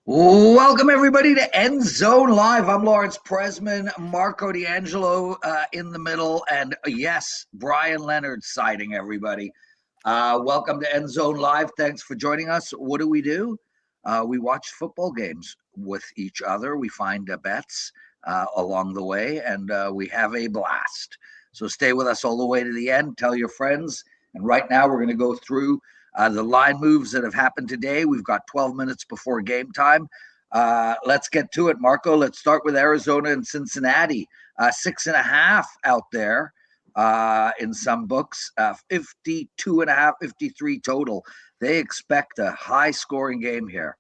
Welcome everybody to Enzone Live. I'm Lawrence Presman, Marco D'Angelo in the middle, and yes, Brian Leonard sighting everybody. Welcome to Enzone Live. Thanks for joining us. What do? We watch football games with each other. We find bets along the way, and we have a blast. So stay with us all the way to the end. Tell your friends. And right now we're going to go through the line moves that have happened today. We've got 12 minutes before game time. Let's get to it, Marco. Let's start with Arizona and Cincinnati. 6.5 out there in some books. 52.5, 53 total. They expect a high-scoring game here.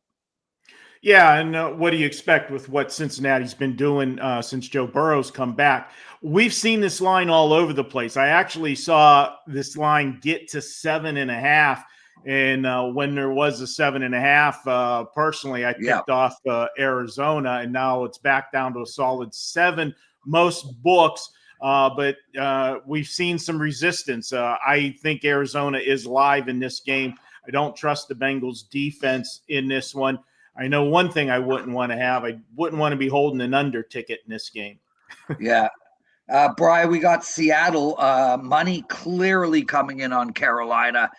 Yeah, and what do you expect with what Cincinnati's been doing since Joe Burrow's come back? We've seen this line all over the place. I actually saw this line get to 7.5. And when there was a 7.5, personally, I picked off Arizona, and now it's back down to a solid 7. Most books, but we've seen some resistance. I think Arizona is live in this game. I don't trust the Bengals defense in this one. I know one thing I wouldn't want to have. I wouldn't want to be holding an under ticket in this game. Yeah. Brian, we got Seattle. Money clearly coming in on Carolina.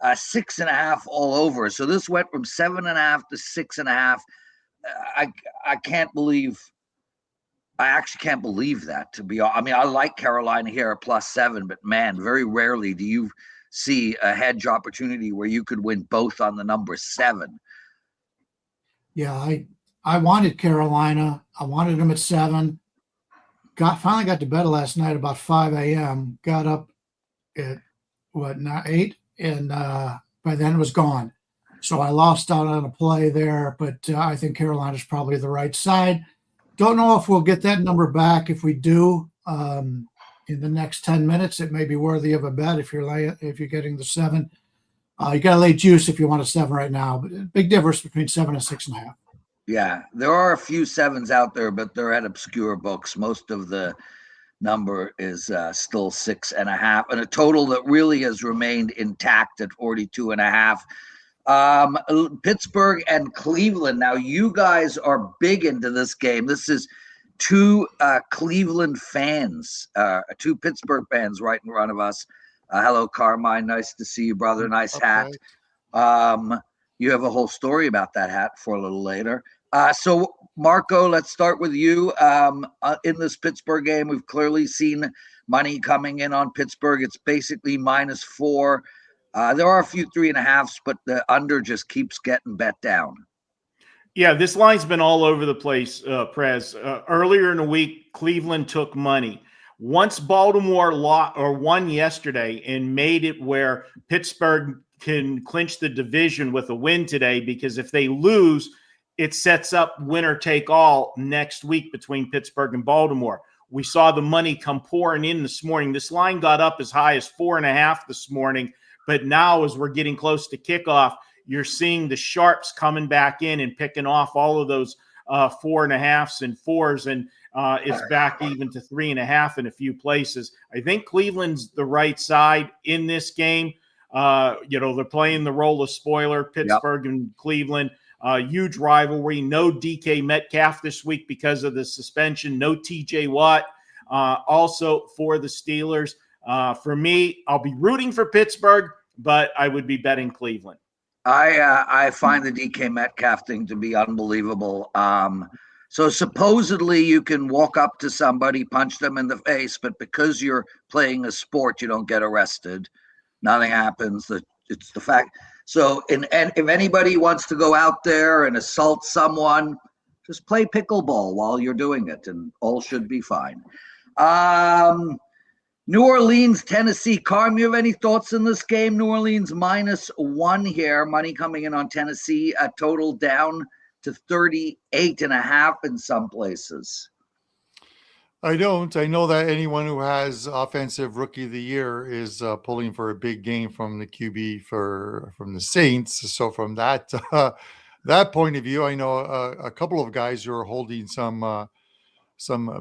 6.5 all over. So this went from 7.5 to 6.5. I can't believe. I actually can't believe that. To be honest, I mean, I like Carolina here at +7, but man, very rarely do you see a hedge opportunity where you could win both on the number 7. Yeah, I wanted Carolina. I wanted them at 7. Finally got to bed last night about 5 a.m. Got up at 8. And by then it was gone. So I lost out on a play there, but I think Carolina's probably the right side. Don't know if we'll get that number back. If we do, in the next 10 minutes, it may be worthy of a bet if you're getting the 7. You got to lay juice if you want a 7 right now, but big difference between 7 and 6.5. Yeah, there are a few 7s out there, but they're at obscure books. Most of the number is still 6.5, and a total that really has remained intact at 42.5. Pittsburgh and Cleveland. Now, you guys are big into this game. This is two Cleveland fans, two Pittsburgh fans right in front of us. Hello, Carmine. Nice to see you, brother. Nice hat. You have a whole story about that hat for a little later. So, Marco, let's start with you. In this Pittsburgh game, we've clearly seen money coming in on Pittsburgh. It's basically -4. There are a few 3.5s, but the under just keeps getting bet down. Yeah, this line's been all over the place, Prez. Earlier in the week, Cleveland took money. Once Baltimore won yesterday and made it where Pittsburgh can clinch the division with a win today, because if they lose, it sets up winner take all next week between Pittsburgh and Baltimore. We saw the money come pouring in this morning. This line got up as high as 4.5 this morning, but now as we're getting close to kickoff, you're seeing the sharps coming back in and picking off all of those 4.5s and 4s, and it's back even to 3.5 in a few places. I think Cleveland's the right side in this game. They're playing the role of spoiler, Pittsburgh and Cleveland. Huge rivalry. No DK Metcalf this week because of the suspension. No TJ Watt. Also for the Steelers. For me, I'll be rooting for Pittsburgh, but I would be betting Cleveland. I find the DK Metcalf thing to be unbelievable. So supposedly you can walk up to somebody, punch them in the face, but because you're playing a sport, you don't get arrested. Nothing happens. It's the fact. So, and if anybody wants to go out there and assault someone, just play pickleball while you're doing it, and all should be fine. New Orleans, Tennessee. Carm, you have any thoughts in this game? New Orleans -1 here. Money coming in on Tennessee. A total down to 38.5 in some places. I don't. I know that anyone who has offensive rookie of the year is pulling for a big game from the QB from the Saints. So from that that point of view, I know a couple of guys who are holding some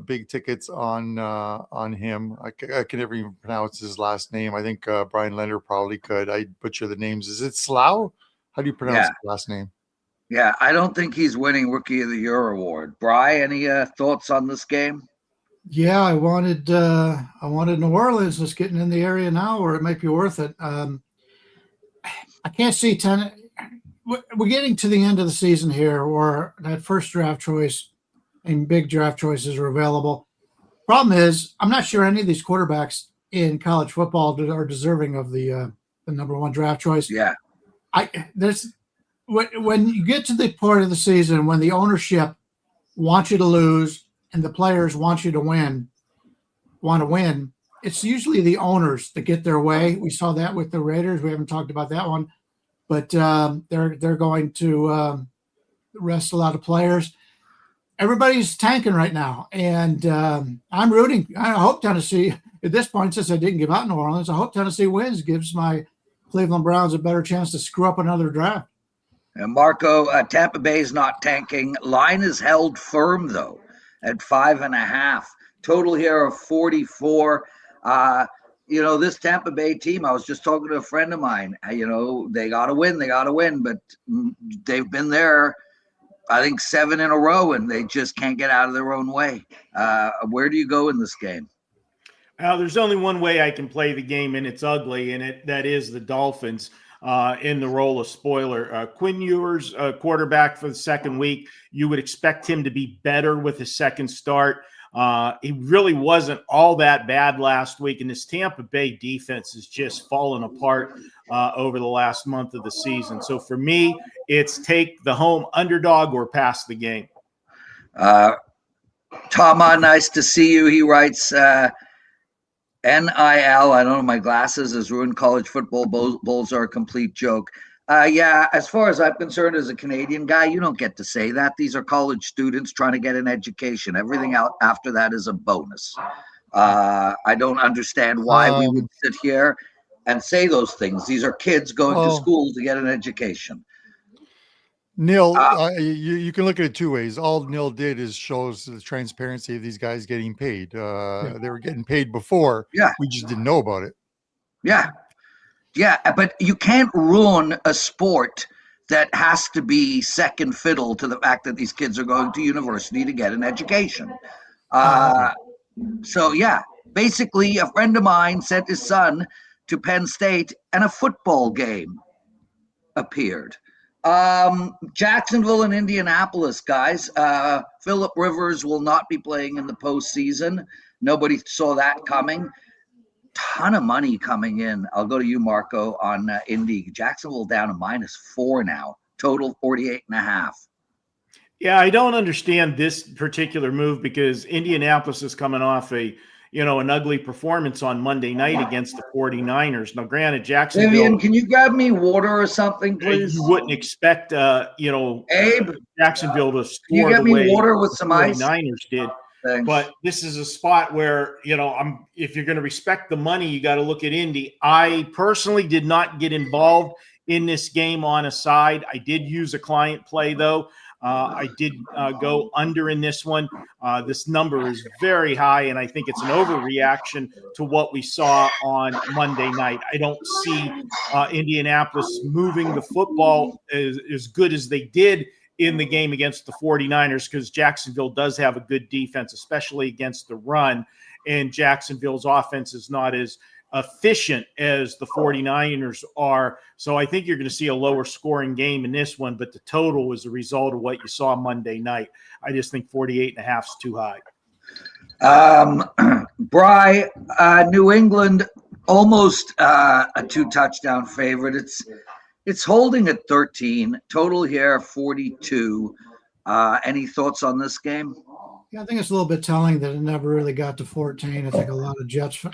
big tickets on him. I can never even pronounce his last name. I think Brian Leonard probably could. I butcher the names. Is it Slough? How do you pronounce his last name? Yeah, I don't think he's winning Rookie of the Year award. Bry, any thoughts on this game? Yeah, I wanted New Orleans. Just getting in the area now, where it might be worth it. I can't see 10. We're getting to the end of the season here, where that first draft choice and big draft choices are available. Problem is, I'm not sure any of these quarterbacks in college football are deserving of the number one draft choice. Yeah. When you get to the part of the season when the ownership wants you to lose and the players want to win, it's usually the owners that get their way. We saw that with the Raiders. We haven't talked about that one, but they're going to rest a lot of players. Everybody's tanking right now, and I'm rooting. I hope Tennessee, at this point, since I didn't give out New Orleans, I hope Tennessee wins, gives my Cleveland Browns a better chance to screw up another draft. And Marco, Tampa Bay's not tanking. Line is held firm, though, at 5.5. Total here of 44. This Tampa Bay team, I was just talking to a friend of mine, they got to win, but they've been there, I think, 7 in a row, and they just can't get out of their own way. Where do you go in this game? There's only one way I can play the game, and it's ugly, and that is the Dolphins in the role of spoiler. Quinn Ewers, quarterback for the second week. You would expect him to be better with his second start. He really wasn't all that bad last week, and this Tampa Bay defense has just fallen apart over the last month of the season. So for me, it's take the home underdog or pass the game. Tama, nice to see you. He writes, NIL, I don't know, my glasses has ruined college football. Bowls are a complete joke. Yeah, as far as I'm concerned, as a Canadian guy, you don't get to say that. These are college students trying to get an education. Everything out after that is a bonus. I don't understand why we would sit here and say those things. These are kids going to school to get an education. Neil, you can look at it two ways. All Neil did is shows the transparency of these guys getting paid. They were getting paid before. Yeah. We just didn't know about it. Yeah. Yeah, but you can't ruin a sport that has to be second fiddle to the fact that these kids are going to university to get an education. So, yeah, basically a friend of mine sent his son to Penn State and a football game appeared. Jacksonville and Indianapolis, guys. Phillip Rivers will not be playing in the postseason. Nobody saw that coming. Ton of money coming in. I'll go to you, Marco, on Indy. Jacksonville down to -4 now. Total 48.5. Yeah, I don't understand this particular move because Indianapolis is coming off an ugly performance on Monday night against the 49ers. Now, granted, Jacksonville. Vivian, can you grab me water or something, please? You wouldn't expect, Abe, Jacksonville to can score you get the me way water with the some ice? 49ers did. Thanks. But this is a spot where, if you're going to respect the money, you got to look at Indy. I personally did not get involved in this game on a side. I did use a client play, though. I did go under in this one. This number is very high, and I think it's an overreaction to what we saw on Monday night. I don't see Indianapolis moving the football as good as they did in the game against the 49ers because Jacksonville does have a good defense, especially against the run, and Jacksonville's offense is not as efficient as the 49ers are. So I think you're going to see a lower scoring game in this one, but the total is a result of what you saw Monday night. I just think 48.5 is too high. Bry, New England, almost a 2-touchdown favorite. It's holding at 13. Total here, 42. Any thoughts on this game? Yeah, I think it's a little bit telling that it never really got to 14. I think a lot of Jets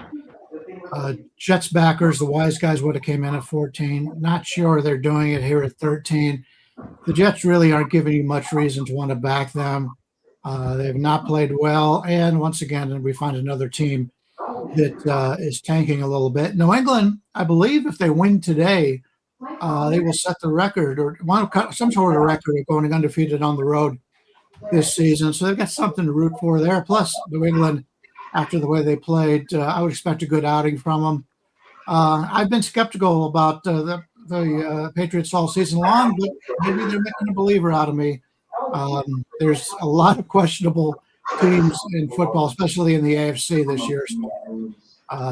backers, the wise guys, would have came in at 14. Not sure they're doing it here at 13. The Jets really aren't giving you much reason to want to back them. They've not played well. And once again, we find another team that is tanking a little bit. New England, I believe if they win today, they will set the record or some sort of record of going undefeated on the road this season. So they've got something to root for there. Plus, New England, after the way they played, I would expect a good outing from them. I've been skeptical about the Patriots all season long, but maybe they're making a believer out of me. There's a lot of questionable teams in football, especially in the AFC this year.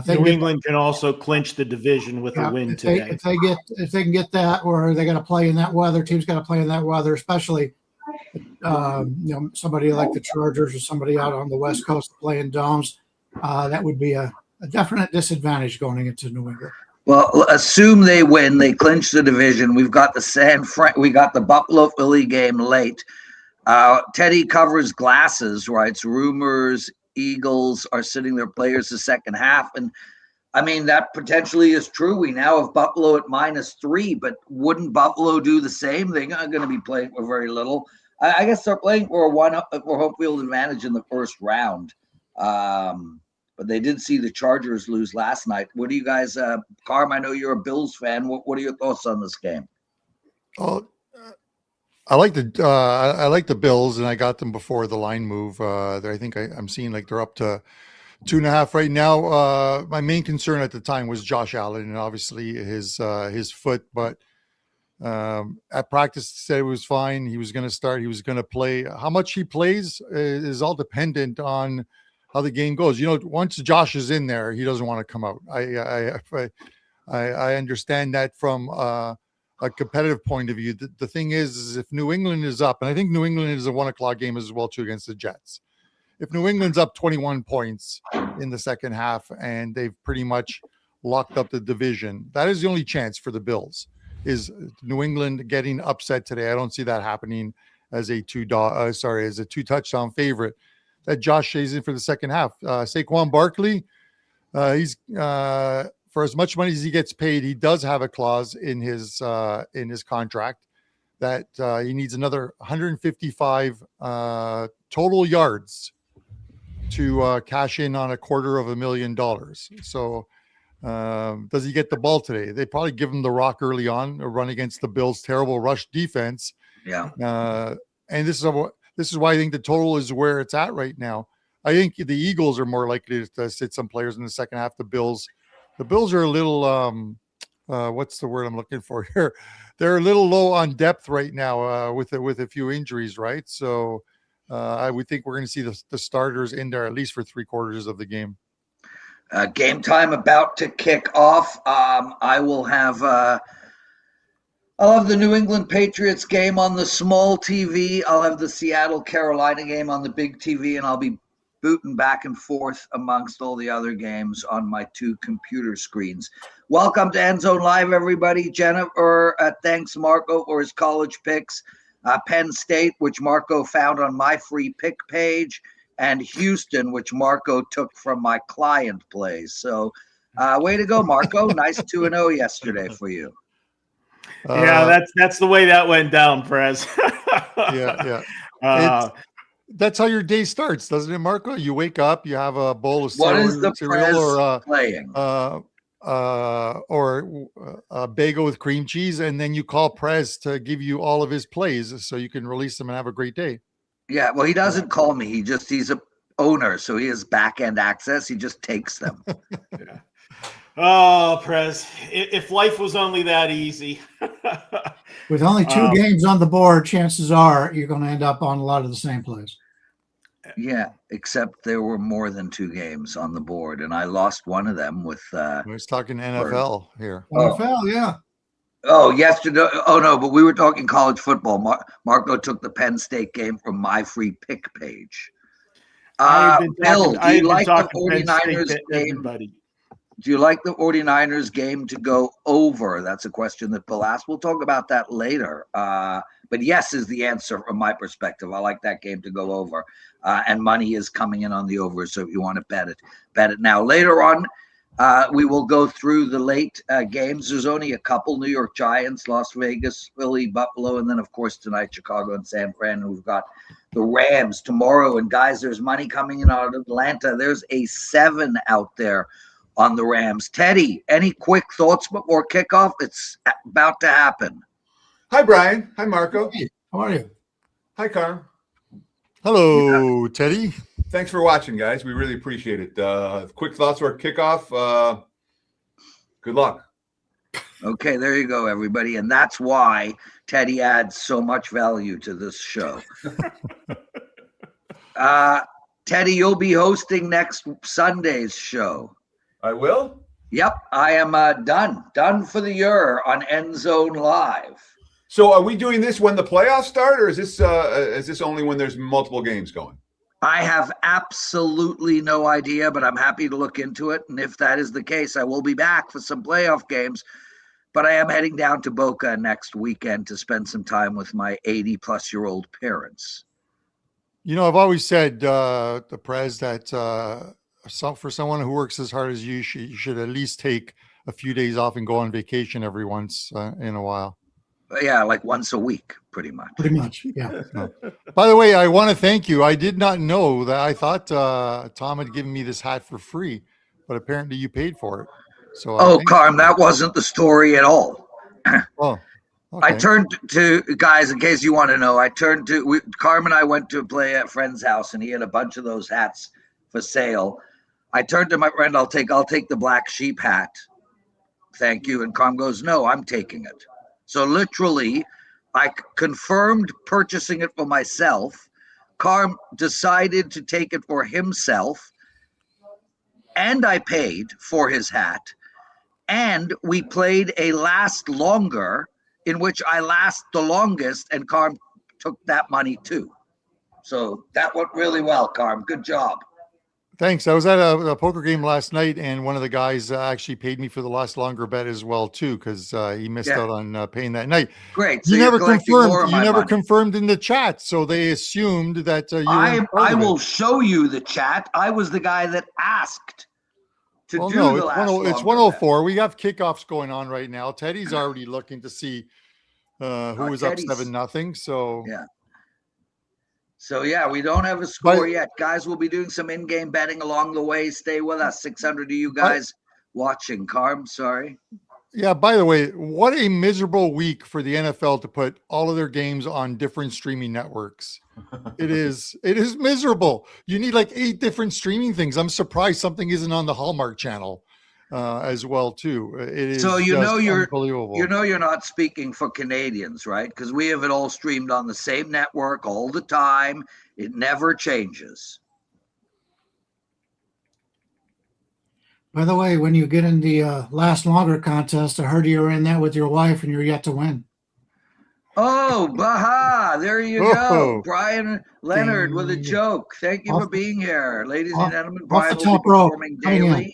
New England can also clinch the division with a win today. If they can get that, or they got to play in that weather, teams got to play in that weather, especially somebody like the Chargers or somebody out on the West Coast playing domes. That would be a definite disadvantage going into New England. Well, assume they win, they clinch the division. We've got the Buffalo Philly game late. Teddy covers glasses, writes rumors Eagles are sitting their players the second half. And I mean, that potentially is true. We now have Buffalo at -3, but wouldn't Buffalo do the same? They're not going to be playing for very little. I guess they're playing for home field advantage in the first round. But they did see the Chargers lose last night. What do you guys, Carm, I know you're a Bills fan. What are your thoughts on this game? Oh, I like the Bills, and I got them before the line move. I think I'm seeing like they're up to 2.5 right now. My main concern at the time was Josh Allen, and obviously his foot. But at practice, said it was fine. He was going to start. He was going to play. How much he plays is all dependent on how the game goes. Once Josh is in there, he doesn't want to come out. I understand that from a competitive point of view. The thing is if New England is up, and I think New England is a 1:00 game as well too against the Jets. If New England's up 21 points in the second half and they've pretty much locked up the division, that is the only chance for the Bills, is New England getting upset today. I don't see that happening as a 2-touchdown favorite. That Josh Shea's in for the second half. Saquon Barkley, he's for as much money as he gets paid, he does have a clause in his contract that he needs another 155 total yards to cash in on $250,000. So does he get the ball today? They probably give him the rock early on, a run against the Bills' terrible rush defense. Yeah. And this is why I think the total is where it's at right now. I think the Eagles are more likely to sit some players in the second half. The Bills are a little what's the word I'm looking for here? They're a little low on depth right now with a few injuries, right? So I would think we're going to see the starters in there at least for 3/4 of the game. Game time about to kick off. I'll have the New England Patriots game on the small TV. I'll have the Seattle Carolina game on the big TV, and I'll be booting back and forth amongst all the other games on my 2 computer screens. Welcome to Enzone Live, everybody. Jennifer, thanks Marco for his college picks. Penn State, which Marco found on my free pick page, and Houston, which Marco took from my client plays. So way to go, Marco. Nice 2-0 yesterday for you. Yeah, that's the way that went down, Prez. Yeah. That's how your day starts, doesn't it, Marco? You wake up, you have a bowl of cereal, what is the cereal playing? Or a bagel with cream cheese, and then you call Prez to give you all of his plays so you can release them and have a great day. Yeah, well, he doesn't call me. He's a owner, so he has back-end access. He just takes them. Yeah. Oh, Prez, if life was only that easy. With only 2 games on the board, chances are you're going to end up on a lot of the same plays. Yeah, except there were more than 2 games on the board, and I lost one of them with. I was talking NFL here. NFL, yeah. Oh, yesterday. Oh no, but we were talking college football. Marco took the Penn State game from my free pick page. Bill, do you like the 49ers game? Do you like the 49ers game to go over? That's a question that Bill asked. We'll talk about that later. But yes is the answer from my perspective. I like that game to go over. And money is coming in on the over. So if you want to bet it now. Later on, we will go through the late games. There's only a couple: New York Giants, Las Vegas, Philly, Buffalo, and then, of course, tonight, Chicago and San Fran. And we've got the Rams tomorrow. And, guys, there's money coming in out of Atlanta. There's a 7 out there on the Rams. Teddy, any quick thoughts before kickoff? It's about to happen. Hi, Brian. Hi, Marco. Hey, how are you? Hi, Carm. Hello, Teddy. Thanks for watching, guys. We really appreciate it. Quick thoughts for kickoff. Good luck. Okay, there you go, everybody. And that's why Teddy adds so much value to this show. Teddy, you'll be hosting next Sunday's show. I will. Yep, I am done for the year on Enzone Live. So are we doing this when the playoffs start, or is this only when there's multiple games going? I have absolutely no idea, but I'm happy to look into it. And if that is the case, I will be back for some playoff games. But I am heading down to Boca next weekend to spend some time with my 80-plus-year-old parents. You know, I've always said, the Prez, that for someone who works as hard as you should at least take a few days off and go on vacation every once in a while. Yeah, like once a week, pretty much. Pretty much, yeah. By the way, I want to thank you. I did not know that. I thought Tom had given me this hat for free, but apparently you paid for it. So Carm, that wasn't the story at all. Oh, okay. I turned to, guys, in case you want to know, Carm and I went to play at a friend's house, and he had a bunch of those hats for sale. I turned to my friend, I'll take the black sheep hat. Thank you. And Carm goes, no, I'm taking it. So literally, I confirmed purchasing it for myself. Carm decided to take it for himself, and I paid for his hat. And we played a last longer, in which I last the longest, and Carm took that money too. So that went really well, Carm. Good job. Thanks. I was at a poker game last night, and one of the guys actually paid me for the last longer bet as well too, because he missed out on paying that night. Great. So you never confirmed. You never confirmed in the chat, so they assumed that you. I will show you the chat. I was the guy that asked to do the last. It's 104. We have kickoffs going on right now. Teddy's already looking to see who is up 7-0. So yeah. So, yeah, we don't have a score yet. Guys, we'll be doing some in-game betting along the way. Stay with us. 600 of you guys watching. Carm, sorry. Yeah, by the way, what a miserable week for the NFL to put all of their games on different streaming networks. It is miserable. You need like 8 different streaming things. I'm surprised something isn't on the Hallmark channel as well, too. It is so unbelievable. You're not speaking for Canadians, right? Because we have it all streamed on the same network all the time. It never changes. By the way, when you get in the last longer contest, I heard you were in that with your wife and you're yet to win. Oh, baha! There you go. Brian Leonard with a joke. Thank you for being here. Ladies and gentlemen, Brian will be performing daily.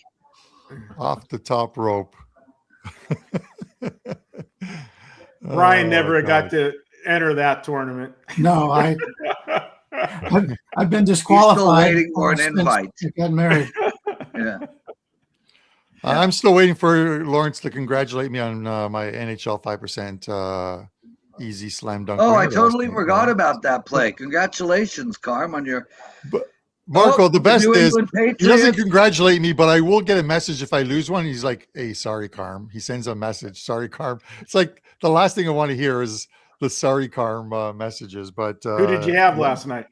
Off the top rope. Brian never got to enter that tournament. No, I've been disqualified. He's still waiting for an invite. Got married. Yeah. I'm still waiting for Lawrence to congratulate me on my NHL 5% easy slam dunk. Oh, I totally forgot about that play. Congratulations, Carm, on your. Marco, the best is he doesn't congratulate me, but I will get a message if I lose one. He's like, "Hey, sorry, Carm." He sends a message, "Sorry, Carm." It's like the last thing I want to hear is the "sorry, Carm" messages. But who did you have last night?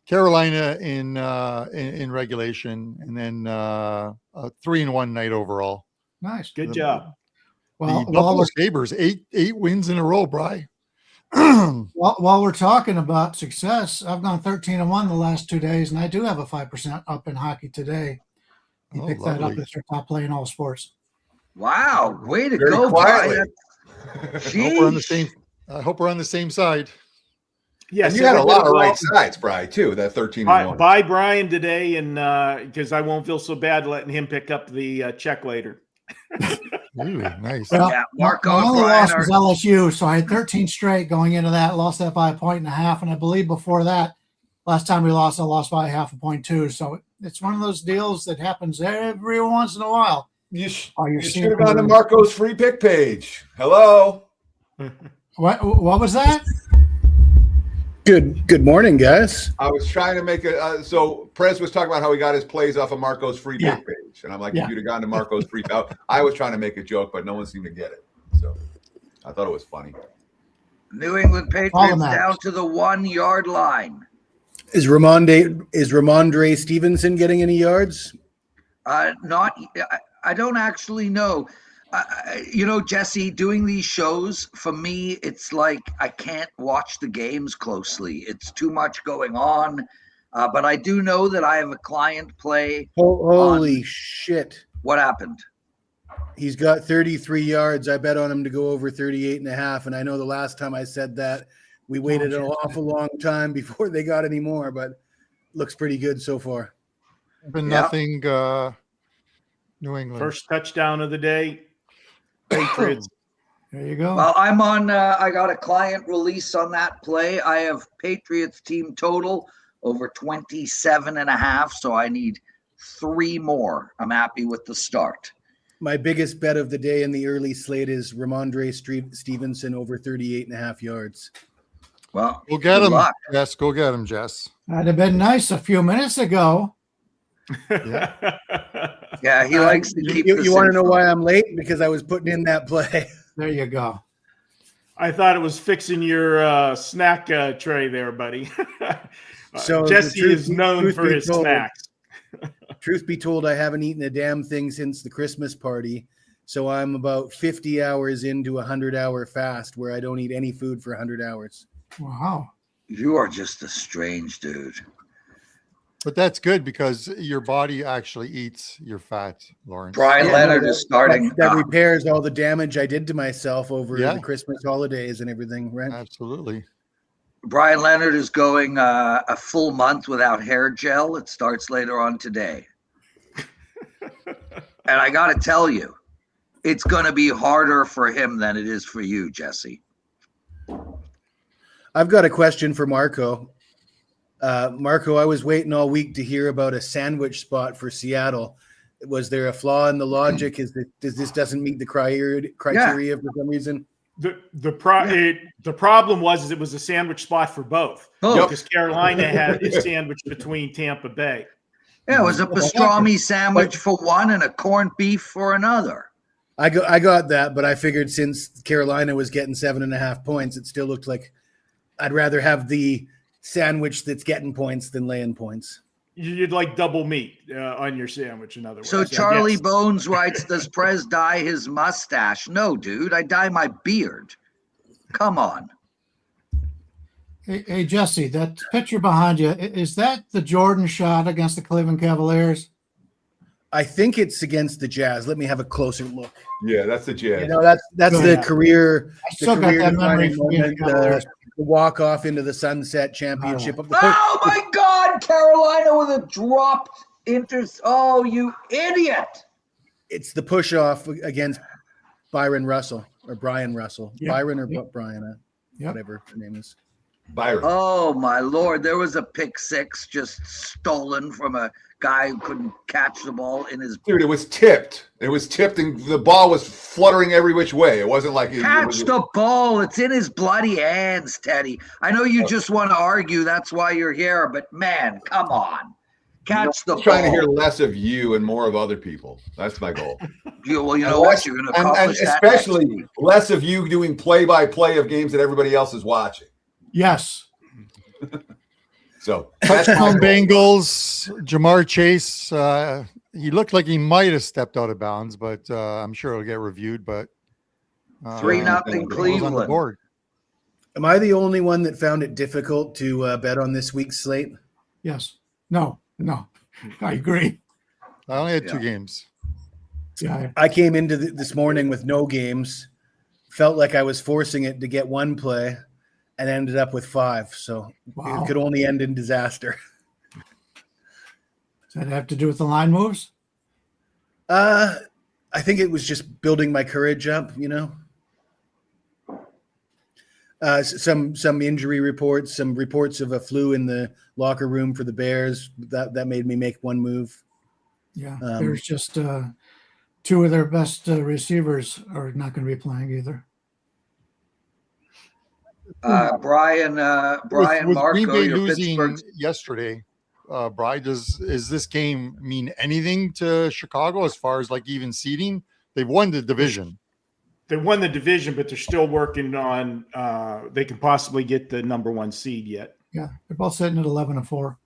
Carolina in regulation, and then a 3-1 night overall. Nice, good job. Well, Buffalo Sabres, eight wins in a row, Bri. While we're talking about success, I've gone 13-1 the last 2 days, and I do have a 5% up in hockey today. You pick that up if you're top playing all sports. Wow, way to go, Brian. I hope we're on the same side. Yes, you had a lot of right sides, Brian, too. That 13-1. Buy Brian today, and because I won't feel so bad letting him pick up the check later. Really nice. Well, yeah, Marco. My only loss was LSU, so I had 13 straight going into that. Lost that by 1.5 points, and I believe before that, last time we lost, I lost by 0.5 point too. So it's one of those deals that happens every once in a while. You should have gone to Marco's free pick page. Hello. What was that? Good morning, guys. I was trying to make so Prez was talking about how he got his plays off of Marco's free pick page. And I'm like, if you'd have gone to Marco's free I was trying to make a joke, but no one seemed to get it. So I thought it was funny. New England Patriots down to the 1-yard line. Is Ramondre Stevenson getting any yards? I don't actually know. Jesse, doing these shows, for me, it's like I can't watch the games closely. It's too much going on. But I do know that I have a client play. Holy shit. What happened? He's got 33 yards. I bet on him to go over 38 and a half. And I know the last time I said that, we waited an awful long time before they got any more, but looks pretty good so far. Been nothing, New England. First touchdown of the day. Patriots. There you go. Well, I'm on. I got a client release on that play. I have Patriots team total over 27.5. So I need 3 more. I'm happy with the start. My biggest bet of the day in the early slate is Ramondre Stevenson over 38.5 yards. Well, Go get him. luck. Yes, go get him, Jess. That'd have been nice a few minutes ago. Yeah, he likes to keep. You want to know why I'm late? Because I was putting in that play. There you go. I thought it was fixing your snack tray there, buddy. So Jesse is known for his snacks. Truth be told, I haven't eaten a damn thing since the Christmas party. So I'm about 50 hours into a 100-hour fast where I don't eat any food for 100 hours. Wow. You are just a strange dude. But that's good because your body actually eats your fat, Lawrence. Brian Leonard is starting. That repairs all the damage I did to myself over the Christmas holidays and everything, right? Absolutely. Brian Leonard is going a full month without hair gel. It starts later on today. And I got to tell you, it's going to be harder for him than it is for you, Jesse. I've got a question for Marco. Marco, I was waiting all week to hear about a sandwich spot for Seattle. Was there a flaw in the logic? This doesn't meet the criteria for some reason? The problem was it was a sandwich spot for both. Because Carolina had a sandwich between Tampa Bay. Yeah, it was a pastrami sandwich for one and a corned beef for another. I got that, but I figured since Carolina was getting 7.5 points, it still looked like I'd rather have the sandwich that's getting points than laying points. You'd like double meat on your sandwich, in other words. So Charlie Bones writes, does Prez dye his mustache? No, dude, I dye my beard. Come on. Hey, Jesse, that picture behind you, is that the Jordan shot against the Cleveland Cavaliers? I think it's against the Jazz. Let me have a closer look. Yeah, that's the Jazz. That's the career. I still got that memory from the walk off into the Sunset Championship. Oh my God, Carolina with a drop Oh, you idiot! It's the push off against Brian Russell. Yep. Byron or Brian, whatever her name is. Byron. Oh my Lord, there was a pick six just stolen from a guy who couldn't catch the ball in his. Dude, it was tipped. It was tipped, and the ball was fluttering every which way. It wasn't like catch the ball. It's in his bloody hands, Teddy. I know you just want to argue. That's why you're here. But man, come on, catch the ball. I'm trying to hear less of you and more of other people. That's my goal. Well, you know what? You're going to accomplish that. Especially less of you doing play-by-play of games that everybody else is watching. Yes. So touchdown Bengals, Jamar Chase. He looked like he might have stepped out of bounds, but I'm sure it'll get reviewed. But 3-0 Cleveland. On the board. Am I the only one that found it difficult to bet on this week's slate? Yes. No. I agree. I only had 2 games. Yeah. I came into this morning with no games. Felt like I was forcing it to get one play. And ended up with 5, so it could only end in disaster. Does that have to do with the line moves? I think it was just building my courage up, Some injury reports, some reports of a flu in the locker room for the Bears. That made me make one move. Yeah, there's just 2 of their best receivers are not going to be playing either. Brian, Marco, Green Bay your losing Pittsburgh yesterday. Brian, does this game mean anything to Chicago as far as like even seeding? They've won the division. They won the division, but they're still working on. They can possibly get the number 1 seed yet. Yeah, they're both sitting at 11-4.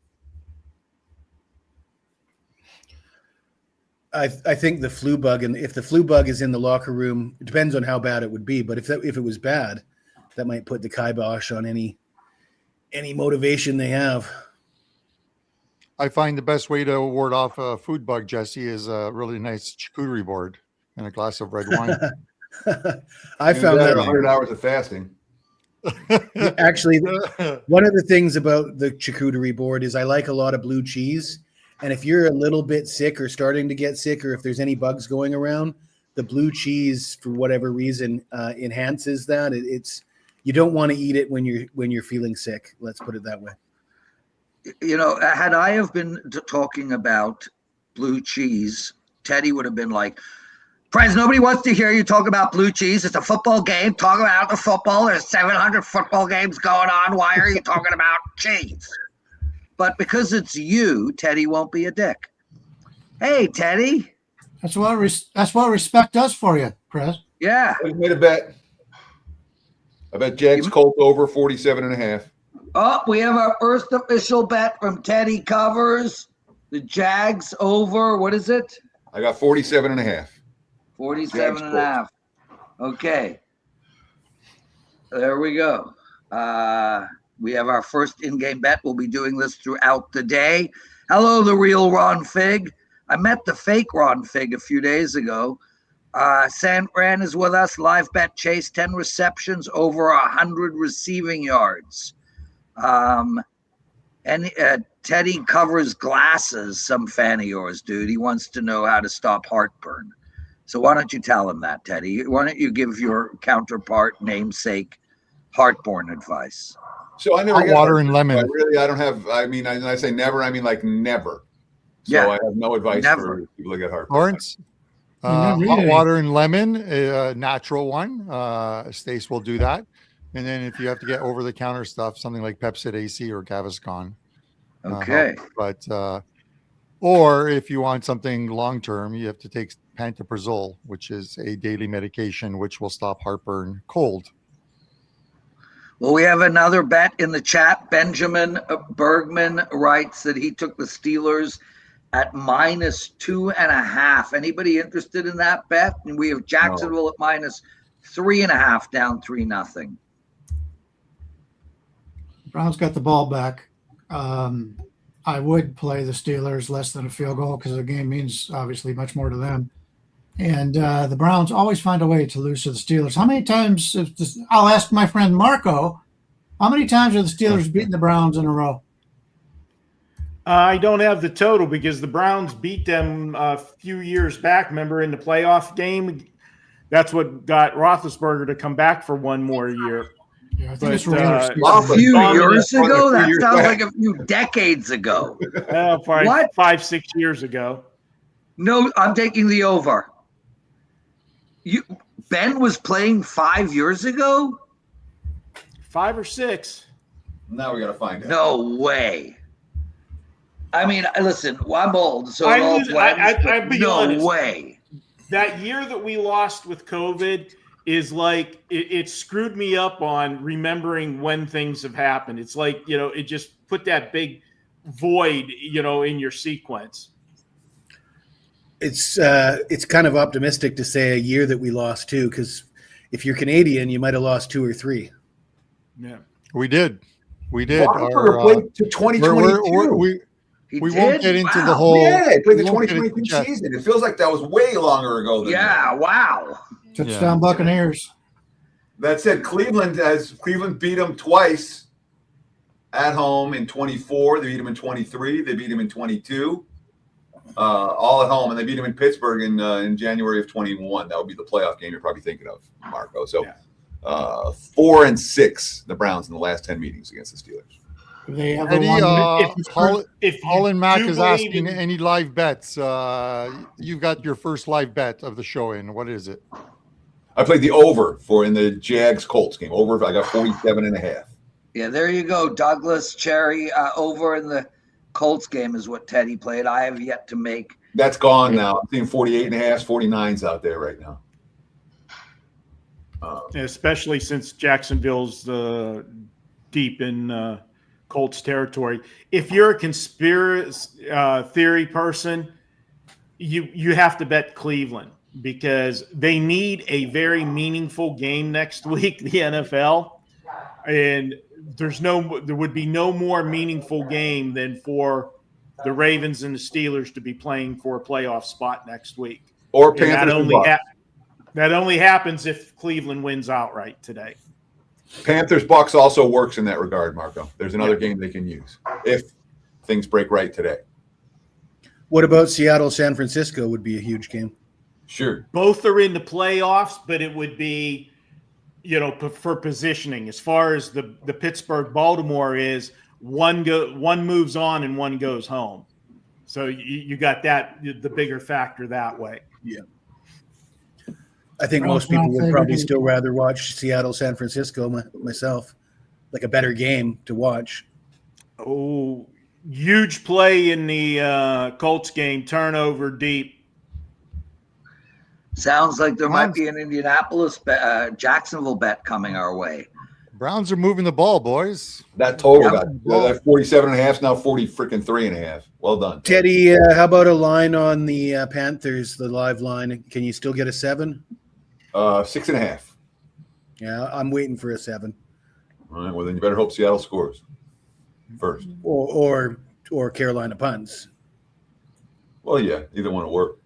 I think the flu bug, and if the flu bug is in the locker room, it depends on how bad it would be. But if it was bad, that might put the kibosh on any motivation they have. I find the best way to ward off a food bug, Jesse, is a really nice charcuterie board and a glass of red wine. I found that 100 hours of fasting. actually one of the things about the charcuterie board is I like a lot of blue cheese. And if you're a little bit sick or starting to get sick, or if there's any bugs going around, the blue cheese, for whatever reason, enhances that. You don't want to eat it when you're feeling sick. Let's put it that way. You know, had I have been talking about blue cheese, Teddy would have been like, Prez, nobody wants to hear you talk about blue cheese. It's a football game. Talk about the football. There's 700 football games going on. Why are you talking about cheese? But because it's you, Teddy won't be a dick. Hey, Teddy. That's what respect does for you, Prez. Yeah. I just made a bet. I bet Jags Colts over 47.5. Oh, we have our first official bet from Teddy Covers. The Jags over, what is it? I got 47.5. 47.5. Okay. There we go. We have our first in-game bet. We'll be doing this throughout the day. Hello, the real Ron Fig. I met the fake Ron Fig a few days ago. San Fran is with us. Live bet Chase, 10 receptions, over 100 receiving yards. Teddy Covers glasses, some fan of yours, dude. He wants to know how to stop heartburn. So why don't you tell him that, Teddy? Why don't you give your counterpart, namesake, heartburn advice? So I never Hot water and lemon. I don't have. I mean, when I say never, I mean like never. So Yeah. I have no advice Never. for people that get heartburn. Lawrence, hot water and lemon, a natural one. Stace will do that. And then if you have to get over-the-counter stuff, something like Pepcid AC or Gaviscon. Okay. Or if you want something long-term, you have to take pantoprazole, which is a daily medication which will stop heartburn cold. Well, we have another bet in the chat. Benjamin Bergman writes that he took the Steelers at -2.5. Anybody interested in that bet? And we have Jacksonville at -3.5, down 3-0. Browns got the ball back. I would play the Steelers less than a field goal because the game means obviously much more to them. And the Browns always find a way to lose to the Steelers. How many times? I'll ask my friend Marco. How many times are the Steelers beating the Browns in a row? I don't have the total because the Browns beat them a few years back. Remember in the playoff game? That's what got Roethlisberger to come back for one more year. Yeah, I think it's a few years ago? That sounds like a few decades ago. Probably What? 5-6 years ago. No, I'm taking the over. Ben was playing 5 years ago? 5 or 6. Now we got to find out. No way. I mean, listen, I'm old, so I'd be honest. No way. That year that we lost with COVID is like it screwed me up on remembering when things have happened. It's like, it just put that big void, in your sequence. It's kind of optimistic to say a year that we lost too, because if you're Canadian, you might have lost 2 or 3. Yeah, We did. Roethlisberger played to 2022. We won't get into the whole. Yeah, he played the 2022 season. It feels like that was way longer ago than that. Wow. Touchdown Buccaneers. That said, Cleveland beat them twice at home in 24. They beat them in 23. They beat them in 22. All at home, and they beat them in Pittsburgh in January of 21. That would be the playoff game you're probably thinking of, Marco. So 4-6, the Browns in the last 10 meetings against the Steelers. They have Eddie, Holland Mac is asking in- any live bets. You've got your first live bet of the show in. What is it? I played the over in the Jags Colts game. Over, I got 47.5. Yeah, there you go. Douglas Cherry over in the Colts game is what Teddy played. I have yet to make. That's gone now. I'm seeing 48.5, 49s out there right now. especially since Jacksonville's deep in Colts territory. If you're a conspiracy theory person, you have to bet Cleveland because they need a very meaningful game next week, the NFL. And there would be no more meaningful game than for the Ravens and the Steelers to be playing for a playoff spot next week. Or And Panthers and Bucks. that only happens if Cleveland wins outright today. Panthers Bucks also works in that regard, Marco. There's another game they can use if things break right today. What about Seattle, San Francisco would be a huge game. Sure. Both are in the playoffs, but it would be, for positioning. As far as the Pittsburgh Baltimore is, one moves on and one goes home. So you got the bigger factor that way. Yeah. I think most people would probably still rather watch Seattle, San Francisco myself, like a better game to watch. Oh, huge play in the Colts game, turnover deep. Sounds like there might be an Indianapolis Jacksonville bet coming our way. Browns are moving the ball, boys. That total that 47.5 is now 40.3.5. Well done, Teddy. How about a line on the Panthers, the live line? Can you still get a 7? 6.5. Yeah, I'm waiting for a 7. All right. Well, then you better hope Seattle scores first. Or Carolina punts. Well, yeah, either one will work.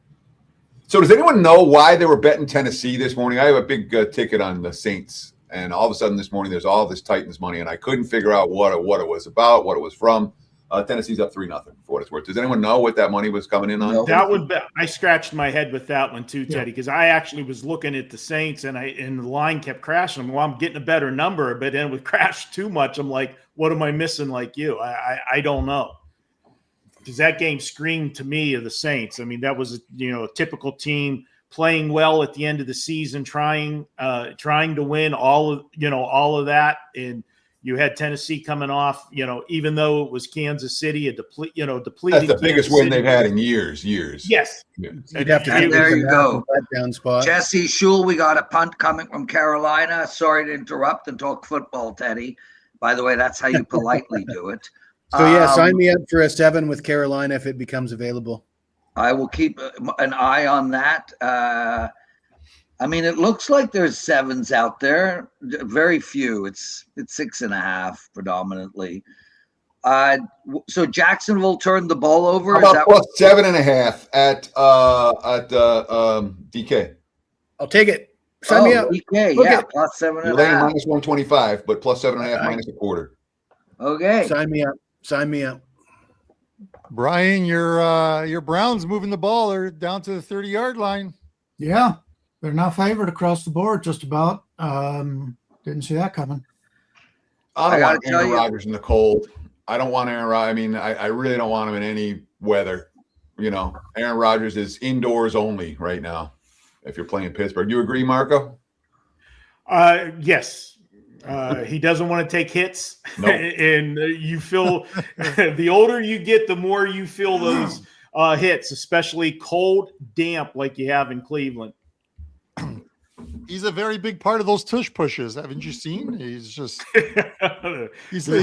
So does anyone know why they were betting Tennessee this morning? I have a big ticket on the Saints, and all of a sudden this morning there's all this Titans money, and I couldn't figure out what it was about, what it was from. Tennessee's up 3-0 for what it's worth. Does anyone know what that money was coming in on? That would be, I scratched my head with that one too, Teddy, because I actually was looking at the Saints and the line kept crashing. Well, I'm getting a better number, but then it would crash too much. I'm like, what am I missing like you? I don't know. Because that game screamed to me of the Saints. I mean, that was a typical team playing well at the end of the season, trying to win all of that. And you had Tennessee coming off, even though it was Kansas City, depleted. That's the biggest win they've had in years. Yes. Yeah. You'd have to And there you go. Down spot. Jesse Shule, we got a punt coming from Carolina. Sorry to interrupt and talk football, Teddy. By the way, that's how you politely do it. So, sign me up for a 7 with Carolina if it becomes available. I will keep an eye on that. I mean, it looks like there's 7s out there. Very few. It's 6.5 predominantly. So Jacksonville turned the ball over. How about plus 7.5 at DK? I'll take it. Sign me up. DK, plus 7.5. You're laying minus 125, but plus 7.5 minus a quarter. Okay. Sign me up. Brian, your Browns moving the ball. They're down to the 30-yard line. Yeah, they're now favored across the board, just about. Didn't see that coming. I don't want Aaron Rodgers in the cold. I don't want Aaron Rodgers. I mean, I really don't want him in any weather. Aaron Rodgers is indoors only right now if you're playing Pittsburgh. Do you agree, Marco? Yes. He doesn't want to take hits. Nope. And you feel the older you get, the more you feel those hits, especially cold, damp like you have in Cleveland. He's a very big part of those tush pushes. Haven't you seen? He's just he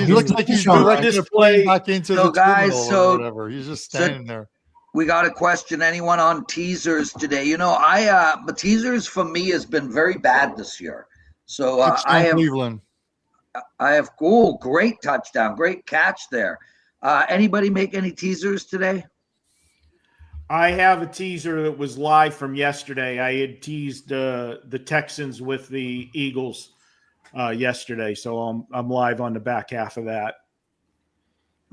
looks like he's directing a plane back into the terminal or whatever. He's just standing there. We got a question. Anyone on teasers today? The teasers for me has been very bad this year. So I have Cleveland. Great touchdown, great catch there. Anybody make any teasers today? I have a teaser that was live from yesterday. I had teased the Texans with the Eagles yesterday, so I'm live on the back half of that.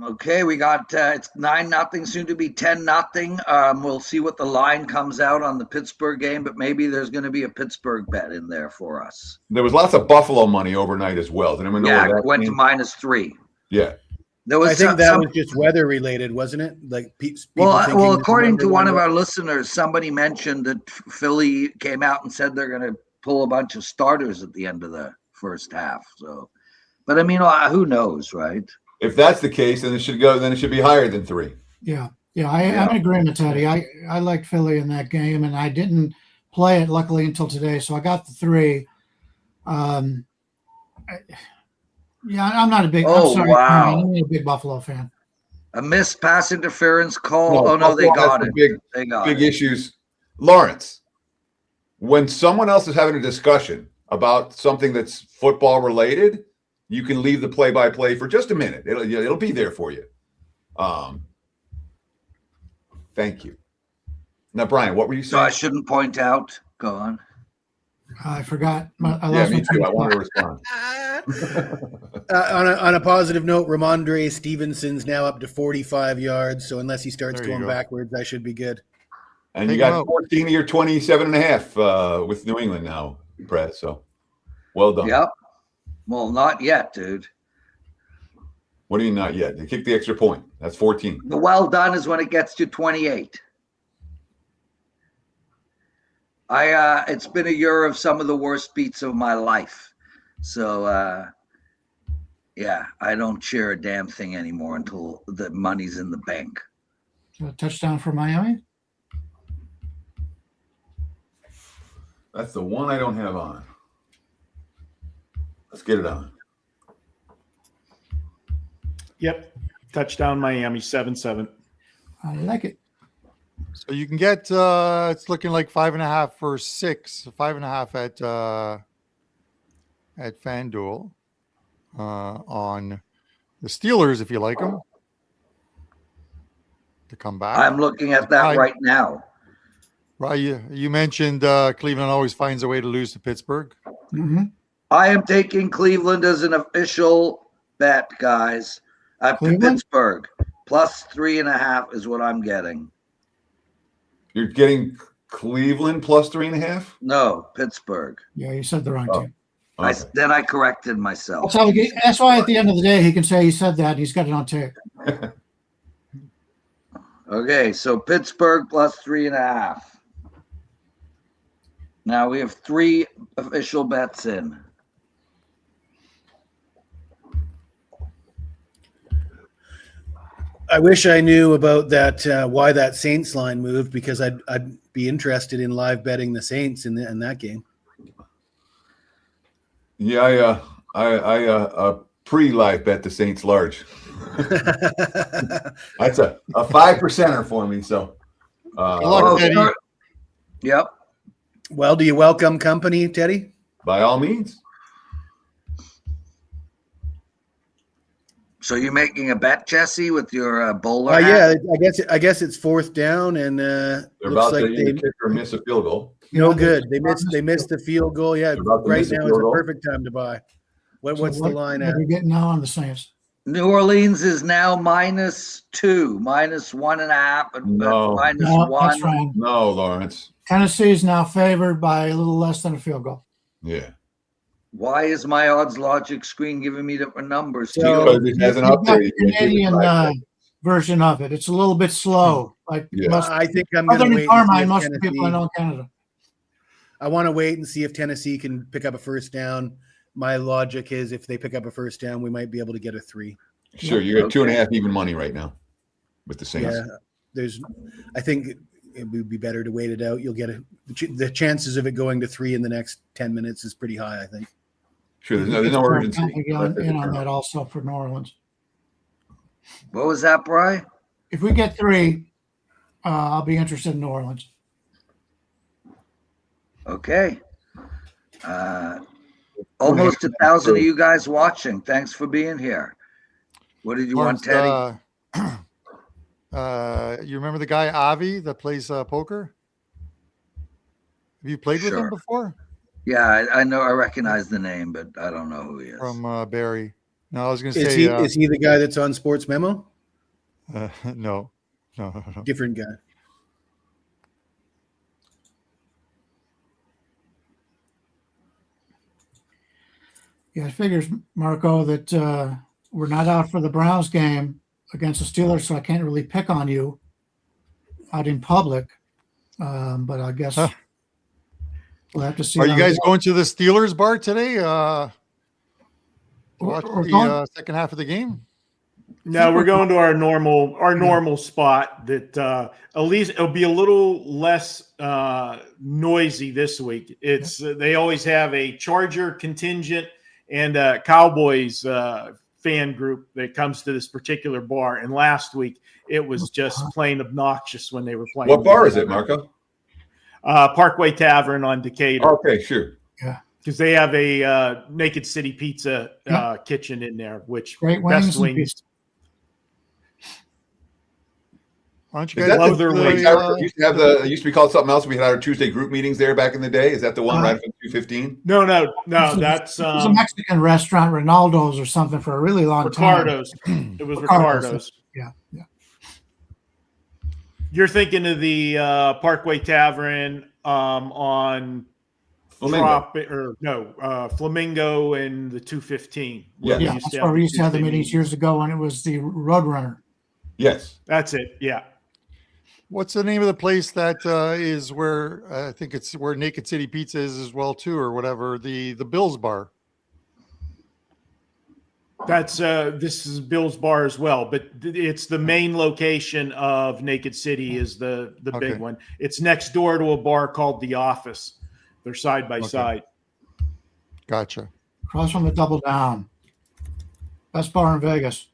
Okay, we got it's 9-0, soon to be 10-0. We'll see what the line comes out on the Pittsburgh game, but maybe there's going to be a Pittsburgh bet in there for us. There was lots of Buffalo money overnight as well. Did anyone know Yeah, that it went to -3. Yeah. I think that was just weather related, wasn't it? Like well, according to one of our listeners, somebody mentioned that Philly came out and said they're going to pull a bunch of starters at the end of the first half. So, but I mean, who knows, right? If that's the case, then it should be higher than 3. Yeah. I'm in agreement, Teddy. I liked Philly in that game, and I didn't play it luckily until today, so I got the 3. I'm not a big. I'm sorry, wow! I'm a big Buffalo fan. A missed pass interference call. No, Oh no, they Buffalo has got some it. They got big it. issues. Lawrence, when someone else is having a discussion about something that's football related, you can leave the play-by-play for just a minute. It'll be there for you. Thank you. Now, Brian, what were you So I saying? shouldn't point out. Go on. I forgot. I Yeah, lost me my too. train I of wanted thought. to respond. On a positive note, Ramondre Stevenson's now up to 45 yards. So unless he starts There you going go. backwards, I should be good. And Take you him got out. 14 of your 27 and a half with New England now, Brett. So well done. Yep. Well, not yet, dude. What do you not yet? They kicked the extra point. That's 14. The well done is when it gets to 28. It's been a year of some of the worst beats of my life. So yeah, I don't share a damn thing anymore until the money's in the bank. So a touchdown for Miami. That's the one I don't have on. Let's get it on. Yep. Touchdown Miami, 7-7. I like it. So you can get it's looking like 5.5 for 6, 5.5 at FanDuel on the Steelers if you like them to come back. I'm looking at that right now. Right, you mentioned Cleveland always finds a way to lose to Pittsburgh. Mm-hmm. I am taking Cleveland as an official bet, guys. Pittsburgh plus 3.5 is what I'm getting. You're getting Cleveland plus 3.5? No, Pittsburgh. Yeah, you said the wrong team. Okay. Then I corrected myself. That's why at the end of the day he can say he said that. He's got it on tape. Okay, so Pittsburgh plus 3.5. Now we have 3 official bets in. I wish I knew about that, why that Saints line moved, because I'd be interested in live betting the Saints in that game. Yeah, I pre-live bet the Saints large. That's a 5%er for me. So, Good luck, Teddy. Sure. Yep. Well, do you welcome company, Teddy? by all means. So you're making a bet, Jesse, with your bowler Yeah, hat? I guess it's 4th down, and They're looks about like to either kick or miss a field goal. no Yeah, good. They missed the field goal. Yeah, They're about to right miss a now field is a goal. perfect time to buy. What's the line What at? are you getting now on the Saints? New Orleans is now -2, -1.5, and No. minus No, one. that's wrong. No, Lawrence. Tennessee is now favored by a little less than a field goal. Yeah. Why is my odds logic screen giving me different numbers? So- Because it hasn't You've got updated the yet. Canadian version of it. It's a little bit slow. Like Yeah. most I think I'm going other to than wait. and see Carmine, if most of the people I Tennessee- know in Canada. I want to wait and see if Tennessee can pick up a first down. My logic is if they pick up a first down, we might be able to get a 3. Sure, you're at 2.5 even money right now with the Saints. Yeah, I think it would be better to wait it out. You'll get the chances of it going to 3 in the next 10 minutes is pretty high, I think. Sure, there's no urgency. In on that also for New Orleans. What was that, Bri? If we get 3, I'll be interested in New Orleans. Okay. Almost 1,000 of you guys watching. Thanks for being here. What did you want, Teddy? You remember the guy Avi that plays poker? Have you played with him Sure. before? Yeah, I know. I recognize the name, but I don't know who he is. From Barry. No, I was going to Is say is he the guy that's on Sports Memo? no. Different guy. Yeah, it figures, Marco, that we're not out for the Browns game against the Steelers, so I can't really pick on you out in public. But I guess we'll have to see. Are you how guys it going to the Steelers bar today? Watch We're the going- second half of the game? No, we're going to our normal spot that at least it'll be a little less noisy this week. It's they always have a Charger contingent and Cowboys fan group that comes to this particular bar. And last week, it was just plain obnoxious when they were playing. What bar is it, Marco? Parkway Tavern on Decatur. Okay, sure. Yeah. Because they have a Naked City Pizza kitchen in there, which Great best wings and wings. pizza. Why don't you Is guys that love their wings. it used to have it used to be called something else. We had our Tuesday group meetings there back in the day. Is that the one right from 215? No. That's It was a Mexican restaurant, Ronaldo's or something, for a really long time. Ricardo's. It was Ricardo's. Yeah. You're thinking of the Parkway Tavern on Flamingo and the 215. Yeah, that's where we used to have the meetings years ago when it was the Roadrunner. Yes. That's it. Yeah. What's the name of the place that is where I think it's where Naked City Pizza is as well too, or whatever, the Bill's Bar? That's this is Bill's Bar as well, but it's the main location of Naked City is the big one. It's next door to a bar called The Office. They're side by side. Gotcha. Across from the Double Down. Best bar in Vegas.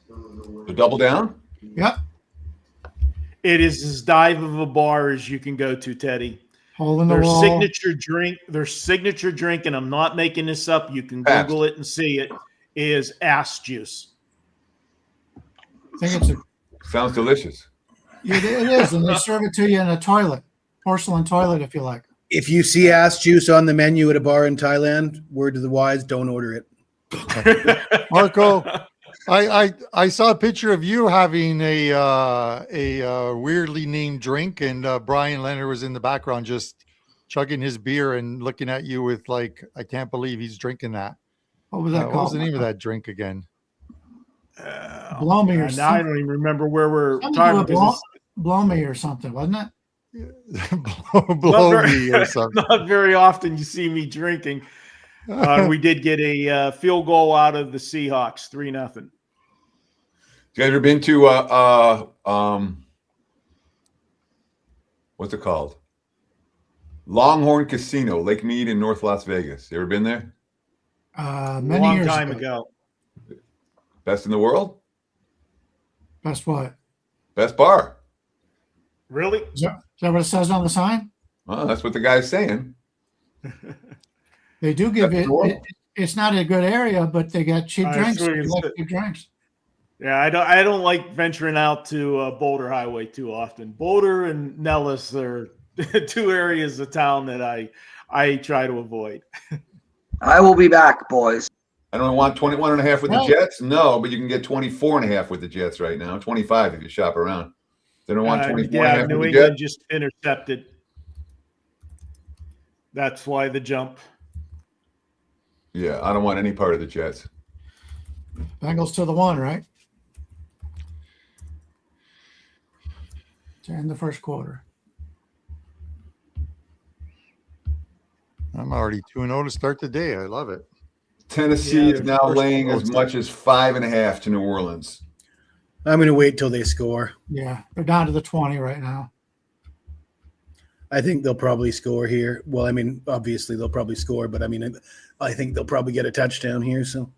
The Double Down? Yep. It is as dive of a bar as you can go to, Teddy. Hole in the Their wall. signature drink, and I'm not making this up. You can Pabst. Google it and see it, is ass juice. I think it's Sounds delicious. it is, and they serve it to you in a toilet, porcelain toilet, if you like. If you see ass juice on the menu at a bar in Thailand, word to the wise, don't order it. Marco, I saw a picture of you having a weirdly named drink, and Brian Leonard was in the background just chugging his beer and looking at you with like, I can't believe he's drinking that. What was that What was called? the name of that drink again? Blow me or Now I something. don't even remember where we're Something to talking do with blow me or something, wasn't it? Blow me or something. Not very often you see me drinking. We did get a field goal out of the Seahawks, 3-0. You guys ever been to what's it called? Longhorn Casino, Lake Mead in North Las Vegas. You ever been there? Many Long years time ago. Best in the world? Best what? Best bar. Really? Is that what it says on the sign? Well, that's what the guy's saying. They do give That's it, cool. it's not a good area, but they got cheap I drinks. see what They you like said. cheap drinks. Yeah, I don't like venturing out to Boulder Highway too often. Boulder and Nellis are two areas of town that I try to avoid. I will be back, boys. I don't want 21.5 with the Right. Jets. No, but you can get 24.5 with the Jets right now. 25 if you shop around. They don't want 24.5 New with the England Jets. just intercepted. That's why the jump. Yeah, I don't want any part of the Jets. Bengals to the 1, right? To end the first quarter. I'm already 2-0 to start the day. I love it. Tennessee Yeah, is now first laying goal. as much as 5.5 to New Orleans. I'm going to wait till they score. Yeah, they're down to the 20 right now. I think they'll probably score here. Well, I mean, obviously they'll probably score, but I mean, I think they'll probably get a touchdown here. So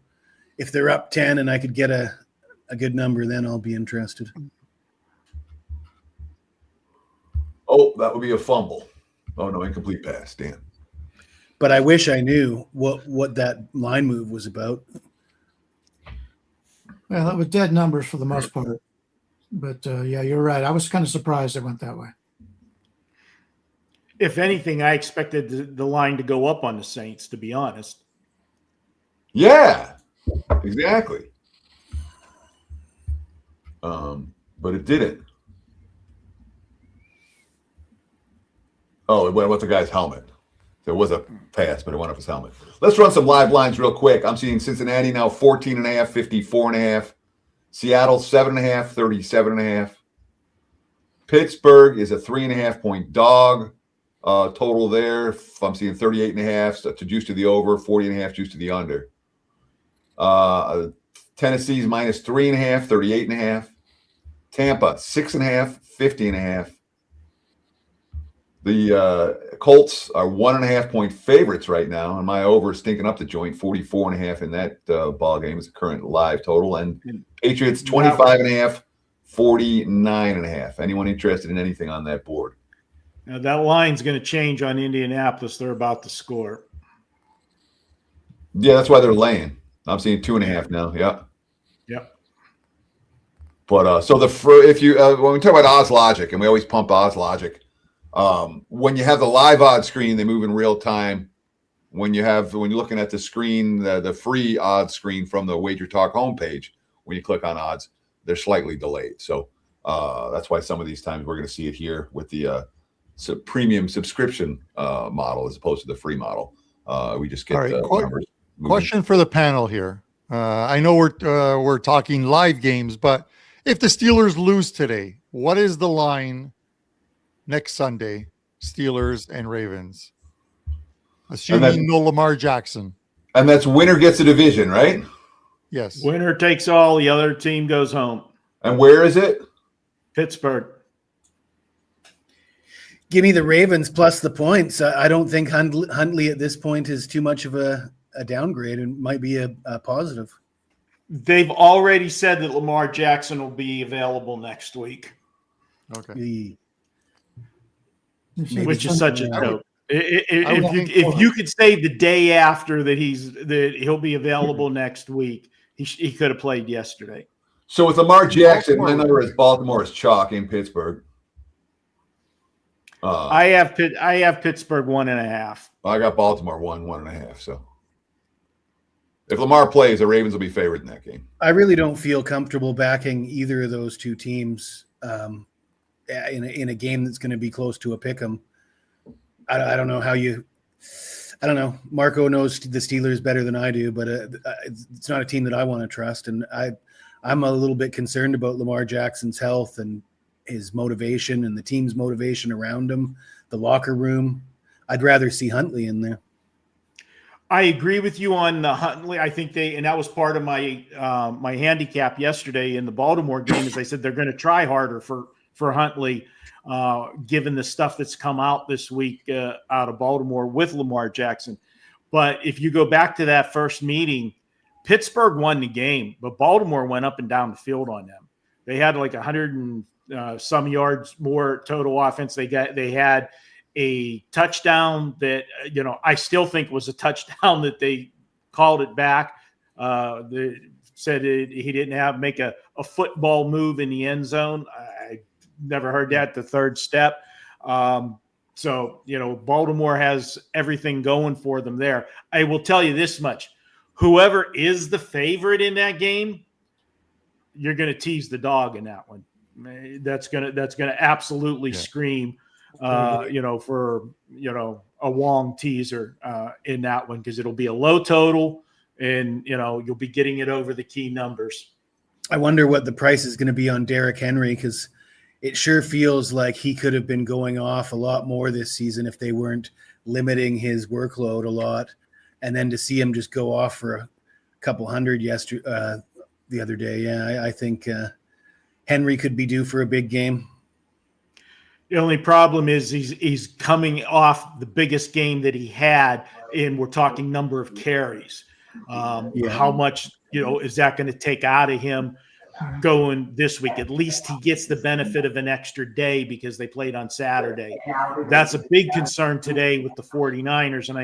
if they're up 10 and I could get a good number, then I'll be interested. Oh, that would be a fumble. Oh, no, incomplete pass. Damn. But I wish I knew what that line move was about. Well, it was dead numbers for the most part. But yeah, you're right. I was kind of surprised it went that way. If anything, I expected the line to go up on the Saints, to be honest. Yeah, exactly. But it didn't. Oh, it went with the guy's helmet. There was a pass, but it went off his helmet. Let's run some live lines real quick. I'm seeing Cincinnati now 14.5, 54.5. Seattle 7.5, 37.5. Pittsburgh is a 3.5 point dog. Total there. I'm seeing 38.5 to juice to the over, 40.5 juice to the under. Tennessee's minus 3.5, 38.5. Tampa 6.5, 50.5. The Colts are 1.5-point favorites right now, and my over is stinking up the joint, 44.5 in that ball game is the current live total. And Patriots 25.5, 49.5. Anyone interested in anything on that board? Now that line's going to change on Indianapolis. They're about to score. Yeah, that's why they're laying. I'm seeing 2.5 now. Yeah. Yep. But so if you when we talk about odds logic, and we always pump odds logic, when you have the live odds screen, they move in real time. When you're looking at the screen, the free odds screen from the WagerTalk homepage, when you click on odds, they're slightly delayed. So that's why some of these times we're going to see it here with the premium subscription model as opposed to the free model. We just get the numbers. Question for the panel here. I know we're talking live games, but if the Steelers lose today, what is the line next Sunday? Steelers and Ravens, assuming no Lamar Jackson. And that's winner gets a division, right? Yes. Winner takes all. The other team goes home. And where is it? Pittsburgh. Give me the Ravens plus the points. I don't think Huntley at this point is too much of a downgrade and might be a positive. They've already said that Lamar Jackson will be available next week. Okay. Which is such a joke. If you could say the day after that he'll be available next week, he could have played yesterday. So with Lamar Jackson, my number is Baltimore is chalk in Pittsburgh. I have Pittsburgh 1.5. I got Baltimore 1.5. So if Lamar plays, the Ravens will be favored in that game. I really don't feel comfortable backing either of those two teams in a game that's going to be close to a pick'em. I don't know how you. I don't know. Marco knows the Steelers better than I do, but it's not a team that I want to trust, and I'm a little bit concerned about Lamar Jackson's health and his motivation and the team's motivation around him, the locker room. I'd rather see Huntley in there. I agree with you on Huntley. I think and that was part of my my handicap yesterday in the Baltimore game, is I said they're going to try harder for Huntley, given the stuff that's come out this week out of Baltimore with Lamar Jackson. But if you go back to that first meeting, Pittsburgh won the game, but Baltimore went up and down the field on them. They had like 100 and some yards more total offense. They had a touchdown that, I still think was a touchdown that they called it back. They said he didn't make a football move in the end zone. I never heard that, the third step. So, Baltimore has everything going for them there. I will tell you this much. Whoever is the favorite in that game, you're going to tease the dog in that one. That's going to absolutely scream, for, a Wong teaser in that one, because it'll be a low total and, you'll be getting it over the key numbers. I wonder what the price is going to be on Derrick Henry, because it sure feels like he could have been going off a lot more this season if they weren't limiting his workload a lot. And then to see him just go off for a couple hundred the other day. Yeah, I think Henry could be due for a big game. The only problem is he's coming off the biggest game that he had, and we're talking number of carries. How much, is that going to take out of him going this week? At least he gets the benefit of an extra day because they played on Saturday. That's a big concern today with the 49ers. And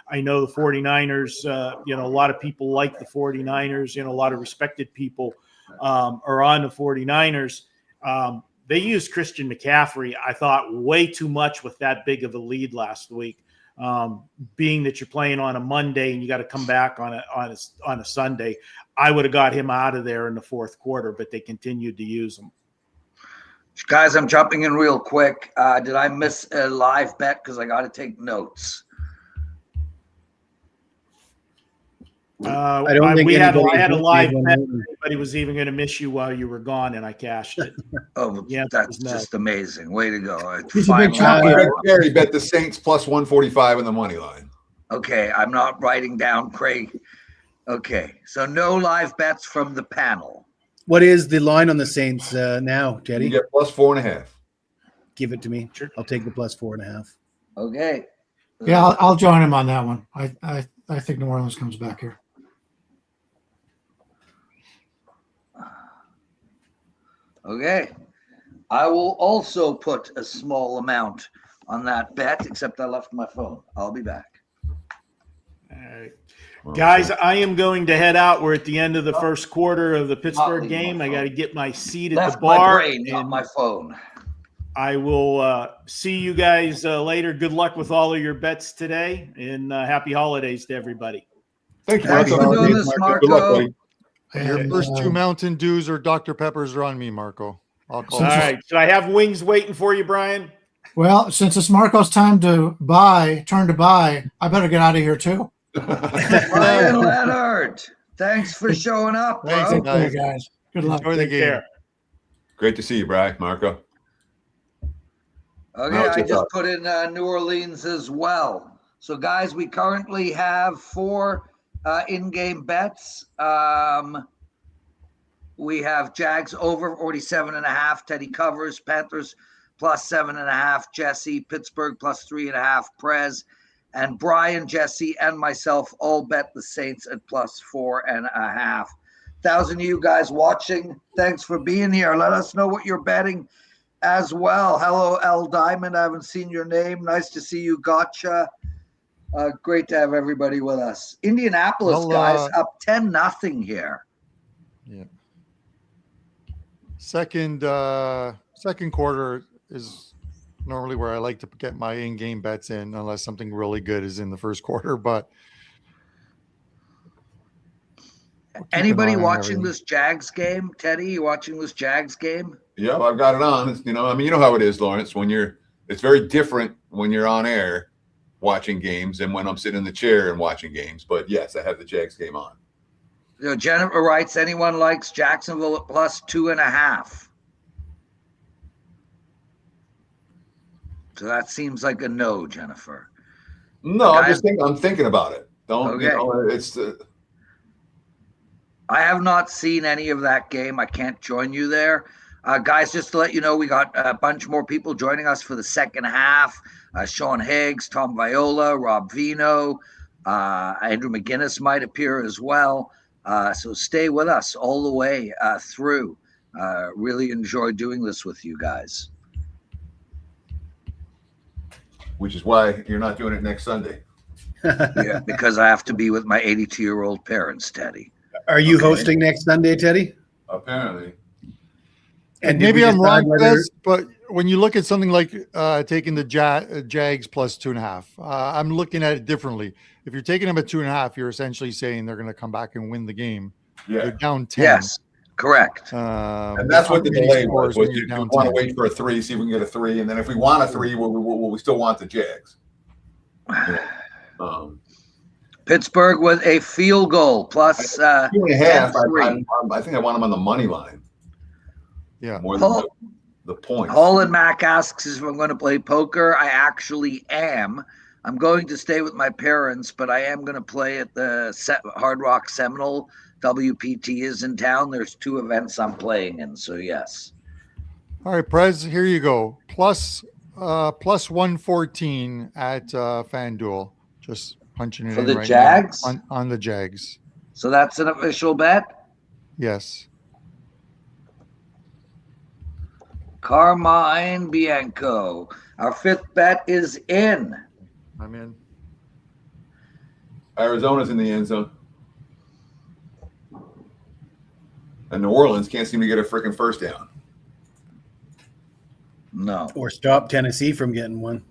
I know the 49ers, a lot of people like the 49ers, a lot of respected people are on the 49ers. They used Christian McCaffrey, I thought, way too much with that big of a lead last week. Being that you're playing on a Monday and you got to come back on a Sunday, I would have got him out of there in the fourth quarter, but they continued to use him. Guys, I'm jumping in real quick. Did I miss a live bet? Because I got to take notes. I don't think I had a live bet. Everybody was even going to miss you while you were gone, and I cashed it. Oh, yeah, that's just amazing. Way to go. He's a big champion. Gary bet the Saints plus 145 in the money line. Okay, I'm not writing down, Craig. Okay, so no live bets from the panel. What is the line on the Saints now, Jetty? You get plus 4.5. give it to me. Sure. I'll take the plus 4.5. Okay. Yeah, I'll join him on that one. I think New Orleans comes back here. Okay. I will also put a small amount on that bet, except I left my phone. I'll be back. All right. Guys, I am going to head out. We're at the end of the first quarter of the Pittsburgh game. I got to get my seat at the Left my bar. brain, not my phone. I will see you guys later. Good luck with all of your bets today, and happy holidays to everybody. Thank you, Thanks Marco. for doing this, Marco. Good luck, buddy. Your And, first 2 Mountain Dews or Dr. Peppers are on me, Marco. I'll call All you. right. Should I have wings waiting for you, Brian? well, since it's Marco's turn to buy, I better get out of here too. Brian Leonard, thanks for showing up, bro. Thanks, Take care, guys. guys. Good luck. Enjoy the Take game. care. Great to see you, Brian, Marco. Okay, Now it's I your just thought. put in New Orleans as well. So, guys, we currently have 4 in-game bets. We have Jags over 47.5. Teddy covers. Panthers plus 7.5. Jesse. Pittsburgh plus 3.5. Prez. And Brian, Jesse, and myself all bet the Saints at plus 4.5. 1,000 of you guys watching, thanks for being here. Let us know what you're betting as well. Hello, L Diamond. I haven't seen your name. Nice to see you. Gotcha. Great to have everybody with us. Indianapolis, guys, up 10-0 here. Yeah. Second quarter is normally where I like to get my in-game bets in, unless something really good is in the first quarter. But we'll keep Anybody an eye on watching everything. this Jags game? Teddy, you watching this Jags game? Yeah, I've got it on. It's, you know how it is, Lawrence. It's very different when you're on air watching games than when I'm sitting in the chair and watching games. But yes, I have the Jags game on. Jennifer writes, anyone likes Jacksonville at plus 2.5? So that seems like a no, Jennifer. No, I'm thinking about it. Okay. It's I have not seen any of that game. I can't join you there. Guys, just to let you know, we got a bunch more people joining us for the second half. Sean Higgs, Tom Viola, Rob Vino, Andrew McGinnis might appear as well. So stay with us all the way through. Really enjoy doing this with you guys. which is why you're not doing it next Sunday. Yeah, because I have to be with my 82-year-old parents, Teddy. Are you Okay. hosting next Sunday, Teddy? Apparently. And did maybe we I'm decide wrong, whether- Des, but when you look at something like taking the Jags plus 2.5, I'm looking at it differently. If you're taking them at 2.5, you're essentially saying they're going to come back and win the game. Yeah. They're down 10. Yes, correct. And that's what the Upgrading delay scores was. when You you're down want to 10. wait for a 3, see if we can get a 3, and then if we want a 3, we still want the Jags. Pittsburgh with a field goal plus 2.5. 10-3. I think I want them on the money line. Yeah. More than Paul- the points. Holland Mac asks if I'm going to play poker. I actually am. I'm going to stay with my parents, but I am going to play at the Hard Rock Seminole. WPT is in town. There's 2 events I'm playing in, so yes. All right, Prez, here you go. Plus 114 at FanDuel. Just punching it For in the right Jags? now on the Jags. So that's an official bet. Yes. Carmine Bianco. Our 5th bet is in. I'm in. Arizona's in the end zone. And New Orleans can't seem to get a freaking first down. No. Or stop Tennessee from getting one.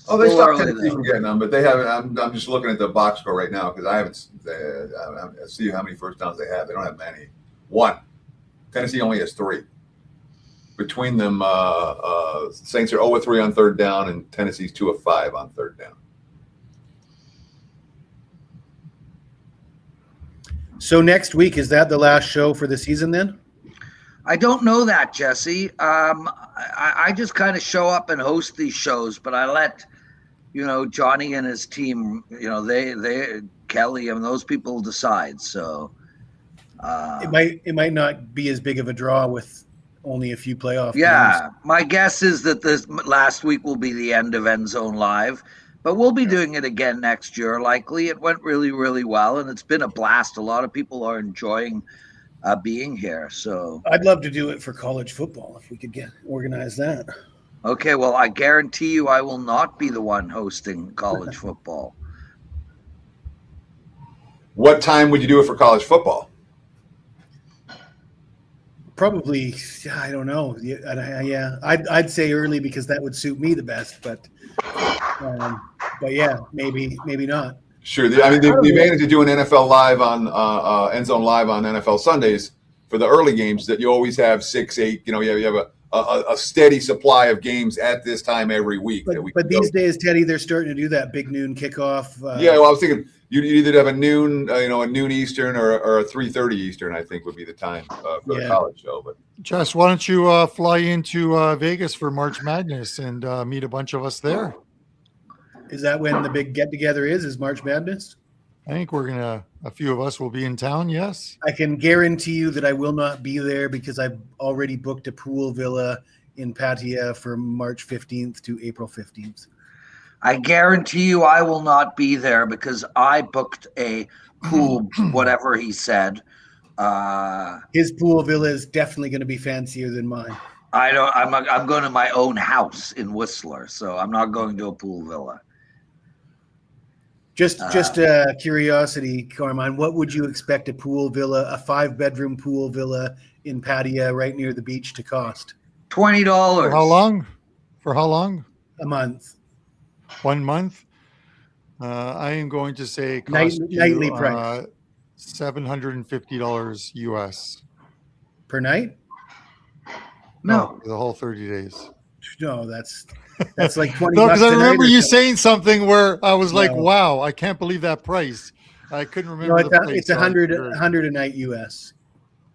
Oh, they Still stopped early, Tennessee though. from getting them, but they haven't. I'm just looking at the box score right now because I haven't. I see how many first downs they have. They don't have many. 1. Tennessee only has 3. Between them, Saints are 0-3 on 3rd down, and Tennessee's 2-5 on 3rd down. So next week, is that the last show for the season then? I don't know that, Jesse. I just kind of show up and host these shows, but I let, Johnny and his team, they Kelly and those people decide. So It might not be as big of a draw with only a few playoff Yeah, games. my guess is that this last week will be the end of Enzone Live, but we'll be doing it again next year. Likely, it went really, really well, and it's been a blast. A lot of people are enjoying being here. So, I'd love to do it for college football if we could organize that. okay, well, I guarantee you, I will not be the one hosting college football. What time would you do it for college football? Probably, I don't know. Yeah, I'd say early because that would suit me the best. But yeah, maybe not. Sure. The advantage of doing NFL Live on Enzone Live on NFL Sundays for the early games that you always have 6, 8. You have a steady supply of games at this time every week. But these days, Teddy, they're starting to do that big noon kickoff. Yeah, well, I was thinking you'd either have a noon, a noon Eastern or a 3:30 Eastern. I think would be the time for the college show. But Jess, why don't you fly into Vegas for March Madness and meet a bunch of us there? Is that when the big get together is March Madness? I think a few of us will be in town. Yes. I can guarantee you that I will not be there because I've already booked a pool villa in Pattaya for March 15th to April 15th. I guarantee you I will not be there because I booked a pool, whatever he said. His pool villa is definitely going to be fancier than mine. I'm going to my own house in Whistler, so I'm not going to a pool villa. Just curiosity, Carmine, what would you expect a 5-bedroom pool villa in Pattaya right near the beach to cost? $20. For how long? For how long? A month. 1 month? I am going to say nightly price. $750 US. Per night? No. For the whole 30 days. No, that's like 20 No, bucks. because I remember you saying something where I was like, wow, I can't believe that price. I couldn't remember the price. It's 100 a night US.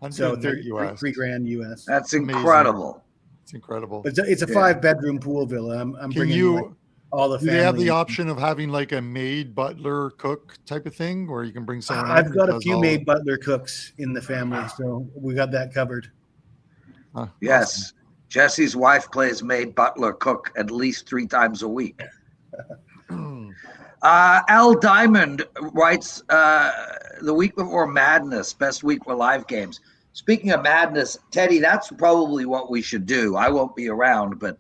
So $3,000 US. That's incredible. It's incredible. But it's a 5-bedroom pool villa. I'm bringing all the family. Do they have the option of having like a maid, butler, cook type of thing where you can bring someone? I've got a few maid, butler, cooks in the family, so we got that covered. Yes. Awesome. Jesse's wife plays maid, butler, cook at least 3 times a week. L Diamond writes, the week before Madness, best week for live games. Speaking of Madness, Teddy, that's probably what we should do. I won't be around, but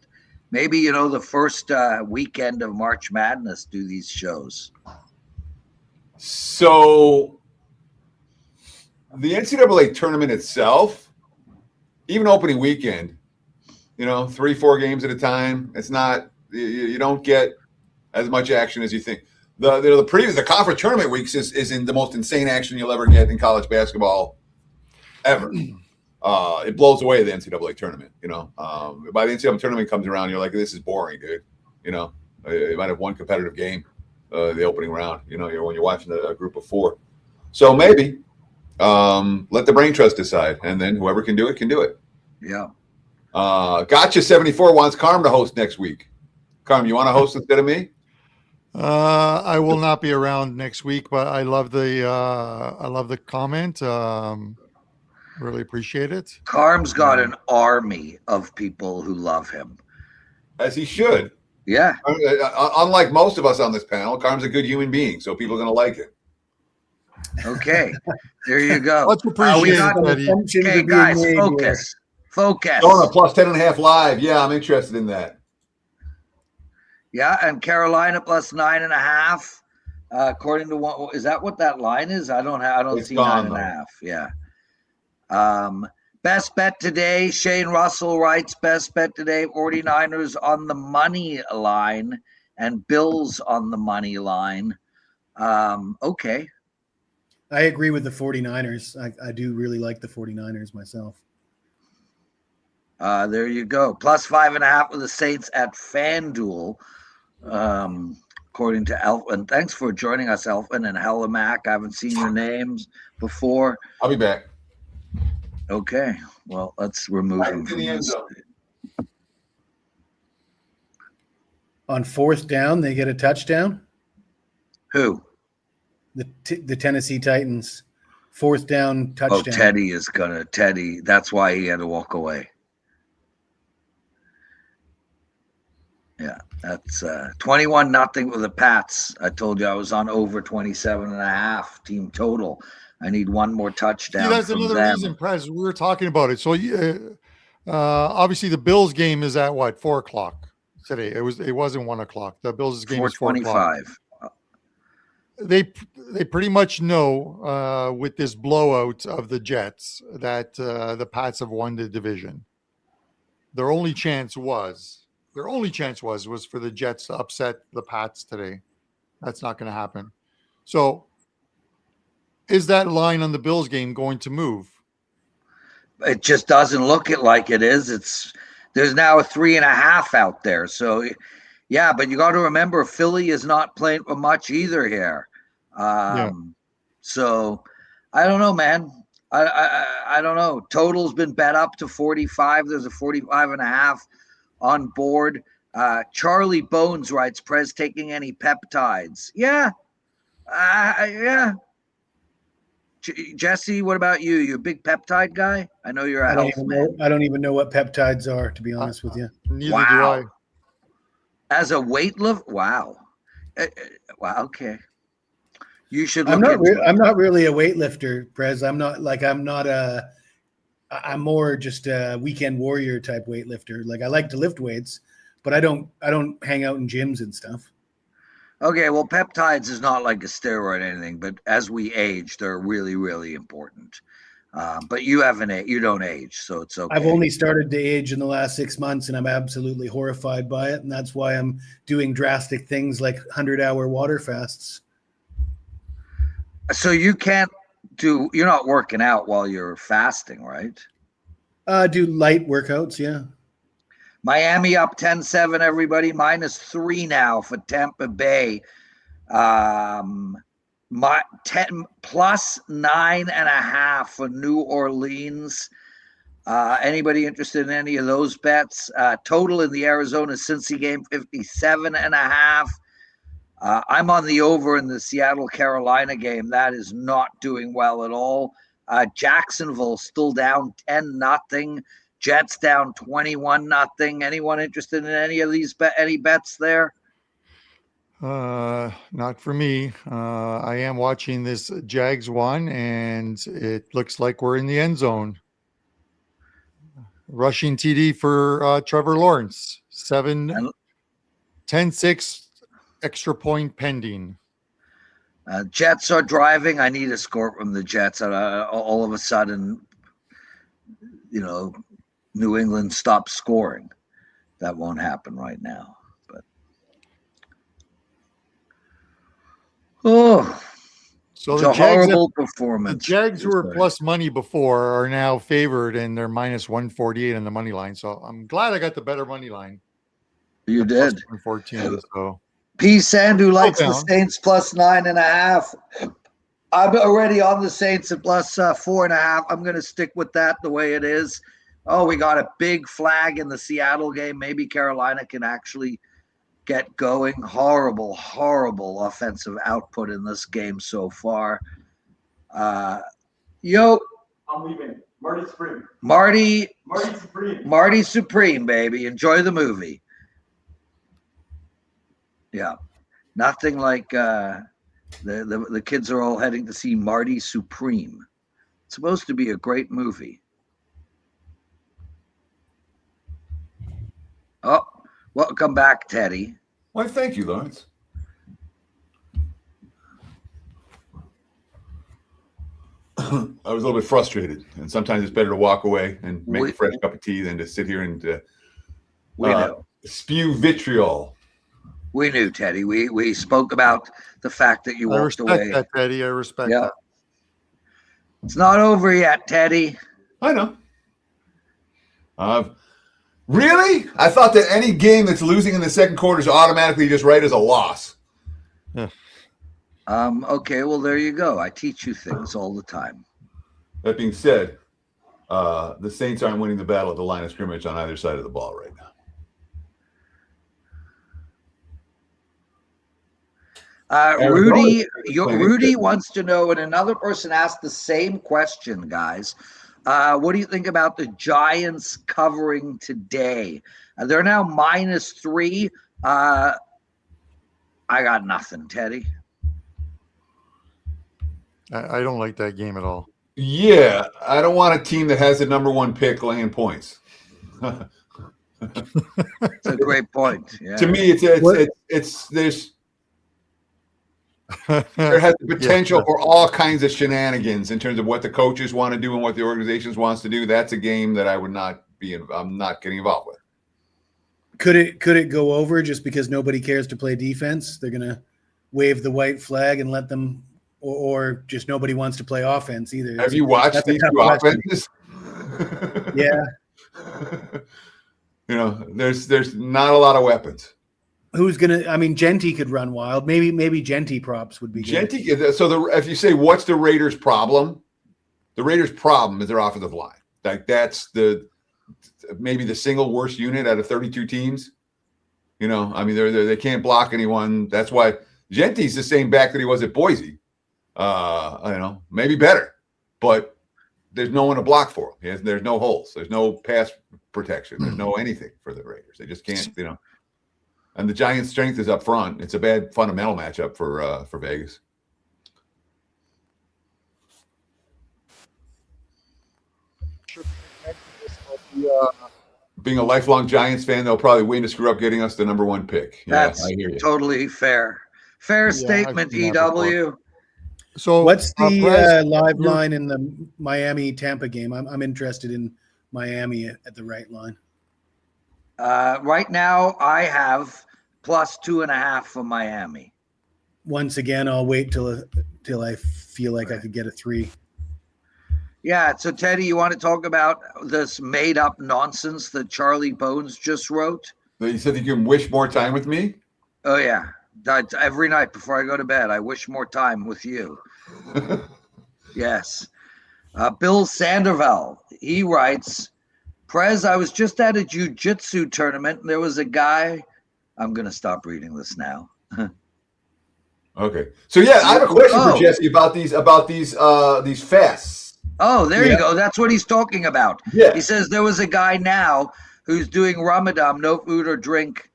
maybe, the first weekend of March Madness, do these shows. So the NCAA tournament itself, even opening weekend, 3-4 games at a time. It's not, you don't get as much action as you think. The conference tournament weeks is in the most insane action you'll ever get in college basketball ever. It blows away the NCAA tournament. By the NCAA tournament comes around, you're like, this is boring, dude. You might have one competitive game, the opening round. When you're watching a group of 4. So maybe let the brain trust decide, and then whoever can do it can do it. Yeah. Gotcha 74 wants Carm to host next week. Carm, you want to host instead of me? I will not be around next week, but I love the comment. Really appreciate it. Carm's got an army of people who love him. As he should. Yeah. Unlike most of us on this panel, Carm's a good human being, so people are going to like him. Okay. There you go. Let's appreciate it, okay, guys, focus. Focus. Oh, plus 10.5 live. Yeah, I'm interested in that. Yeah, and Carolina plus 9.5. According to what is that? What that line is? I don't see 9.5. Yeah. Best bet today. Shane Russell writes best bet today. 49ers on the money line and Bills on the money line. Okay. I agree with the 49ers. I do really like the 49ers myself. There you go. Plus 5.5 with the Saints at FanDuel. According to Elfin. Thanks for joining us, Elfin and Hella Mac. I haven't seen your names before. I'll be back. Okay. Well, let's remove him from this. On 4th down, they get a touchdown. Who? The Tennessee Titans. 4th down touchdown. Oh, Teddy. That's why he had to walk away. Yeah, that's 21-0 with the Pats. I told you I was on over 27.5 team total. I need one more touchdown. See, that's from another them. reason, Prez. We were talking about it. So, obviously, the Bills game is at what, 4:00 today? It wasn't 1:00. The Bills game is 4:00. 4:25. They pretty much know with this blowout of the Jets that the Pats have won the division. Their only chance was for the Jets to upset the Pats today. That's not going to happen. So, is that line on the Bills game going to move? It just doesn't look like it is. There's now a 3.5 out there. So, yeah, but you got to remember Philly is not playing for much either here. So I don't know, man. I don't know. Total's been bet up to 45. There's a 45.5 on board. Charlie Bones writes, Prez taking any peptides? Yeah. Yeah. Jesse, what about you? You a big peptide guy? I know you're a health man. I don't even know what peptides are, to be honest with you. Neither do I. As a weightlifter? Wow. Wow. Okay. You should look I'm not really a weightlifter, Prez. I'm more just a weekend warrior type weightlifter. Like I like to lift weights, but I don't hang out in gyms and stuff. Okay, well, peptides is not like a steroid or anything, but as we age, they're really, really important. But you don't age, so it's okay. I've only started to age in the last 6 months, and I'm absolutely horrified by it, and that's why I'm doing drastic things like 100-hour water fasts. So you're not working out while you're fasting, right? Do light workouts, yeah. Miami up 10-7, everybody. -3 now for Tampa Bay. Plus 9.5 for New Orleans. Anybody interested in any of those bets? Total in the Arizona-Cincy game, 57.5. I'm on the over in the Seattle-Carolina game. That is not doing well at all. Jacksonville still down 10-0. Jets down 21-0. Anyone interested in any of these any bets there? Not for me. I am watching this Jags one, and it looks like we're in the end zone. Rushing TD for Trevor Lawrence. 10-6 extra point pending. Jets are driving. I need a score from the Jets. All of a sudden, New England stops scoring. That won't happen right now. But so it's the a Jags horrible performance. The Jags who were plus money before are now favored, and they're -148 on the money line. So I'm glad I got the better money line. You did. 114. So P. Sandu likes the Saints plus 9.5. I'm already on the Saints at plus 4.5. I'm going to stick with that the way it is. Oh, we got a big flag in the Seattle game. Maybe Carolina can actually get going. Horrible, horrible offensive output in this game so far. I'm leaving. Marty Supreme. Marty Supreme. Marty Supreme, baby. Enjoy the movie. Yeah. Nothing like the kids are all heading to see Marty Supreme. It's supposed to be a great movie. Oh, welcome back, Teddy. Why, thank you, Lawrence. I was a little bit frustrated, and sometimes it's better to walk away and make a fresh cup of tea than to sit here and spew vitriol. We knew, Teddy. We spoke about the fact that you walked away. I respect that, Teddy. I respect that. It's not over yet, Teddy. I know. Really? I thought that any game that's losing in the second quarter is automatically just right as a loss. Yeah. Okay, well, there you go. I teach you things all the time. That being said, the Saints aren't winning the battle at the line of scrimmage on either side of the ball right now. Rudy wants to know, and another person asked the same question, guys. What do you think about the Giants covering today? They're now -3. I got nothing, Teddy. I don't like that game at all. Yeah, I don't want a team that has the number 1 pick laying points. It's a great point. Yeah. To me, there has the potential for all kinds of shenanigans in terms of what the coaches want to do and what the organizations wants to do. That's a game that I'm not getting involved with. Could it go over just because nobody cares to play defense? They're gonna wave the white flag and let them, or just nobody wants to play offense either. Have you watched these two offenses? Yeah. There's not a lot of weapons. Who's gonna? I mean, Genty could run wild. Maybe Genty props would be good. Genty. So if you say what's the Raiders' problem, the Raiders' problem is their offensive line. Like that's maybe the single worst unit out of 32 teams. I mean, they can't block anyone. That's why Genty's the same back that he was at Boise. Maybe better, but there's no one to block for him. There's no holes. There's no pass protection. There's no anything for the Raiders. They just can't, And the Giants' strength is up front. It's a bad fundamental matchup for Vegas. Being a lifelong Giants fan, they'll probably win to screw up getting us the number 1 pick. That's I hear you. Totally fair. Fair statement, EW. So what's the Prez, live line in the Miami-Tampa game? I'm interested in Miami at the right line. Right now, I have +2.5 for Miami. Once again, I'll wait till I feel like I could get a 3. Yeah. So, Teddy, you want to talk about this made-up nonsense that Charlie Bones just wrote? You said you can wish more time with me? Oh, yeah. Every night before I go to bed, I wish more time with you. Yes. Bill Sandoval, he writes, Prez, I was just at a jiu-jitsu tournament, and there was a guy. I'm going to stop reading this now. Okay. So, yeah, I have a question for Jesse about these fasts. Oh, there you go. That's what he's talking about. Yeah. He says there was a guy now who's doing Ramadan, no food or drink,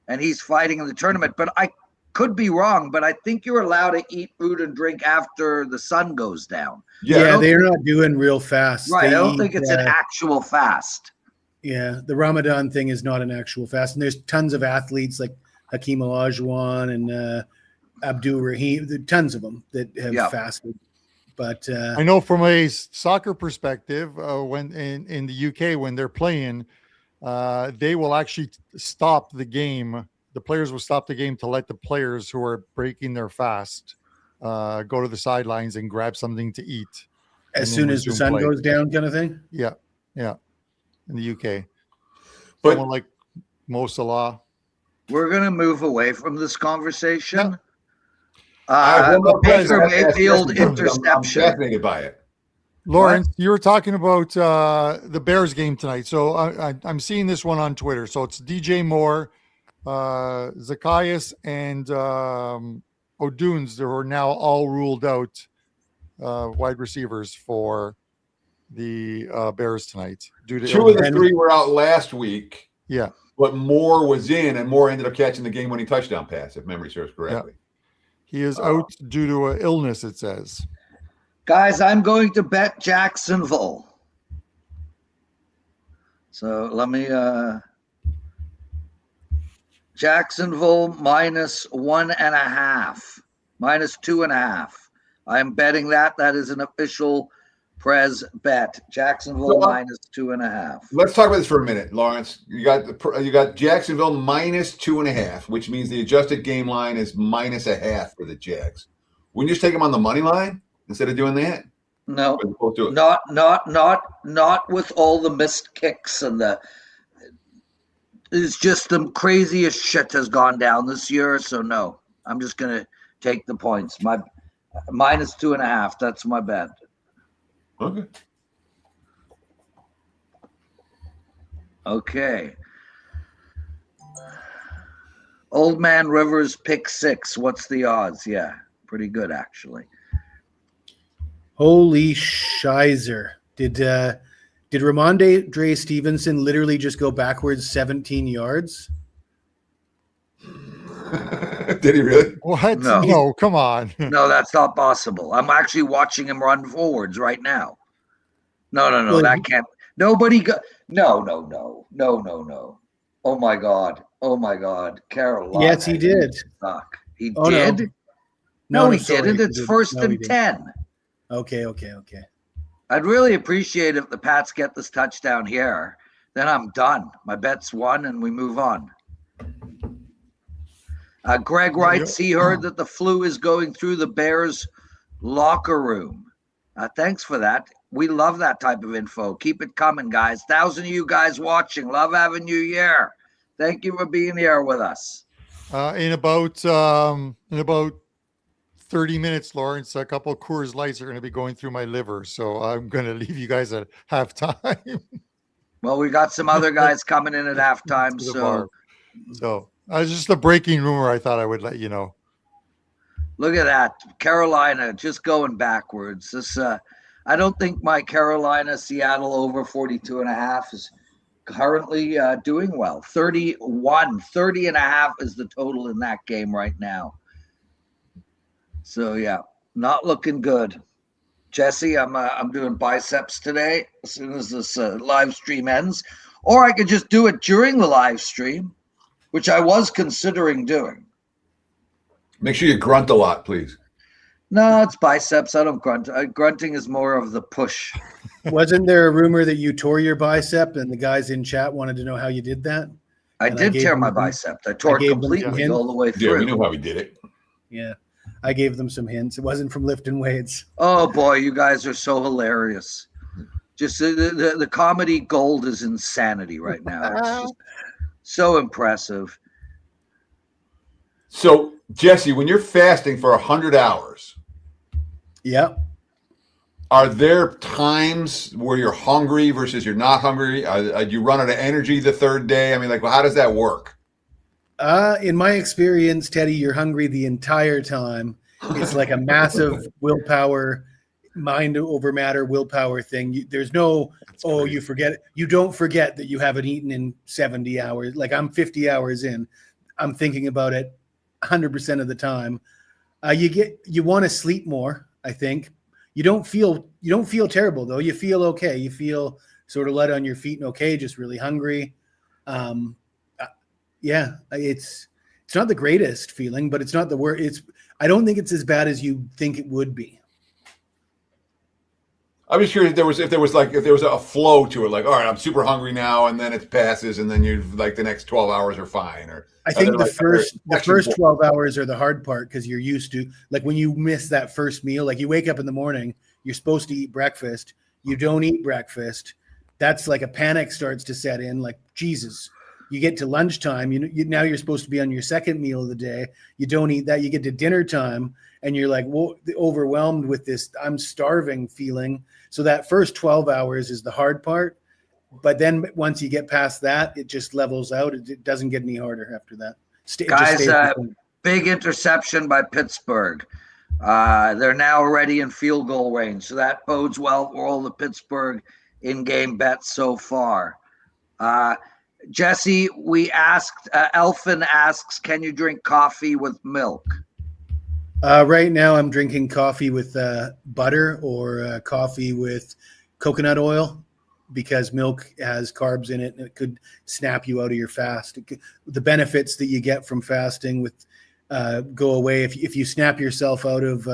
and he's fighting in the tournament. But I could be wrong, but I think you're allowed to eat food and drink after the sun goes down. Yeah, they're not doing real fast. Right. I don't think it's an actual fast. Yeah, the Ramadan thing is not an actual fast. And there's tons of athletes like Hakeem Olajuwon and Abdul Rahim, tons of them that have fasted. But I know from a soccer perspective, when in the UK, when they're playing, they will actually stop the game. The players will stop the game to let the players who are breaking their fast go to the sidelines and grab something to eat. As soon as the sun goes down, kind of thing? Yeah. In the UK. But someone like Mo Salah. We're going to move away from this conversation. Yeah. Baker Mayfield interception. I'm fascinated by it. Lawrence, you were talking about the Bears game tonight. So I'm seeing this one on Twitter. So it's DJ Moore, Zacchaeus, and O'Dunes. They were now all ruled out wide receivers for the Bears tonight. Due to 2 of the 3 were out last week. Yeah. But Moore was in, and Moore ended up catching the game-winning touchdown pass, if memory serves correctly. Yeah. He is out due to an illness, it says. Guys, I'm going to bet Jacksonville. So let me Jacksonville -1.5, -2.5. I'm betting that. That is an official Prez bet. Jacksonville -2.5. Let's talk about this for a minute, Lawrence. You got Jacksonville -2.5, which means the adjusted game line is -0.5 for the Jags. Wouldn't you just take them on the money line instead of doing that? No, not with all the missed kicks and it's just the craziest shit has gone down this year. So no, I'm just gonna take the points. My -2.5. That's my bet. Okay. Old Man Rivers pick 6. What's the odds? Yeah, pretty good actually. Holy shizer. Did Ramondre Stevenson literally just go backwards 17 yards? Did he really? What? No. No, come on. No, that's not possible. I'm actually watching him run forwards right now. No, Well, that can't. Nobody go. No. Oh my God. Carolina. Yes, he did. Suck. He Oh, did. No, he sorry, didn't. he It's didn't. first No, he and didn't. 10. Okay. I'd really appreciate if the Pats get this touchdown here. Then I'm done. My bet's won, and we move on. Greg writes he heard that the flu is going through the Bears locker room. Thanks for that. We love that type of info. Keep it coming, guys. 1,000 of you guys watching. Love having you here. Thank you for being here with us. In about 30 minutes, Lawrence, a couple of Coors Lights are going to be going through my liver, so I'm going to leave you guys at halftime. Well, we got some other guys coming in at halftime, To the so bar. So just a breaking rumor. I thought I would let you know. look at that. Carolina just going backwards. This I don't think my Carolina Seattle over 42.5 is currently doing well. 30.5 is the total in that game right now. So yeah, not looking good. Jesse, I'm doing biceps today as soon as this live stream ends, or I could just do it during the live stream, which I was considering doing. Make sure you grunt a lot, please. No, it's biceps. I don't grunt. Grunting is more of the push. Wasn't there a rumor that you tore your bicep and the guys in chat wanted to know how you did that? I And did gave tear them my some- bicep. I tore it gave them completely hints. all the way Yeah, through. we knew how he did it. Yeah. I gave them some hints. It wasn't from lifting weights. Oh boy, you guys are so hilarious. Just the comedy gold is insanity right now. It's just so impressive. So, Jesse, when you're fasting for 100 hours, Yep. are there times where you're hungry versus you're not hungry? Do you run out of energy the third day? I mean, like, well, how does that work? In my experience, Teddy, you're hungry the entire time. It's like a massive willpower, mind over matter willpower thing. There's no, Crazy. you forget it. You don't forget that you haven't eaten in 70 hours. Like I'm 50 hours in. I'm thinking about it 100% of the time. You want to sleep more, I think. You don't feel terrible though. You feel okay. You feel sort of light on your feet and okay, just really hungry. Yeah, it's not the greatest feeling, but it's not the worst. I don't think it's as bad as you think it would be. I'm just curious if there was a flow to it, like, all right, I'm super hungry now, and then it passes, and then you're like the next 12 hours are fine. Or I think the like, first action 12 hours are the hard part because you're used to, like when you miss that first meal, like you wake up in the morning, you're supposed to eat breakfast, you don't eat breakfast. That's like a panic starts to set in, like Jesus. You get to lunchtime, now you're supposed to be on your second meal of the day. You don't eat that. You get to dinner time and you're like overwhelmed with this I'm starving feeling. So that first 12 hours is the hard part. But then once you get past that, it just levels out. It doesn't get any harder after that. Guys, big interception by Pittsburgh. They're now already in field goal range. So that bodes well for all the Pittsburgh in-game bets so far. Jesse, we asked, Elfin asks, can you drink coffee with milk? Right now I'm drinking coffee with butter or coffee with coconut oil because milk has carbs in it and it could snap you out of your fast. The benefits that you get from fasting go away. If you snap yourself out of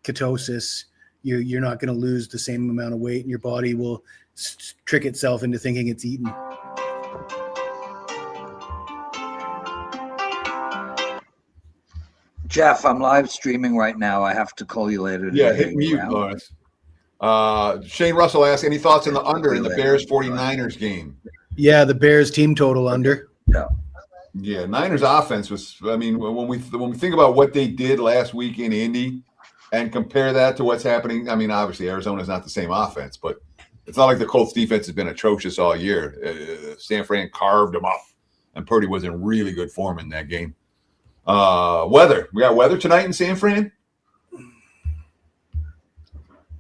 ketosis, you're not going to lose the same amount of weight and your body will trick itself into thinking it's eaten. Jeff, I'm live streaming right now. I have to call you later. Yeah, hit mute, Lawrence. Shane Russell asks, any thoughts on the under in the Bears 49ers game? Yeah, the Bears team total under. Yeah, Niners offense was, I mean, when we think about what they did last week in Indy and compare that to what's happening, I mean, obviously Arizona's not the same offense, but it's not like the Colts defense has been atrocious all year. San Fran carved them up, and Purdy was in really good form in that game. Weather. We got weather tonight in San Fran?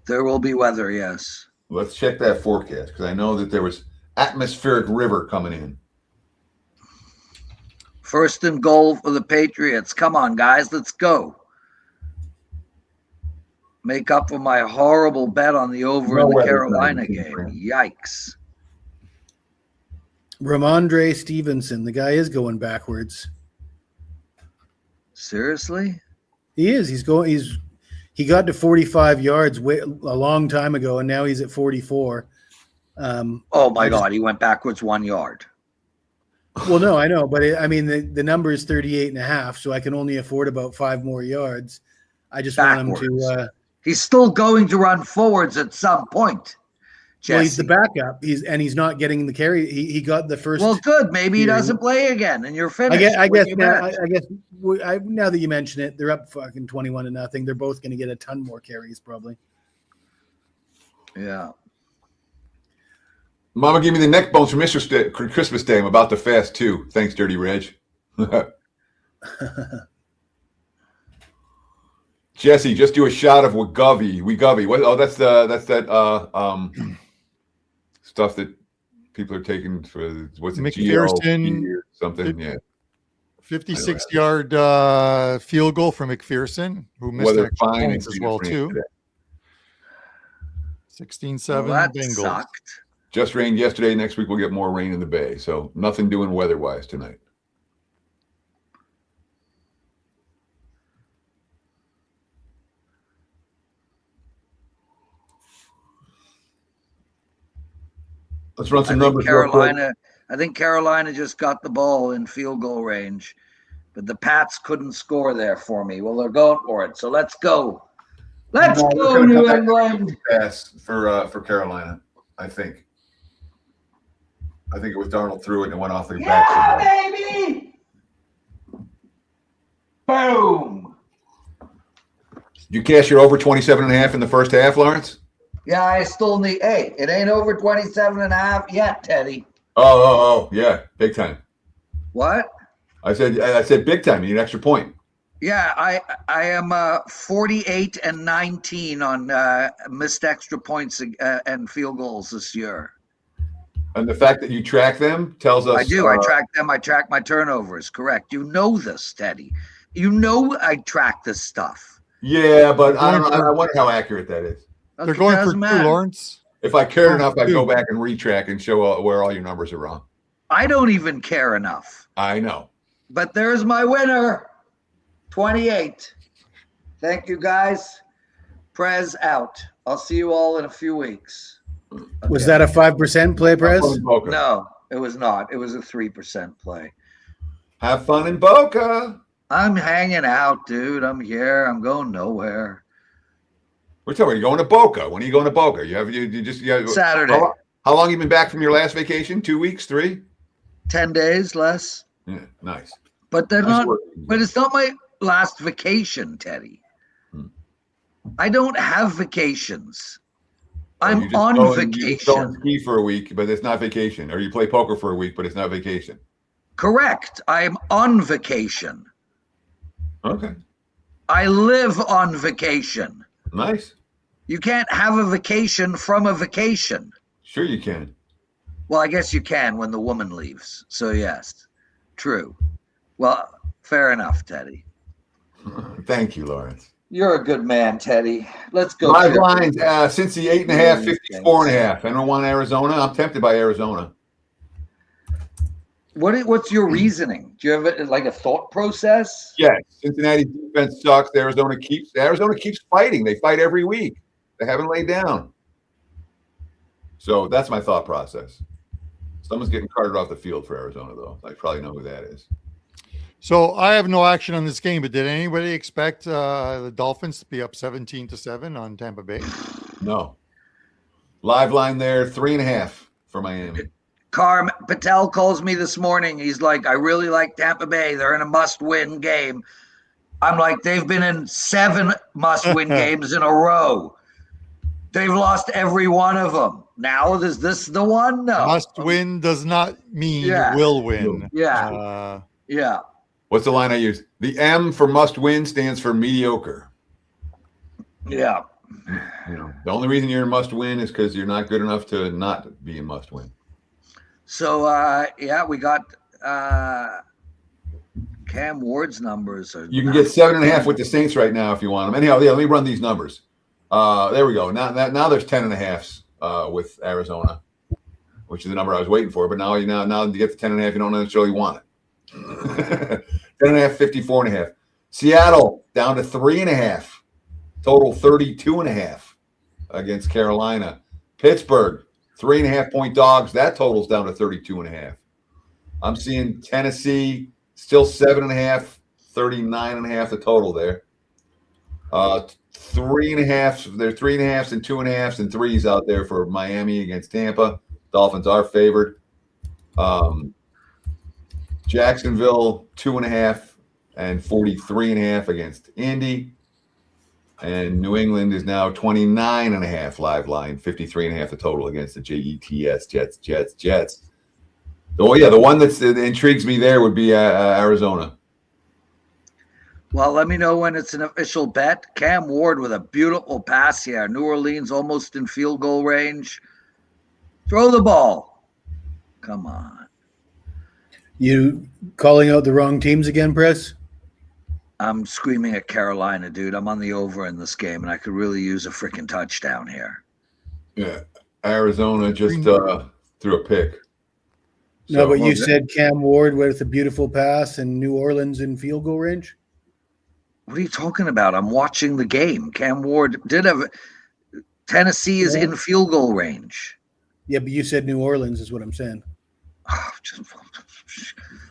There will be weather, yes. Let's check that forecast because I know that there was atmospheric river coming in. First and goal for the Patriots. Come on, guys, let's go. Make up for my horrible bet on the over in the Carolina game. Yikes. Ramondre Stevenson, the guy is going backwards. Seriously? He is. He got to 45 yards a long time ago, and now he's at 44. Oh my God, he went backwards 1 yard. Well, no, I know, but the number is 38.5, so I can only afford about 5 more yards. I just want him to. He's still going to run forwards at some point. Jesse. Well, he's the backup. He's not getting the carry. He got the first. Well, good. Maybe he doesn't play again, and you're finished. I guess now that you mention it, they're up fucking 21-0. They're both going to get a ton more carries, probably. Yeah. Mama gave me the neck bones for Christmas Day. I'm about to fast too. Thanks, Dirty Reg. Jesse, just do a shot of Wegovy. What? Oh, that's that stuff that people are taking for what's it? McPherson or something. Yeah. 56-yard field goal for McPherson, who missed extra points as well too. 16-7 that Bengals. sucked. Just rained yesterday. Next week we'll get more rain in the Bay. So nothing doing weather-wise tonight. Let's run some numbers. I think Carolina just got the ball in field goal range, but the Pats couldn't score there for me. Well, they're going for it, so let's go. Let's go, New England. Pass for Carolina, I think. I think it was Darnold threw it and it went off the back. Yeah, baby! Boom! You cash your over 27.5 in the first half, Lawrence? Yeah, I still need. Hey, it ain't over 27.5 yet, Teddy. Oh, yeah, big time. What? I said big time. You need an extra point. Yeah, I am 48-19 on missed extra points and field goals this year. And the fact that you track them tells us. I do. I track them. I track my turnovers. Correct. You know this, Teddy. You know I track this stuff. Yeah, but I don't know. I wonder how accurate that is. They're going for 2, Lawrence. If I cared enough, I'd go back and retrack and show where all your numbers are wrong. I don't even care enough. I know. But there's my winner, 28. Thank you, guys. Prez out. I'll see you all in a few weeks. Okay. Was that a 5% play, Prez? No, it was not. It was a 3% play. Have fun in Boca. I'm hanging out, dude. I'm here. I'm going nowhere. We're talking. You're going to Boca. When are you going to Boca? You just Saturday. How long you been back from your last vacation? 2 weeks? 3? 10 days less. Yeah, nice. But they're not. But it's not my last vacation, Teddy. I don't have vacations. I'm on vacation. You go and ski for a week, but it's not vacation. Or you play poker for a week, but it's not vacation. Correct. I'm on vacation. Okay. I live on vacation. Nice. You can't have a vacation from a vacation. Sure you can. Well, I guess you can when the woman leaves. So, yes, true. Well, fair enough, Teddy. Thank you, Lawrence. You're a good man, Teddy. Let's go. Live lines, Cincy 8.5, 54.5. Anyone want Arizona? I'm tempted by Arizona. What's your reasoning? Do you have like a thought process? Yes. Cincinnati's defense sucks. Arizona keeps fighting. They fight every week. They haven't laid down. So that's my thought process. Someone's getting carted off the field for Arizona, though. I probably know who that is. So I have no action on this game, but did anybody expect the Dolphins to be up 17-7 on Tampa Bay? No. Live line there, 3.5 for Miami. Carm Patel calls me this morning. He's like, I really like Tampa Bay. They're in a must-win game. I'm like, they've been in 7 must-win games in a row. They've lost every one of them. Now, is this the one? No. Must win does not mean will win. Yeah. Yeah. What's the line I use? The M for must win stands for mediocre. Yeah. You know, the only reason you're in must win is because you're not good enough to not be in must win. So, we got Cam Ward's numbers are. You can get 7.5 with the Saints right now if you want them. Anyhow, yeah, let me run these numbers. There we go. Now there's 10.5s with Arizona, which is the number I was waiting for. But now you get the 10.5, you don't necessarily want it. 10.5, 54.5. Seattle down to 3.5. Total 32.5 against Carolina. Pittsburgh 3.5-point dogs. That totals down to 32.5. I'm seeing Tennessee still 7.5, 39.5 the total there. 3.5. There are 3.5s and 2.5s and 3s out there for Miami against Tampa. Dolphins are favored. Jacksonville 2.5 and 43.5 against Indy. And New England is now 29.5 live line, 53.5 the total against the Jets. Oh yeah, the one that intrigues me there would be Arizona. Well, let me know when it's an official bet. Cam Ward with a beautiful pass here. New Orleans almost in field goal range. Throw the ball. Come on. You calling out the wrong teams again, Press? I'm screaming at Carolina, dude. I'm on the over in this game, and I could really use a freaking touchdown here. Yeah, Arizona just threw a pick. No, but you said Cam Ward with a beautiful pass and New Orleans in field goal range? What are you talking about? I'm watching the game. Cam Ward did have Tennessee is in field goal range. Yeah, but you said New Orleans is what I'm saying.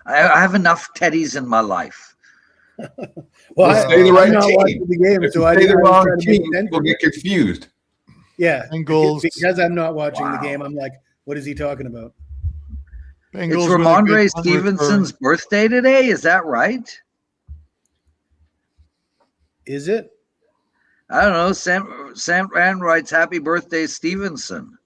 I have enough Teddies in my life. Well, say the right I'm not team. watching the game, so I say the didn't wrong try to team. make sense. People get confused. Yeah, Bengals. because I'm not watching the game. I'm like, what is he talking about? Bengals It's really Ramondre good punt Stevenson's birthday today. Is that right? Is it? I don't know. Sam Rand writes, "Happy birthday, Stevenson."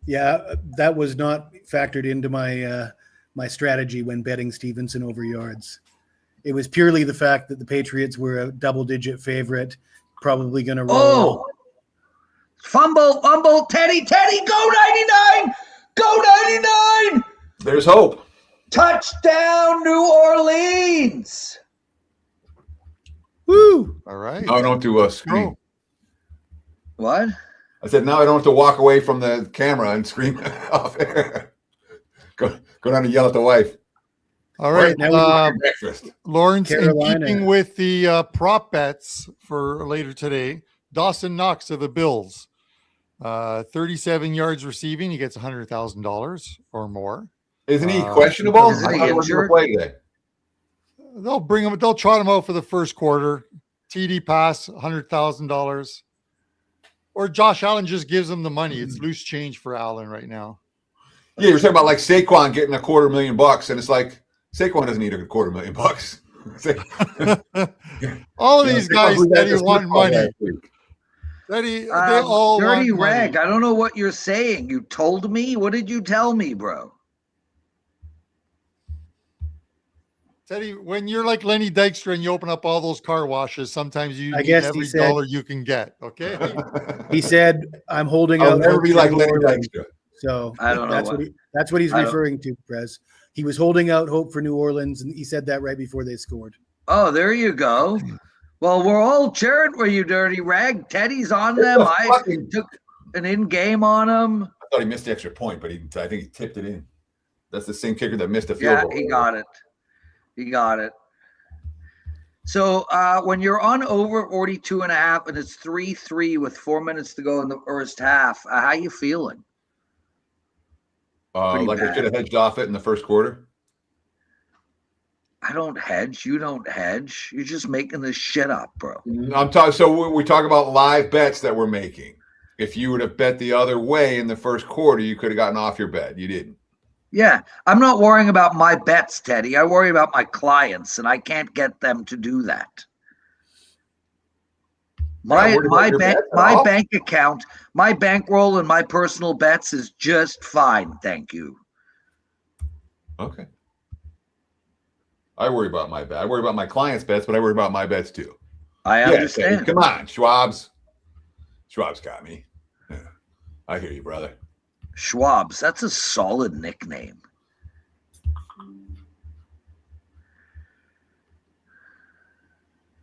Yeah, that was not factored into my my strategy when betting Stevenson over yards. It was purely the fact that the Patriots were a double-digit favorite, probably going to roll. Oh, fumble, Teddy, go 99, go 99. There's hope. Touchdown, New Orleans. Woo! All right. No, I don't do a screen. What? I said, now I don't have to walk away from the camera and scream off air. Go down and yell at the wife. All right. Breakfast. Lawrence, Carolina. in keeping with the prop bets for later today, Dawson Knox of the Bills, 37 yards receiving. He gets $100,000 or more. Isn't he questionable? Isn't he I thought he was going to injured? play today. They'll bring him. They'll trot him out for the first quarter. TD pass, $100,000. Or Josh Allen just gives him the money. It's loose change for Allen right now. Yeah, you're talking about like Saquon getting $250,000, and it's like Saquon doesn't need $250,000. All of these guys said he want money. They all Dirty want rag. money. I don't know what you're saying. You told me? What did you tell me, bro? Teddy, when you're like Lenny Dykstra and you open up all those car washes, sometimes you I need guess he every said- dollar you can get. Okay. He said, "I'm holding I'll out." never hope be for like New Lenny Orleans." Dykstra. So I don't know that's what- that's what he's I don't- referring to, Prez. He was holding out hope for New Orleans, and he said that right before they scored. Oh, there you go. Well, we're all cheering for you, Dirty Rag. Teddy's on them. I took an in-game on him. I thought he missed the extra point, but I think he tipped it in. That's the same kicker that missed a field Yeah, goal. he got it. He got it. So when you're on over 42.5 and it's 3-3 with 4 minutes to go in the first half, how you feeling? Pretty Like bad. I should have hedged off it in the first quarter. I don't hedge. You don't hedge. You're just making this shit up, bro. I'm talking. So we talk about live bets that we're making. If you would have bet the other way in the first quarter, you could have gotten off your bet. You didn't. Yeah, I'm not worrying about my bets, Teddy. I worry about my clients, and I can't get them to do that. My bank account, my bankroll, and my personal bets is just fine. Thank you. Okay. I worry about my bet. I worry about my clients' bets, but I worry about my bets too. I understand. Teddy, come on, Schwab's got me. Yeah, I hear you, brother. Schwab's. That's a solid nickname.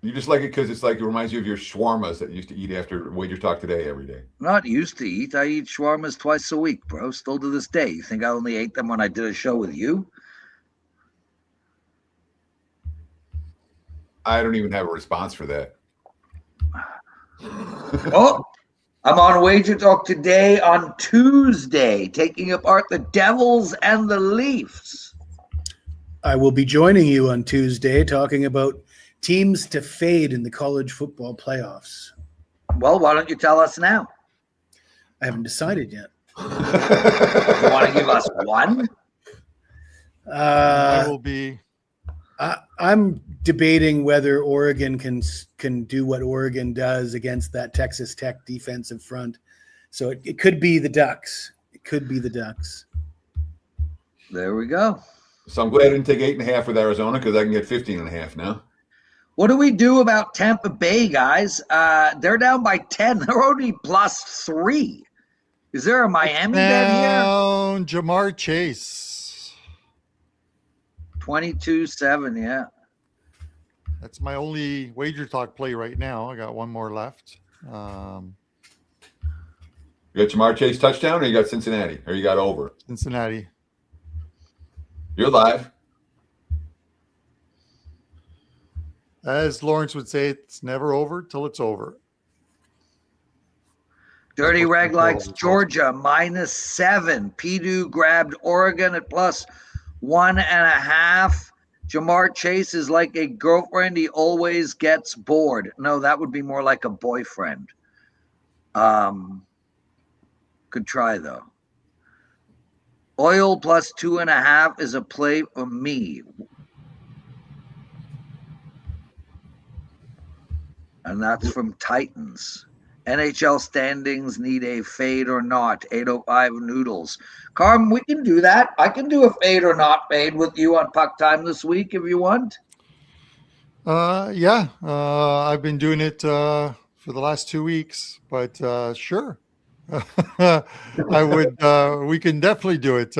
You just like it because it's like it reminds you of your shawarmas that you used to eat after Wager Talk Today every day. Not used to eat. I eat shawarmas twice a week, bro. Still to this day. You think I only ate them when I did a show with you? I don't even have a response for that. Oh, I'm on Wager Talk today on Tuesday, taking apart the Devils and the Leafs. I will be joining you on Tuesday talking about teams to fade in the college football playoffs. Well, why don't you tell us now? I haven't decided yet. You want to give us one? I will be. I'm debating whether Oregon can do what Oregon does against that Texas Tech defensive front. So it could be the Ducks. It could be the Ducks. There we go. So I'm glad I didn't take 8.5 with Arizona because I can get 15.5 now. What do we do about Tampa Bay, guys? They're down by 10. They're only +3. Is there a Miami bet here? Down Jamar Chase. 22-7, yeah. That's my only Wager Talk play right now. I got one more left. You got Jamar Chase touchdown, or you got Cincinnati, or you got over? Cincinnati. You're live. As Lawrence would say, it's never over till it's over. Dirty Reg likes Georgia -7. Purdue grabbed Oregon at +1.5. Jamar Chase is like a girlfriend. He always gets bored. No, that would be more like a boyfriend. Could try, though. Oil +2.5 is a play for me. And that's from Titans. NHL standings need a fade or not. 805 Noodles. Carm, we can do that. I can do a fade or not fade with you on Puck Time this week if you want. Yeah. I've been doing it for the last 2 weeks, but sure. I would. We can definitely do it.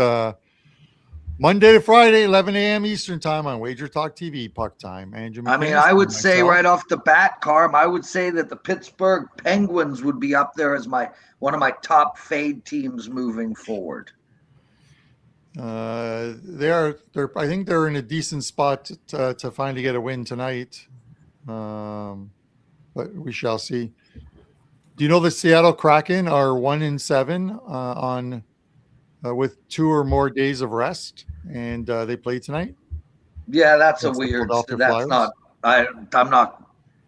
Monday to Friday, 11 a.m. Eastern time on Wager Talk TV, Puck Time. Andrew McKinnis, I mean, I would say myself. right off the bat, Carm, I would say that the Pittsburgh Penguins would be up there as one of my top fade teams moving forward. They're. I think they're in a decent spot to finally get a win tonight. But we shall see. Do you know the Seattle Kraken are 1-7 on with 2 or more days of rest, and they play tonight? Yeah, that's a Against the weird. Philadelphia That's Flyers? not. I'm not.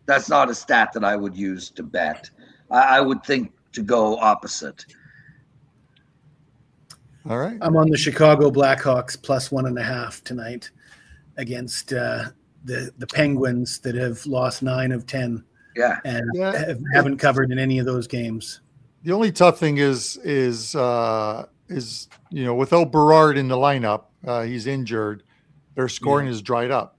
That's not a stat that I would use to bet. I would think to go opposite. All right. I'm on the Chicago Blackhawks +1.5 tonight against the Penguins that have lost 9 of 10 Yeah. and Yeah. haven't covered in any of those games. The only tough thing is without Berard in the lineup, he's injured. Their scoring is dried up.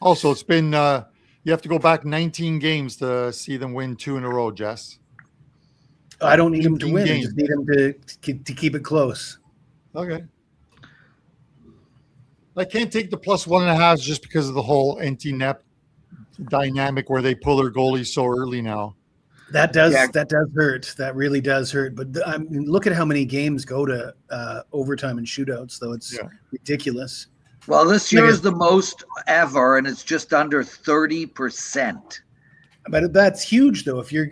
Also, it's been you have to go back 19 games to see them win 2 in a row, Jess. I don't need them to 19 win. I games. just need them to keep it close. Okay. I can't take the +1.5 just because of the whole empty net dynamic where they pull their goalies so early now. That does hurt. That really does hurt. But I mean, look at how many games go to overtime and shootouts, though. It's ridiculous. Well, this year is the most ever, and it's just under 30%. But that's huge, though. If you're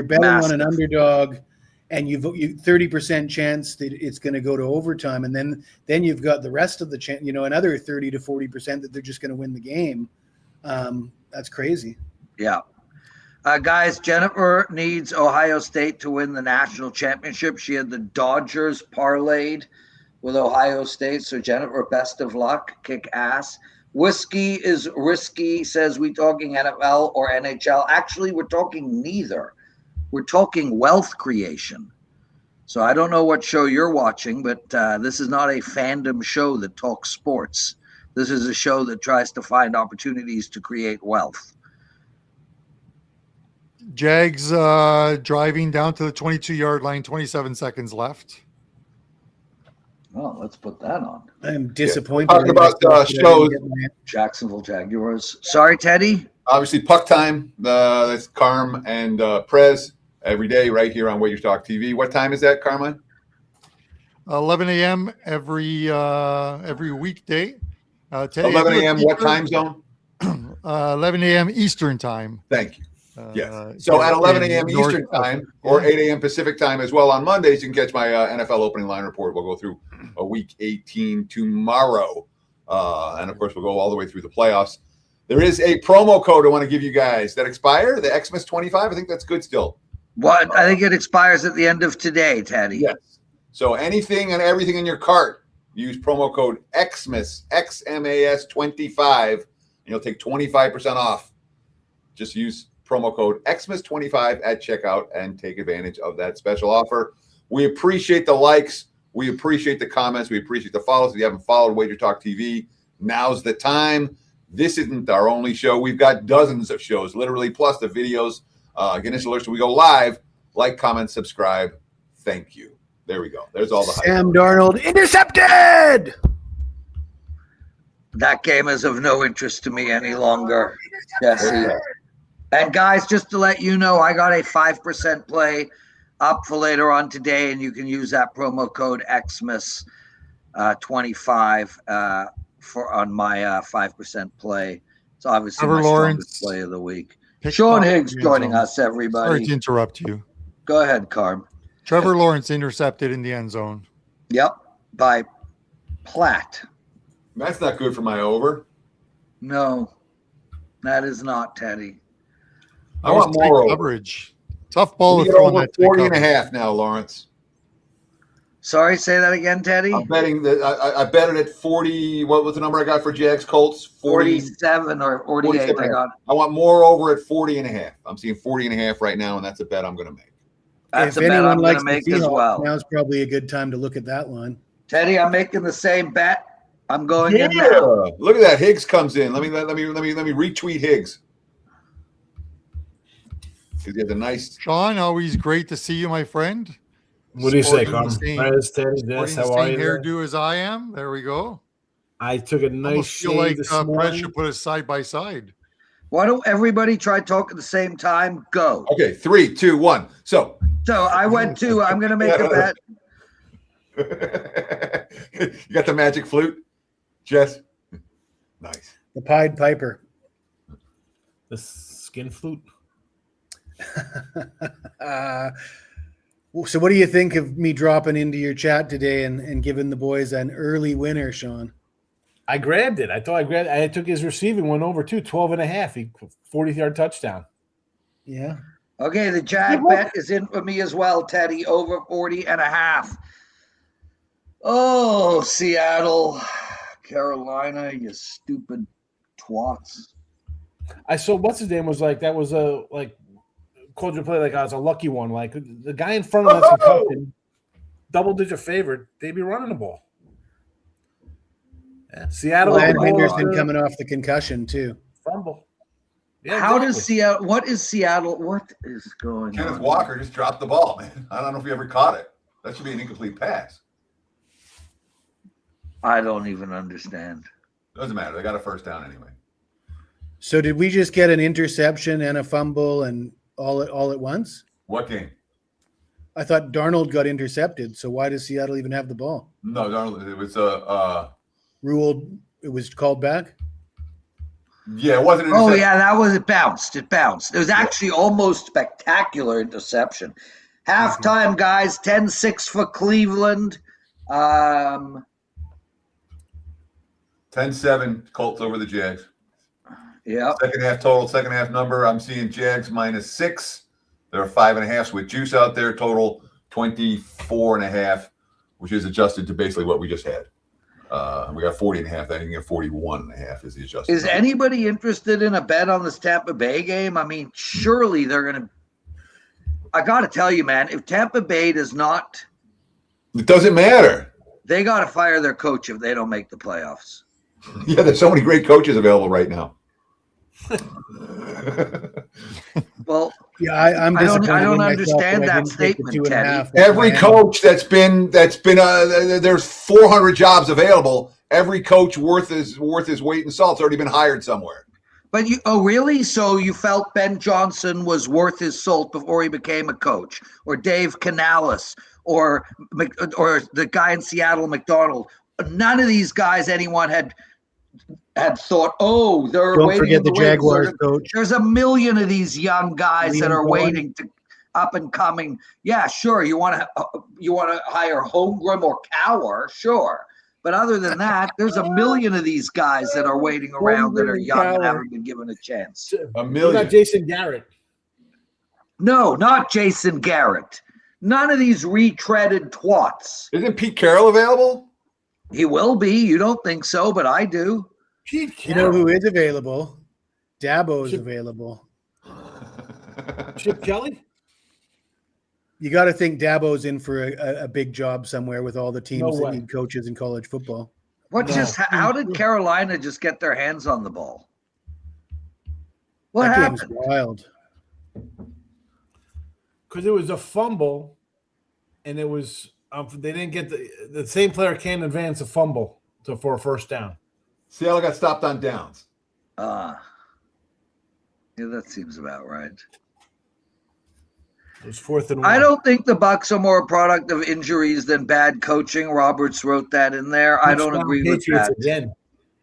betting on an underdog, and you 30% chance that it's going to go to overtime, and then you've got the rest of the chance, another 30 to 40% that they're just going to win the game. That's crazy. Yeah. Guys, Jennifer needs Ohio State to win the national championship. She had the Dodgers parlayed with Ohio State. So, Jennifer, best of luck. Kick ass. Whiskey is risky, says we talking NFL or NHL. Actually, we're talking neither. We're talking wealth creation. So I don't know what show you're watching, but this is not a fandom show that talks sports. This is a show that tries to find opportunities to create wealth. Jags driving down to the 22-yard line, 27 seconds left. Oh, let's put that on. I'm disappointed. Talking in about myself that I didn't shows. get my- Jacksonville Jaguars. Sorry, Teddy. Obviously, puck time. That's Carm and Prez every day right here on WagerTalk TV. What time is that, Carmine? 11 a.m. every weekday. Today, 11 a.m. What time zone? 11 a.m. Eastern time. Thank you. Yes. So at 11 a.m. Eastern time or 8 a.m. Pacific time as well on Mondays, you can catch my NFL opening line report. We'll go through a week 18 tomorrow. And of course, we'll go all the way through the playoffs. There is a promo code I want to give you guys that expire, the Xmas 25. I think that's good still. What? I think it expires at the end of today, Teddy. Yes. So anything and everything in your cart, use promo code XMAS, XMAS 25, and you'll take 25% off. Just use promo code XMAS 25 at checkout and take advantage of that special offer. We appreciate the likes. We appreciate the comments. We appreciate the follows. If you haven't followed WagerTalk TV, now's the time. This isn't our only show. We've got dozens of shows, literally, plus the videos. Get us alerts when we go live. Like, comment, subscribe. Thank you. There we go. There's all the hype. Sam Darnold intercepted. That game is of no interest to me any longer, Jesse. And guys, just to let you know, I got a 5% play up for later on today, and you can use that promo code XMAS 25 for on my 5% play. It's obviously Trevor my Lawrence strongest play of the week. picked Sean off Higgs the joining end zone. us, Sorry everybody. to interrupt you. Go ahead, Carm. Trevor Lawrence intercepted in the end zone. Yep, by Platt. That's not good for my over. No, that is not, Teddy. I want That was tight more over. coverage. Tough ball We to get throw on over that tight 40 and a coverage. half now, Lawrence. Sorry, say that again, Teddy. I'm betting that I bet it at 40. What was the number I got for Jags Colts? 40. 47 or 48. 47 I and a half. got. I want more over at 40 and a half. I'm seeing 40 and a half right now, and that's a bet I'm going to make. That's If a bet anyone I'm going likes to the make as Seahawks, well. now's probably a good time to look at that line. Teddy, I'm making the same bet. I'm going in now. Look at that. Higgs comes in. Let me retweet Higgs. Because he has a nice. Sean, always great to see you, my friend. What do you say, Sporting Carm? the same- Prez, Teddy, sporting Des, the how are same you? there? hairdo as I am. There we go. I took a nice Almost feel shave like this Prez morning. should put us side by side. Why don't everybody try talk at the same time? Go. Okay, 3, 2, 1. So. So I went to, I'm going to make a bet. You got the magic flute, Jess? Nice. The Pied Piper. The skin flute. So what do you think of me dropping into your chat today and giving the boys an early winner, Sean? I grabbed it. I took his receiving one over too, 12 and a half. 40-yard touchdown. Yeah. Okay, the Jag bet is in for me as well, Teddy, over 40 and a half. Oh, Seattle, Carolina, you stupid twats. I saw what's his name was like that was a called your play like I was a lucky one. Like the guy in front of us concussion, double-digit favorite, they'd be running the ball. Yeah. Seattle Landon my Henderson God. coming off the concussion too. fumble. Yeah, How does exactly. Seattle, what is Seattle, what is going Kenneth on? Walker just dropped the ball, man. I don't know if you ever caught it. That should be an incomplete pass. I don't even understand. Doesn't matter. They got a first down anyway. So did we just get an interception and a fumble and all at once? What game? I thought Darnold got intercepted. So why does Seattle even have the ball? No, Darnold. It was Ruled it was called back. yeah, it wasn't. An Oh, interception. yeah, that was, it bounced. It bounced. It was actually almost spectacular interception. Halftime, guys, 10-6 for Cleveland. 10-7 Colts over the Jags. Yeah. Second half total, second half number. I'm seeing Jags -6. There are 5.5 with juice out there. Total 24.5, which is adjusted to basically what we just had. We got 40.5. Then you can get 41.5 is the adjusted. Is number. anybody interested in a bet on this Tampa Bay game? I mean, surely they're going to. I got to tell you, man, if Tampa Bay does not, It doesn't matter. they got to fire their coach if they don't make the playoffs. Yeah, there's so many great coaches available right now. Well, Yeah, I'm I don't- disappointed. I don't in myself understand I that didn't take the statement, 2.5. Teddy. Every coach that's been there's 400 jobs available. Every coach worth his weight in salt's already been hired somewhere. But really? So you felt Ben Johnson was worth his salt before he became a coach, or Dave Canales, or the guy in Seattle, McDonald? None of these guys anyone had thought, oh, they're Don't waiting forget in the the wings. Jaguars coach. There's a million of these young guys that Liam are Cohen. waiting to up and coming. Yeah, sure. You want to hire Holmgren or Cower, sure. But other than that, there's a million of these guys that are waiting around that are Holmgren and young and Cower. haven't been given a chance. A What million. about Jason Garrett? No, not Jason Garrett. None of these retreaded twats. Isn't Pete Carroll available? He will be. You don't think so, but I do. Pete You know Carroll. who is available? Dabo is Chip- available. Chip Kelly? You got to think Dabo's in for a big job somewhere with all the teams No that way. need coaches in college football. How did Carolina just get their hands on the ball? What That happened? game's wild. Because it was a fumble, and it was they didn't get the same player can't advance a fumble for a first down. Seattle got stopped on downs. Yeah, that seems about right. It was 4th and 1. I don't think the Bucks are more a product of injuries than bad coaching. Roberts wrote that in there. I don't Touchdown agree with Patriots that. again.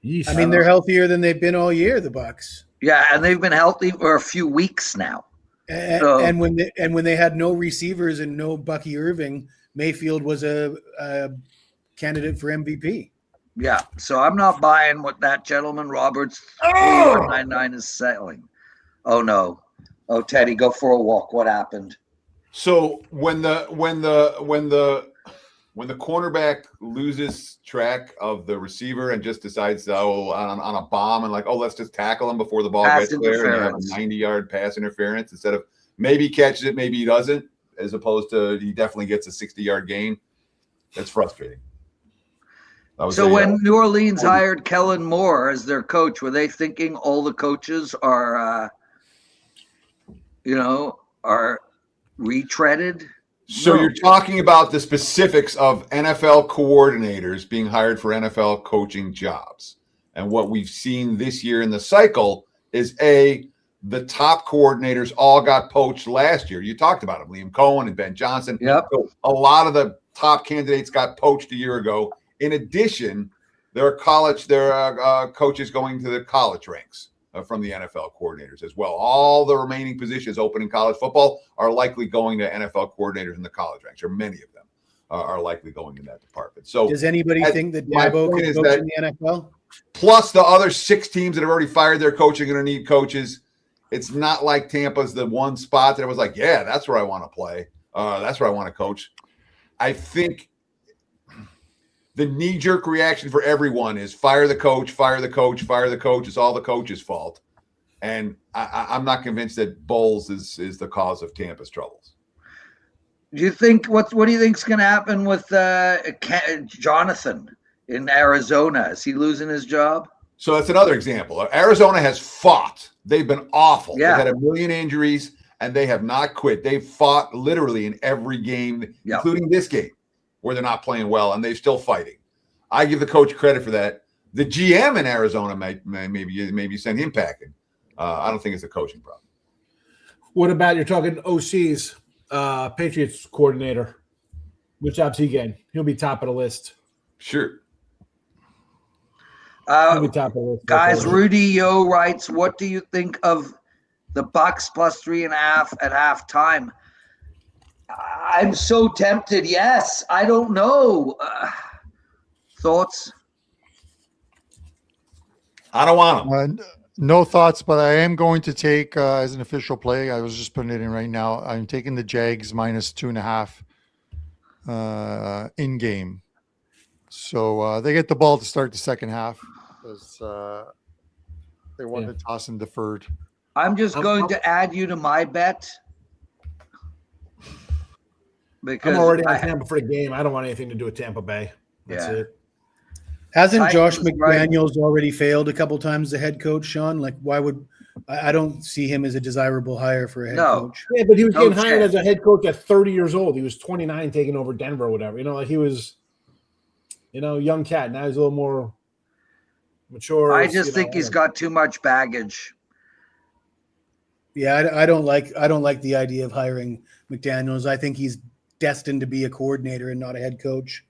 Yeesh. I mean, they're healthier than they've been all year, the Bucks. Yeah, and they've been healthy for a few weeks now. And, So- and when they had no receivers and no Bucky Irving, Mayfield was a candidate for MVP. Yeah, so I'm not buying what that gentleman Roberts 3199 is selling. Oh no. Oh, Teddy, go for a walk. What happened? So when the cornerback loses track of the receiver and just decides on a bomb and let's just tackle him before the ball Pass gets there and have a interference. 90-yard pass interference instead of maybe he catches it, maybe he doesn't, as opposed to he definitely gets a 60-yard gain. That's frustrating. So when New Orleans hired Kellen Moore as their coach, were they thinking all the coaches are retreaded? So No. you're talking about the specifics of NFL coordinators being hired for NFL coaching jobs. And what we've seen this year in the cycle is the top coordinators all got poached last year. You talked about them, Liam Cohen and Ben Johnson. Yep. So a lot of the top candidates got poached a year ago. In addition, there are coaches going to the college ranks from the NFL coordinators as well. All the remaining positions open in college football are likely going to NFL coordinators in the college ranks, or many of them are likely going in that department. So Does anybody think that my Dabo point can is coach that- in the NFL? plus the other 6 teams that have already fired their coach are going to need coaches. It's not like Tampa's the one spot that it was like, yeah, that's where I want to play. That's where I want to coach. I think the knee-jerk reaction for everyone is fire the coach, fire the coach, fire the coach. It's all the coach's fault. And I'm not convinced that Bowles is the cause of Tampa's troubles. Do you think what do you think's going to happen with Jonathan in Arizona? Is he losing his job? So that's another example. Arizona has fought. They've been awful. Yeah. They've had a million injuries, and they have not quit. They've fought literally in every game, Yeah. including this game, where they're not playing well, and they're still fighting. I give the coach credit for that. The GM in Arizona maybe send him packing. I don't think it's a coaching problem. What about you're talking OC's Patriots coordinator? Which job's he getting? He'll be top of the list. Sure. He'll be top of the list. Guys, Rudy Yo writes, what do you think of the Bucks plus 3.5 at halftime? I'm so tempted. Yes. I don't know. Thoughts? I don't want them. No thoughts, but I am going to take as an official play. I was just putting it in right now. I'm taking the Jags minus 2.5 in game. So they get the ball to start the second half because they won the toss and deferred. I'm just going to add you to my bet. Because I'm already on Tampa for the game. I don't want anything to do with Tampa Bay. That's it. Hasn't Josh Titans, right? McDaniels already failed a couple times as a head coach, Sean? Like, why would I don't see him as a desirable hire for a head No. coach. Yeah, but he was No getting hired chance. as a head coach at 30 years old. He was 29 taking over Denver or whatever. Like he was, young cat. Now he's a little more mature. I just think he's got too much baggage. Yeah, I don't like the idea of hiring McDaniels. I think he's destined to be a coordinator and not a head coach.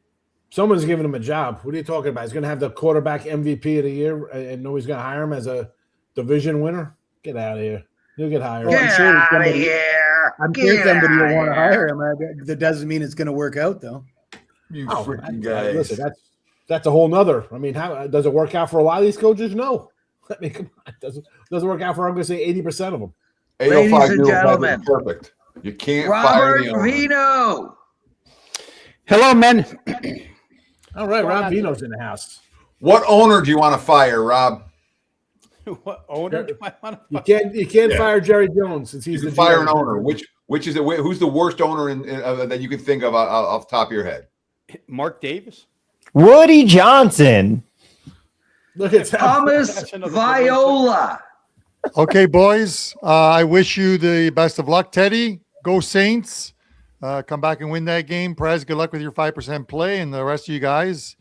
Someone's giving him a job. What are you talking about? He's going to have the quarterback MVP of the year, and nobody's going to hire him as a division winner. Get out of here. He'll get hired. Get I'm sure out of somebody- here. I'm Get sure somebody outta will want to here. hire him. That doesn't mean it's going to work out, though. You Oh, freaking guys. Listen, that's a whole nother. I mean, how does it work out for a lot of these coaches? No. I mean, come on. It doesn't work out for, I'm going to say, 80% of them. 805 Ladies and Neil Beck is gentlemen. perfect. You can't fire Robert the owner. Vino. Hello, men. All right, Rob Vino's in the house. What owner do you want to fire, Rob? What owner do I want You to can't fire Jerry Jones since You he's can the fire GM. an owner. Which is it? Who's the worst owner that you can think of off the top of your head? Mark Davis? Woody Johnson. Look at that. Thomas That's another good one, too. Viola. Okay, boys. I wish you the best of luck, Teddy. Go Saints. Come back and win that game. Prez, good luck with your 5% play. And the rest of you guys,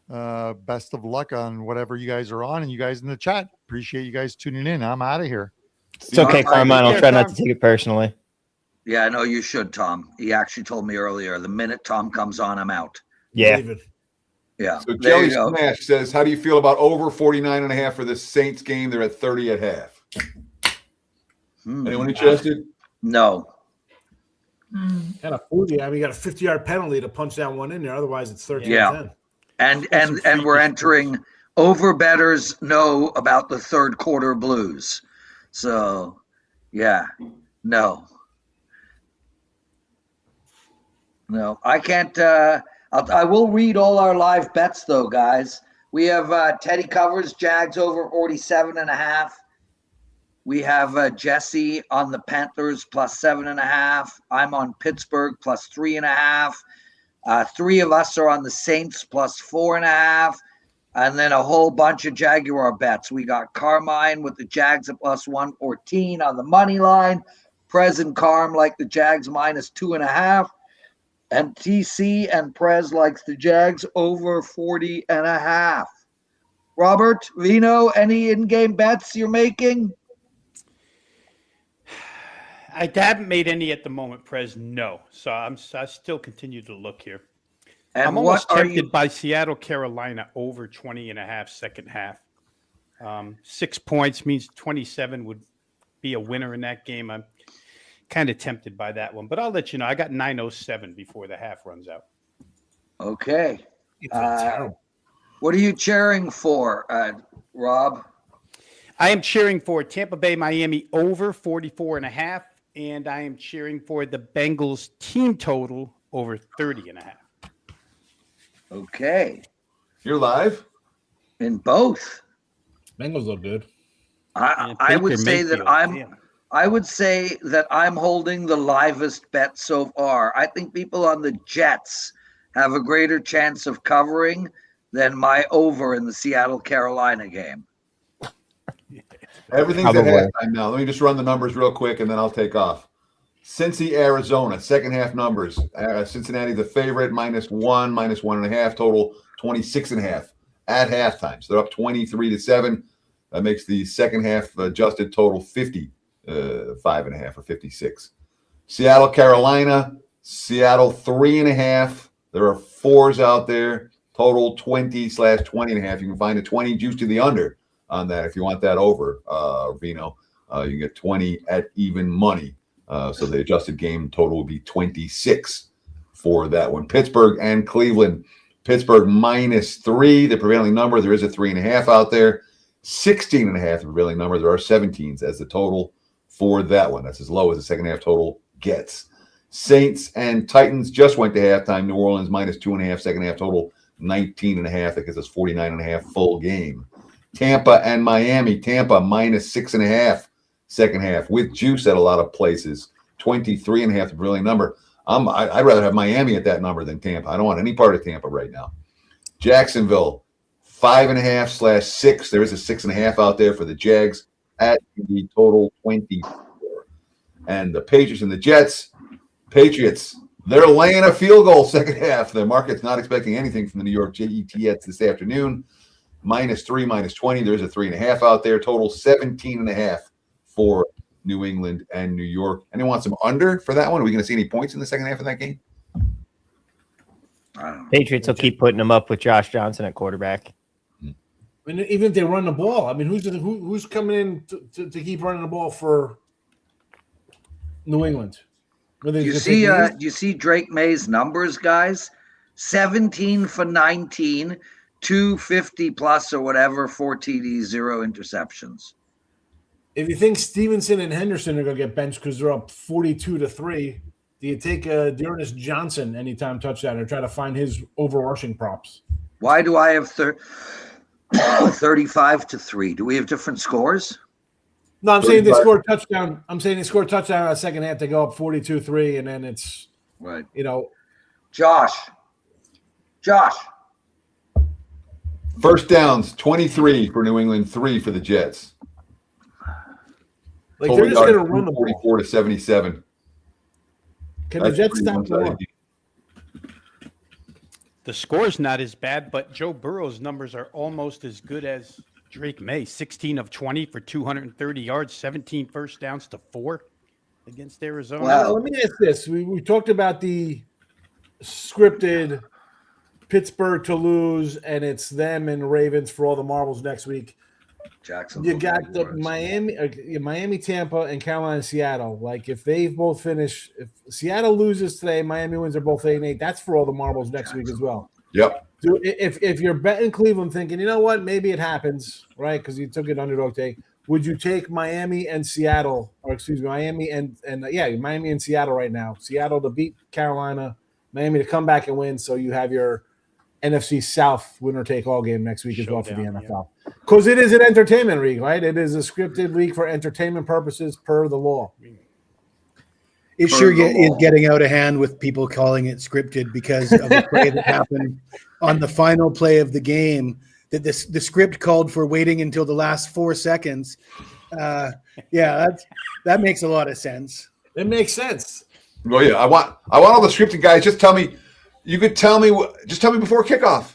best of luck on whatever you guys are on. And you guys in the chat, appreciate you guys tuning in. I'm out of here. It's okay, Carmine. I'll Yeah, try not Tom. to take it personally. Yeah, I know you should, Tom. He actually told me earlier, the minute Tom comes on, I'm out. Yeah. David. Yeah. So There Jelly you go. Smash says, how do you feel about over 49.5 for the Saints game? They're at 30 at half. Anyone interested? No. Kind of fooled. I mean, you got a 50-yard penalty to punch that one in there. Otherwise, it's 13-10. Yeah. And we're entering over bettors know about the third quarter blues. So, yeah. No, I can't. I will read all our live bets though, guys. We have Teddy covers Jags over 47.5. We have Jesse on the Panthers plus 7.5. I'm on Pittsburgh plus 3.5. Three of us are on the Saints plus 4.5. And then a whole bunch of Jaguar bets. We got Carmine with the Jags at plus 114 on the money line. Prez and Carm like the Jags minus 2.5. And TC and Prez likes the Jags over 40.5. Robert, Vino, any in-game bets you're making? I haven't made any at the moment, Prez. No. So I still continue to look here. And I'm almost what are tempted you? by Seattle, Carolina over 20.5 second half. 6 points means 27 would be a winner in that game. I'm kind of tempted by that one, but I'll let you know. I got 9:07 before the half runs out. Okay. It's terrible. What are you cheering for, Rob? I am cheering for Tampa Bay, Miami over 44.5, and I am cheering for the Bengals team total over 30.5. Okay. You're live? In both. Bengals look good. I would say that I would say that I'm holding the livest bet so far. I think people on the Jets have a greater chance of covering than my over in the Seattle Carolina game. Everything's at Probably. halftime now. Let me just run the numbers real quick and then I'll take off. Cincy, Arizona, second half numbers. Cincinnati, the favorite, -1, -1.5, total 26.5 at halftime. So they're up 23-7. That makes the second half adjusted total 55.5 or 56. Seattle, Carolina, Seattle 3.5. There are 4s out there. Total 20/20.5. You can find a 20 juice to the under on that if you want that over, Vino. You can get 20 at even money. So the adjusted game total will be 26 for that one. Pittsburgh and Cleveland. Pittsburgh -3, the prevailing number. There is a 3.5 out there. 16.5, the prevailing number. There are 17s as the total for that one. That's as low as the second half total gets. Saints and Titans just went to halftime. New Orleans -2.5, second half total 19.5. That gives us 49.5 full game. Tampa and Miami. Tampa -6.5. Second half with juice at a lot of places. 23.5, the prevailing number. I'd rather have Miami at that number than Tampa. I don't want any part of Tampa right now. Jacksonville, 5.5/6. There is a 6.5 out there for the Jags. at the total 24. And the Patriots and the Jets. Patriots, they're laying a field goal second half. The market's not expecting anything from the New York Jets this afternoon. -3, -20. There's a 3.5 out there. Total 17.5 for New England and New York. Anyone want some under for that one? Are we going to see any points in the second half of that game? Patriots will keep putting them up with Josh Johnson at quarterback. I mean, even if they run the ball, I mean, who's coming in to keep running the ball for New England? Do you see Drake May's numbers, guys? 17 for 19, 250 plus or whatever, 4 TDs, 0 interceptions. If you think Stevenson and Henderson are going to get benched because they're up 42-3, do you take Dearness Johnson anytime touchdown or try to find his overrushing props? Why do I have 35-3? Do we have different scores? No, I'm saying they scored a touchdown. I'm saying they scored a touchdown in the second half. They go up 42-3, and then it's right. Josh. First downs, 23 for New England, 3 for the Jets. Like they're just going to run the ball. 44-77. Can the Jets stop the run? The score's not as bad, but Joe Burrow's numbers are almost as good as Drake May. 16 of 20 for 230 yards, 17 first downs to 4 against Arizona. Well, let me ask this. We talked about the scripted Pittsburgh to lose, and it's them and Ravens for all the marbles next week. Jacksonville. You got the Miami, Tampa, and Carolina, Seattle. Like if they both finish, if Seattle loses today, Miami wins. They're both 8-8. That's for all the marbles next week as well. Yep. So if you're betting Cleveland, thinking, you know what, maybe it happens, right? Because you took an underdog take. Would you take Miami and Seattle, or excuse me, Miami and Miami and Seattle right now? Seattle to beat Carolina, Miami to come back and win. So you have your NFC South winner take all game next week as well for the NFL. Because it is an entertainment league, right? It is a scripted league for entertainment purposes per the law. It sure is getting out of hand with people calling it scripted because of the play that happened on the final play of the game. That the script called for waiting until the last 4 seconds. That makes a lot of sense. It makes sense. Well, yeah, I want all the scripted guys. Just tell me. You could tell me. Just tell me before kickoff.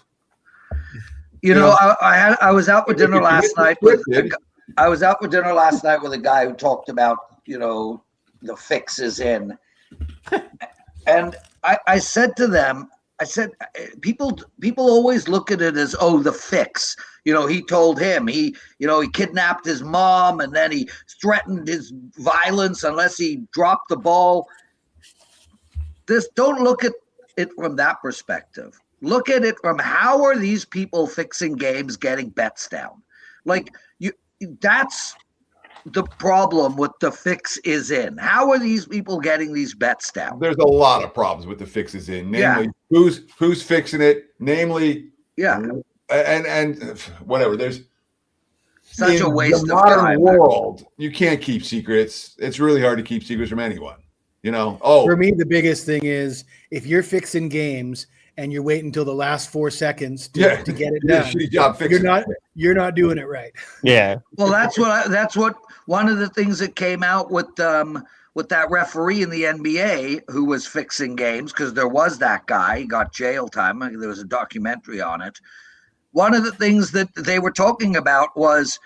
I was out with dinner last night with a guy who talked about the fix is in, and I said to them, people always look at it as, the fix. He told him he kidnapped his mom and then he threatened his violence unless he dropped the ball. Don't look at it from that perspective. Look at it from how are these people fixing games, getting bets down? That's the problem with the fix is in. How are these people getting these bets down? There's a lot of problems with the fixes in. Namely, who's fixing it? Namely, and whatever. There's such a waste of modern time. World, you can't keep secrets. It's really hard to keep secrets from anyone. For me, the biggest thing is if you're fixing games and you're waiting until the last 4 seconds to get it done, shitty job fixing you're not doing it right. Yeah. Well, that's what one of the things that came out with that referee in the NBA who was fixing games, because there was that guy, he got jail time. There was a documentary on it. One of the things that they were talking about was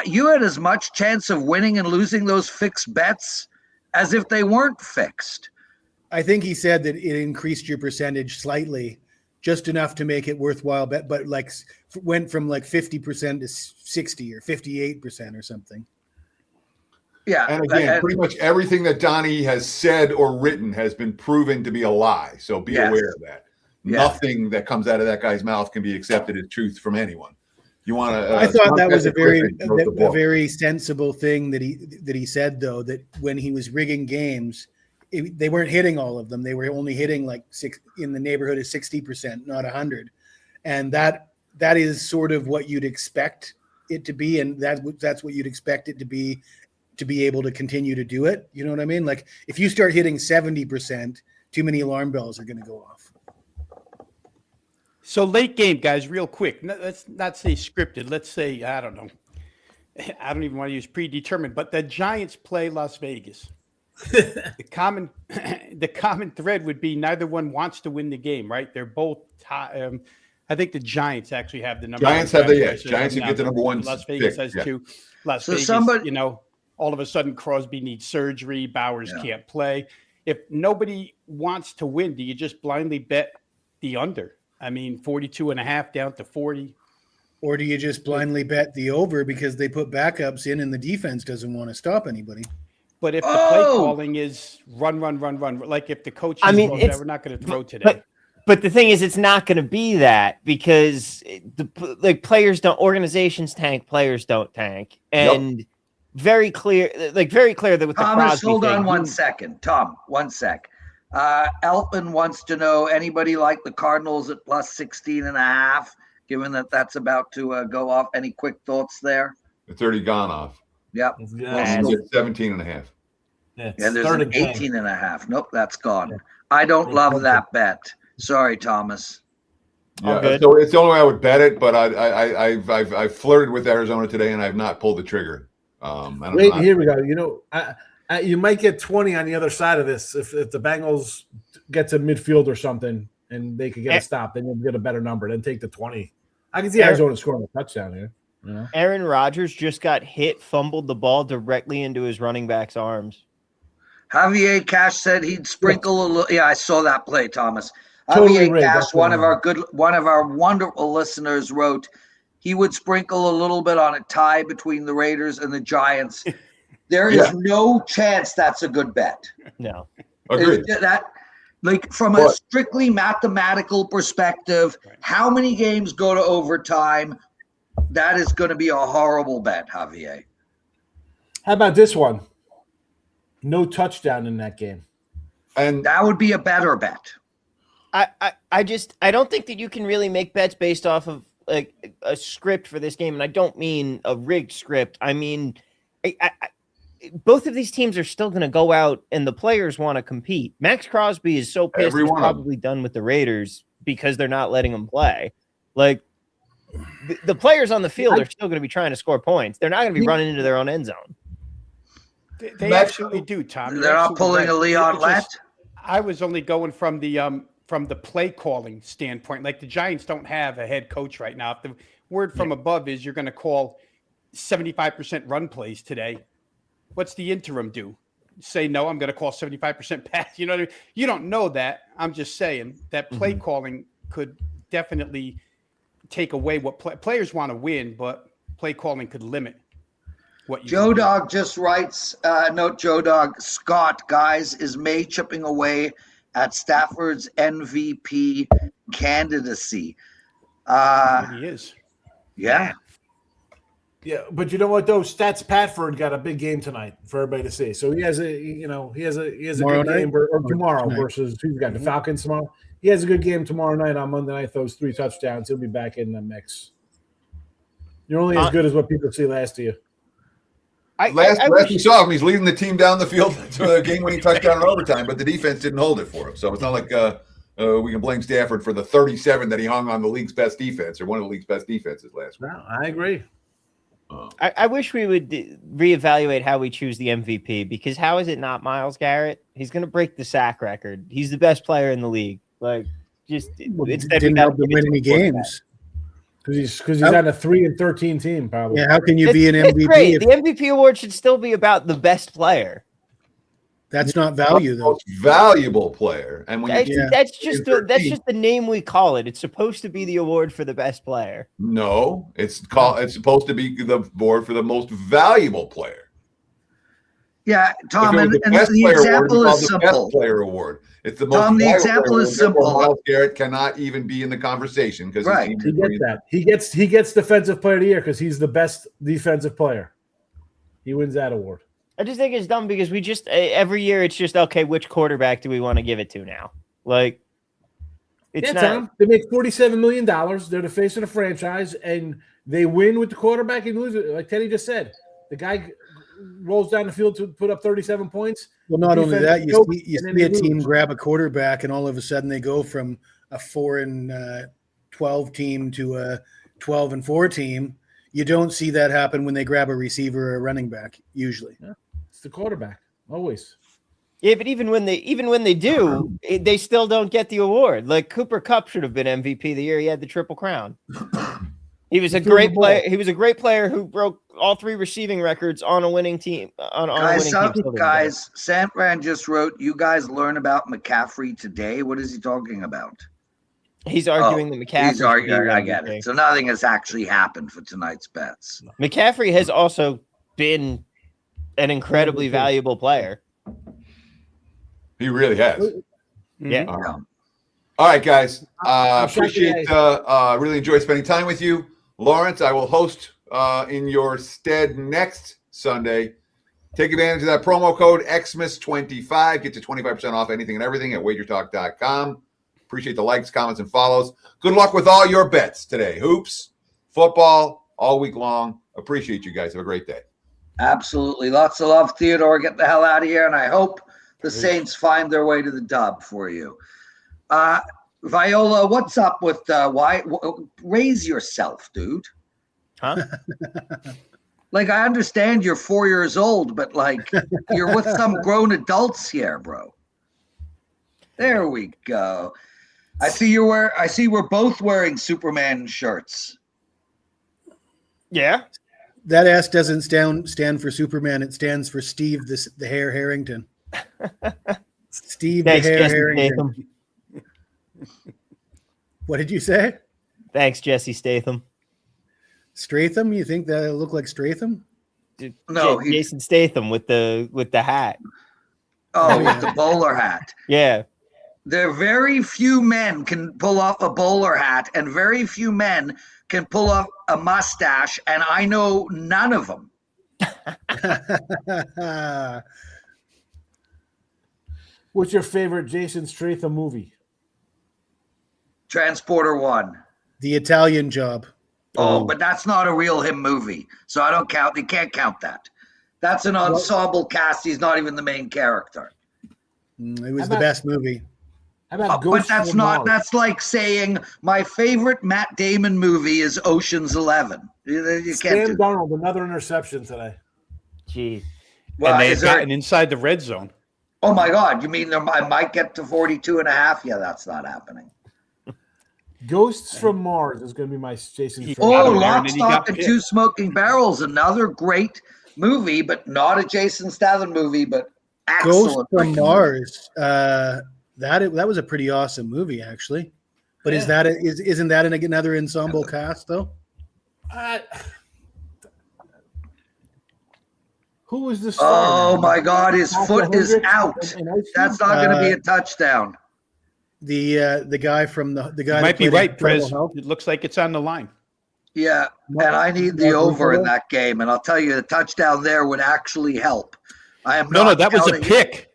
you had as much chance of winning and losing those fixed bets as if they weren't fixed. I think he said that it increased your percentage slightly, just enough to make it worthwhile bet, but went from 50% to 60 or 58% or something. Yeah. And again, pretty much everything that Donnie has said or written has been proven to be a lie. So be aware of that. Yeah. Nothing that comes out of that guy's mouth can be accepted as truth from anyone. You want to? I thought that was a very sensible thing that he said, though, that when he was rigging games, they weren't hitting all of them. They were only hitting in the neighborhood of 60%, not 100, and that is sort of what you'd expect it to be, and that's what you'd expect it to be able to continue to do it. You know what I mean? Like if you start hitting 70%, too many alarm bells are going to go off. So late game, guys, real quick. Let's not say scripted. Let's say, I don't know, I don't even want to use predetermined, but the Giants play Las Vegas. The common thread would be neither one wants to win the game, right? They're both I think the Giants actually have the number. Giants have the edge. Giants can get the number one. Las Vegas has two. Las Vegas, all of a sudden Crosby needs surgery. Bowers can't play. If nobody wants to win, do you just blindly bet the under? I mean, 42.5 down to 40. Or do you just blindly bet the over because they put backups in and the defense doesn't want to stop anybody? But if the play calling is run, like if the coach is we're not going to throw today. But the thing is, it's not going to be that because players don't, organizations tank, players don't tank. And very clear that with the Thomas, Crosby hold on thing, 1 second. Tom, 1 sec. Elfman wants to know, anybody like the Cardinals at plus 16.5, given that that's about to go off? Any quick thoughts there? It's already gone off. Yep. Yeah. 17.5. Yeah, there's an 18.5. Nope, that's gone. I don't love that bet. Sorry, Thomas. Yeah, so it's the only way I would bet it, but I've flirted with Arizona today and I've not pulled the trigger. Wait, here we go. You know, you might get 20 on the other side of this if the Bengals get to midfield or something and they could get a stop, then you'll get a better number. Then take the 20. I can see Arizona scoring a touchdown here. You know? Aaron Rodgers just got hit, fumbled the ball directly into his running back's arms. Javier Cash said he'd sprinkle a little. Yeah, I saw that play, Thomas. Totally Javier Cash, one of our wonderful listeners, wrote he would sprinkle a little bit on a tie between the Raiders and the Giants. There is no chance that's a good bet. No, agreed. From a strictly mathematical perspective, how many games go to overtime? That is going to be a horrible bet, Javier. How about this one? No touchdown in that game. And that would be a better bet. I don't think that you can really make bets based off of like a script for this game. And I don't mean a rigged script. I mean, both of these teams are still going to go out and the players want to compete. Max Crosby is so pissed he's probably done with the Raiders because they're not letting him play. Like the players on the field are still going to be trying to score points. They're not going to be running into their own end zone. They absolutely do, Tom. They're not pulling a Leon Lett. I was only going from the play calling standpoint. Like the Giants don't have a head coach right now. If the word from above is you're going to call 75% run plays today, what's the interim do? Say, no, I'm going to call 75% pass. You know what I mean? You don't know that. I'm just saying that play calling could definitely take away what players want to win, but play calling could limit what you Joe Dog just writes, note Joe Dog, Scott, guys, is May chipping away at Stafford's MVP candidacy? He is. Yeah. Yeah, but you know what though? Stats Patford got a big game tonight for everybody to see. So he has a good game tomorrow versus who's got the Falcons tomorrow. He has a good game tomorrow night on Monday night. Those 3 touchdowns, he'll be back in the mix. You're only as good as what people see last year. Last we saw him, he's leading the team down the field to a game-winning touchdown in overtime, but the defense didn't hold it for him. So it's not like we can blame Stafford for the 37 that he hung on the league's best defense or one of the league's best defenses last week. No, I agree. I wish we would reevaluate how we choose the MVP because how is it not Myles Garrett? He's going to break the sack record. He's the best player in the league. Like, just didn't help them win any games because he's on a 3-13 team. Probably. Yeah, how can you be an MVP? Great. The MVP award should still be about the best player. That's not value, though. Most valuable player, and when that's just the name we call it. It's supposed to be the award for the best player. No, it's supposed to be the award for the most valuable player. Yeah, Tom, and the example is simple. Best player award. It's the most. Tom, the example is simple. Myles Garrett cannot even be in the conversation because he gets that. He gets defensive player of the year because he's the best defensive player. He wins that award. I just think it's dumb because we just every year it's just okay. Which quarterback do we want to give it to now? Like, it's not. Tom, they make $47 million. They're the face of the franchise, and they win with the quarterback and lose it. Like Teddy just said, the guy rolls down the field to put up 37 points. Well, not only that, you see a team grab a quarterback, and all of a sudden they go from a 4-12 team to a 12-4 team. You don't see that happen when they grab a receiver or a running back, usually. Yeah. It's the quarterback, always. Yeah, but even when they do, they still don't get the award. Like Cooper Kupp should have been MVP the year he had the Triple Crown. He was a great player. He was a great player who broke all 3 receiving records on a winning team. Guys, Santran just wrote, "You guys learn about McCaffrey today." What is he talking about? He's arguing that McCaffrey. He's arguing. I get it. So nothing has actually happened for tonight's bets. McCaffrey has also been an incredibly valuable player. He really has. Yeah. All right, guys. Appreciate. Really enjoyed spending time with you, Lawrence. I will host in your stead next Sunday. Take advantage of that promo code Xmas25. Get to 25% off anything and everything at WagerTalk.com. Appreciate the likes, comments, and follows. Good luck with all your bets today. Hoops, football, all week long. Appreciate you guys. Have a great day. Absolutely. Lots of love, Theodore. Get the hell out of here, and I hope the Saints find their way to the dub for you. Viola, what's up with why? Raise yourself, dude. Huh? Like, I understand you're 4 years old, but like you're with some grown adults here, bro. There we go. I see we're both wearing Superman shirts. Yeah. That S doesn't stand for Superman. It stands for Steve the Hair Harrington. Steve Thanks, the Hair Jesse Harrington. Statham. What did you say? Thanks, Jesse Statham. Stratham? You think that look like Stratham? No, Jason Statham with the hat. Oh, with the bowler hat. Yeah. There are very few men can pull off a bowler hat, and very few men can pull off a mustache, and I know none of them. What's your favorite Jason Statham movie? Transporter 1. The Italian Job. Oh, but that's not a real him movie, so I don't count. They can't count that. That's an ensemble cast. He's not even the main character. It was the best movie. How about But that's not. That's like saying my favorite Matt Damon movie is Ocean's 11. You can't Sam do. Darnold, another interception today. Jeez. Well, And they is had there- gotten inside the red zone. Oh my God! You mean I might get to 42.5? Yeah, that's not happening. Ghosts from Mars is going to be my Jason Statham. Oh, him there, Lock, and then he Stock, got and picked. 2 Smoking Barrels, another great movie, but not a Jason Statham movie, but Ghost excellent. from freaking Mars. That was a pretty awesome movie, actually. But isn't that in another ensemble cast though? Who is the star? Oh my God, his foot is out. That's not going to be a touchdown. The guy from the guy. You might that be played right, Incredible Prez. Hulk. It looks like it's on the line. Yeah, and I need the over in that game, and I'll tell you, the touchdown there would actually help. I am No, not that was a counting- pick.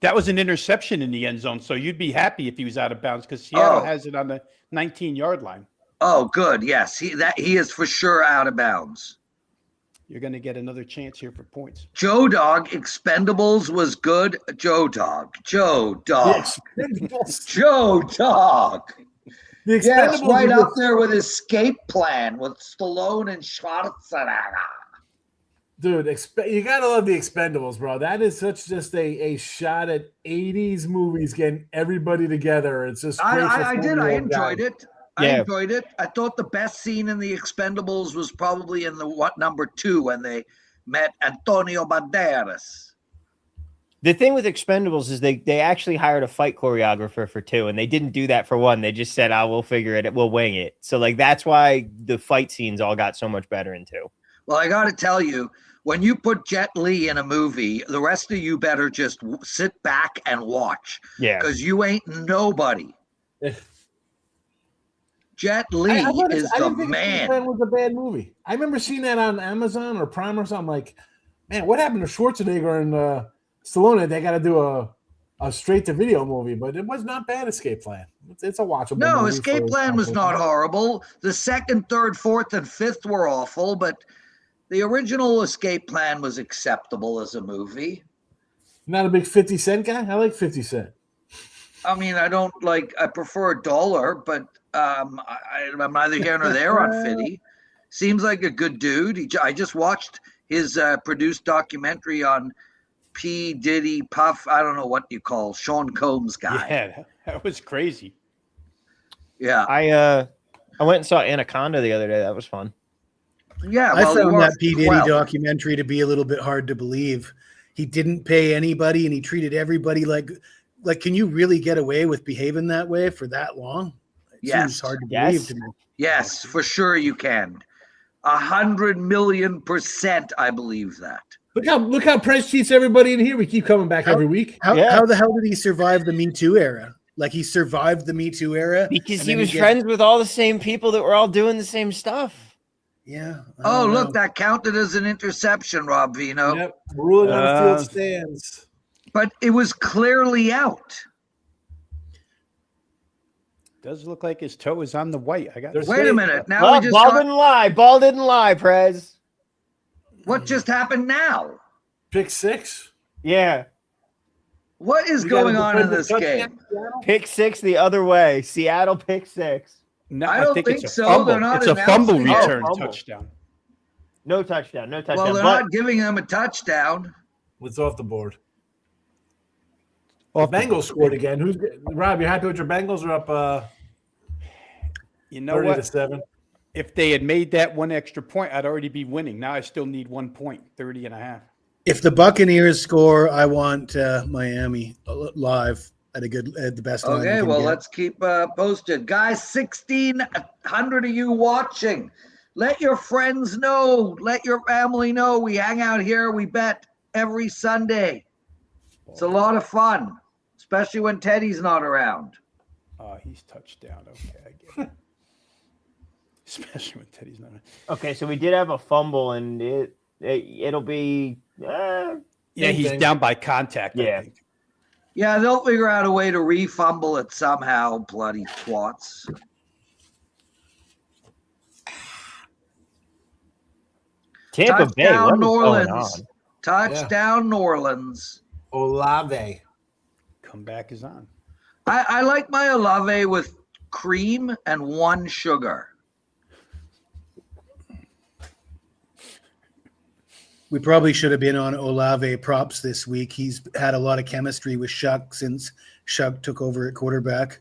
That was an interception in the end zone. So you'd be happy if he was out of bounds because Seattle has it on the 19-yard line. Oh, good. Yes, he is for sure out of bounds. You're going to get another chance here for points. Joe Dog, Expendables was good. Joe Dog. Joe Dog. Joe Dog. The Yes, Expendables right was up there with Escape Plan with Stallone and Schwarzenegger. Dude, you gotta love the Expendables, bro. That is such just a shot at 80s movies getting everybody together. It's just great. I did. I enjoyed it. I Yeah. enjoyed it. I thought the best scene in the Expendables was probably in the number 2 when they met Antonio Banderas. The thing with Expendables is they actually hired a fight choreographer for 2, and they didn't do that for 1. They just said, we'll figure it. We'll wing it. So like that's why the fight scenes all got so much better in 2. Well, I got to tell you, when you put Jet Li in a movie, the rest of you better just sit back and watch. Yeah. Because you ain't nobody. Jet Li is the Escape Plan man. was a bad movie. I remember seeing that on Amazon or Prime or something. Like, man, what happened to Schwarzenegger and Stallone? They got to do a straight-to-video movie, but it was not bad. Escape Plan. It's a watchable movie. No, Escape Plan was not horrible. The 2nd, 3rd, 4th, and 5th were awful, but the original Escape Plan was acceptable as a movie. Not a big 50 Cent guy? I like 50 Cent. I mean, I prefer $1, but I'm neither here nor there on 50. Seems like a good dude. I just watched his produced documentary on P. Diddy Puff. I don't know what you call Sean Combs guy. Yeah, that was crazy. Yeah. I went and saw Anaconda the other day. That was fun. Yeah. I Well, found you that are P. Diddy 12. documentary to be a little bit hard to believe. He didn't pay anybody, and he treated everybody like. Can you really get away with behaving that way for that long? It Yes. seems hard to believe to me. Yes, for sure you can. 100,000,000%, I believe that. Look how Prez cheats everybody in here. We keep coming back every week. How the hell did he survive the Me Too era? Like he survived the Me Too era Because and he then was friends with all the same people that were all doing the same stuff. Yeah. Oh, look, that counted as an interception, Rob Vino. Yep. Ruling on the field stands. But it was clearly out. Does look like his toe is on the white. I got. Wait a minute. Now Well, we just ball got, didn't lie. Ball didn't lie, Prez. what just happened now? Pick 6. Yeah. What is We got a going on in defensive this touchdown. game? Pick 6 the other way. Seattle pick 6. No, I don't think think it's a so. fumble. They're not It's a fumble announcing- return fumble. touchdown. No touchdown. No touchdown. Well, they're but not giving them a touchdown. It's off the board. Off the Bengals scored again. Rob? You happy with your Bengals? Are up You know 30-7. If they had made that one extra point, I'd already be winning. Now I still need 1 point, 30.5. If the Buccaneers score, I want Miami live at the best line. Okay, well, let's keep posted. Guys, 1,600 of you watching. Let your friends know. Let your family know. We hang out here. We bet every Sunday. It's a lot of fun, especially when Teddy's not around. Oh, he's touchdown. Okay, I get it. Especially when Teddy's not. okay, so we did have a fumble, and it'll be. Yeah, he's Anything. down by contact. Yeah. I think. Yeah, they'll figure out a way to refumble it somehow, bloody twats. Tampa Bay. Touchdown, What is New going Orleans. on? Touchdown, New Orleans. Olave. Comeback is on. I like my Olave with cream and 1 sugar. We probably should have been on Olave props this week. He's had a lot of chemistry with Shuck since Shuck took over at quarterback.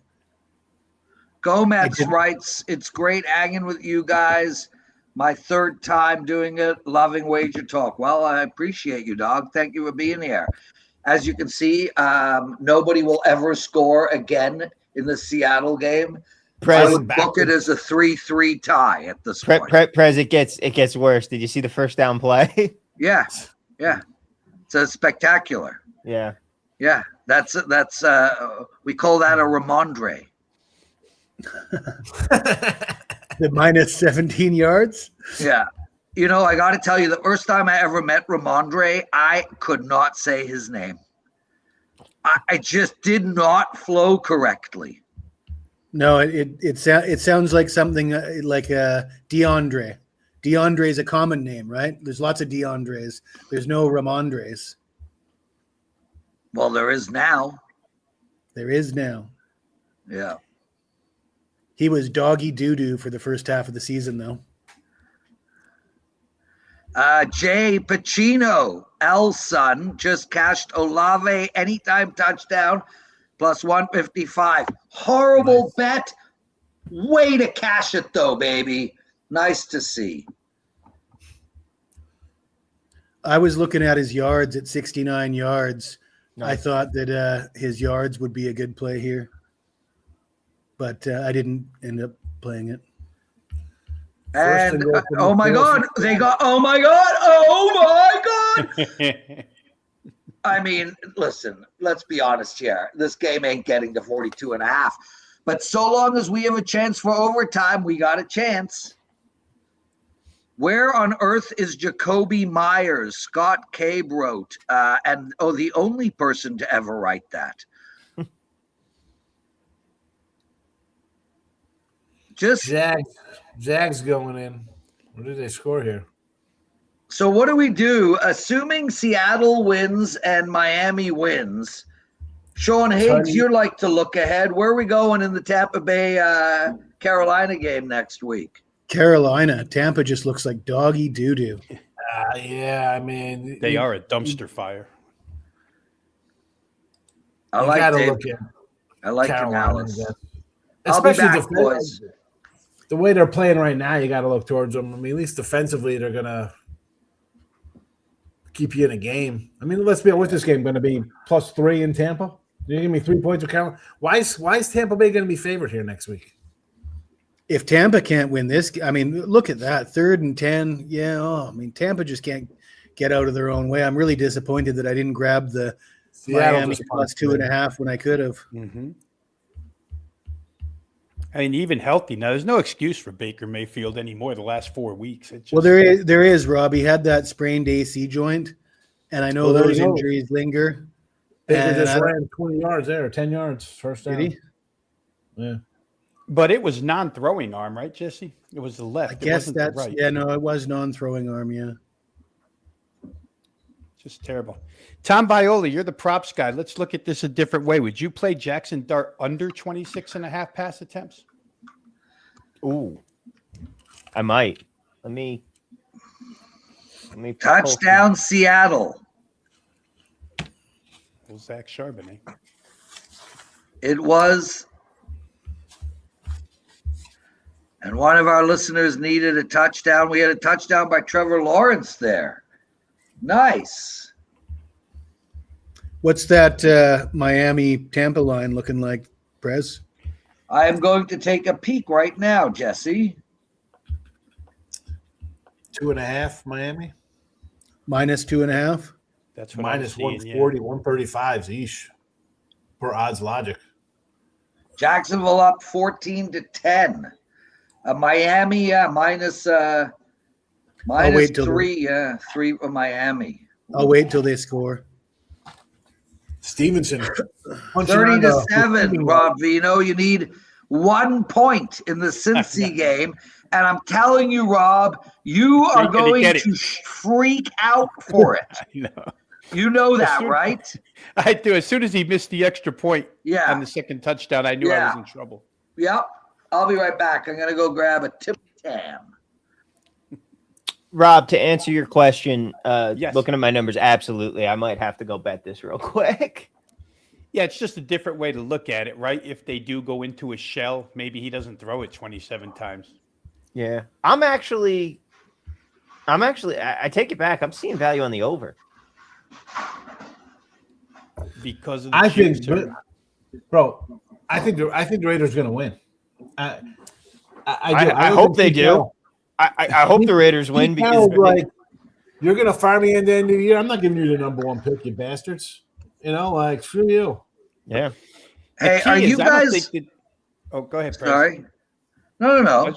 Gomez writes, it's great hanging with you guys. My 3rd time doing it. Loving Wager Talk. Well, I appreciate you, dog. Thank you for being here. As you can see, nobody will ever score again in the Seattle game. I would book it as a 3-3 tie at this point. Prez, it gets worse. Did you see the first down play? Yeah. It's a spectacular. Yeah. Yeah, that's we call that a Ramondre. The minus 17 yards. Yeah. You know, I got to tell you, the first time I ever met Ramondre, I could not say his name. I just did not flow correctly. No, it sounds like something like DeAndre. DeAndre is a common name, right? There's lots of DeAndres. There's no Ramondres. Well, there is now. There is now. Yeah. He was doggy doo-doo for the first half of the season, though. Jay Pacino, L-Son, just cashed Olave anytime touchdown plus 155. Horrible bet. Way to cash it, though, baby. Nice to see. I was looking at his yards at 69 yards. Nice. I thought that his yards would be a good play here, but I didn't end up playing it. And First and goal from oh the my field. God, they got, oh my God. I mean, listen, let's be honest here. This game ain't getting to 42.5, but so long as we have a chance for overtime, we got a chance. Where on earth is Jacoby Myers? Scott Cabe wrote, the only person to ever write that. Just Jags going in. What did they score here? so what do we do? Assuming Seattle wins and Miami wins, Sean Higgs, you're like to look ahead. Where are we going in the Tampa Bay Carolina game next week? Carolina, Tampa just looks like doggy doo-doo. Yeah, I mean, They are a dumpster fire. I You like gotta Dave. look at I like Carolina, I Canales. guess. I'll be Especially back, boys. the way they're playing right now, you got to look towards them. I mean, at least defensively, they're gonna keep you in a game. I mean, let's be honest. What's this game going to be? +3 in Tampa? You give me 3 points with Carolina. Why is Tampa Bay going to be favored here next week? If Tampa can't win this, I mean, look at that 3rd and 10. Yeah, I mean, Tampa just can't get out of their own way. I'm really disappointed that I didn't grab the Seattle Miami just +2.5 when I could have. Mm-hmm. I mean, even healthy now, there's no excuse for Baker Mayfield anymore. The last 4 weeks, it's just, Well, there is. Rob. He had that sprained AC joint, and I know Well, there those you go. injuries linger. Baker And just I don't- ran 20 yards there, 10 yards, first down. Did he? Yeah. But it was non-throwing arm, right, Jesse? It was the left. I It guess wasn't the that's right. yeah. No, it was non-throwing arm. Yeah. Just terrible. Tom Viola, you're the props guy. Let's look at this a different way. Would you play Jackson Dart under 26.5 pass attempts? Ooh, I might. Let me. Touchdown, Seattle. Well, Zach Charbonnet. It was. And one of our listeners needed a touchdown. We had a touchdown by Trevor Lawrence there. Nice. What's that Miami Tampa line looking like, Prez? I am going to take a peek right now, Jesse. 2.5 Miami. -2.5. That's what Minus I'm seeing, 140, 135s each. Per odds logic. Jacksonville up 14-10. Miami, minus wait till 3. 3 for Miami. I'll wait till they score. Stevenson. punching on the 30-7, receiving Rob Vino. You need 1 point in the Cincy game. And I'm telling you, Rob, you are You're gonna going get it. to freak out for it. I know. You know that, soon- right? I do. As soon as he missed the extra point Yeah. on the second touchdown, I knew I Yeah. was in trouble. Yep. I'll be right back. I'm going to go grab a Tim Tam. Rob, to answer your question, Yes. looking at my numbers, absolutely. I might have to go bet this real quick. Yeah, it's just a different way to look at it, right? If they do go into a shell, maybe he doesn't throw it 27 times. Yeah. I take it back. I'm seeing value on the over. Because of the I think, Chiefs are- bro, I think the Raiders are going to win. I hope they do. I hope the Raiders win because like you're going to fire me in the end of the year. I'm not giving you the number 1 pick, you bastards. You know, like screw you. yeah. The Hey, key are is, you I don't guys? think that- oh, go ahead, Prez. Sorry. No.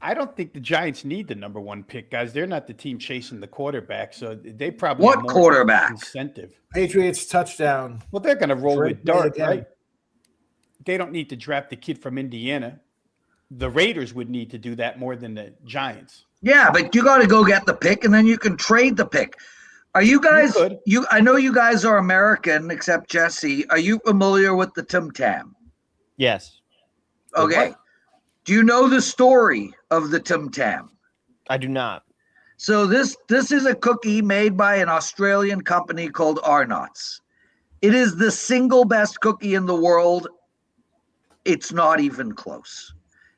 I don't think the Giants need the number 1 pick, guys. They're not the team chasing the quarterback, so they probably What have more quarterback? incentive. Patriots touchdown. Well, they're going to roll Drake with Dart, again. right? They don't need to draft the kid from Indiana. The Raiders would need to do that more than the Giants. Yeah, but you got to go get the pick, and then you can trade the pick. Are you guys? could. I know you guys are American, except Jesse. Are you familiar with the Tim Tam? Yes. Okay. Do you know the story of the Tim Tam? I do not. So this is a cookie made by an Australian company called Arnott's. It is the single best cookie in the world. It's not even close.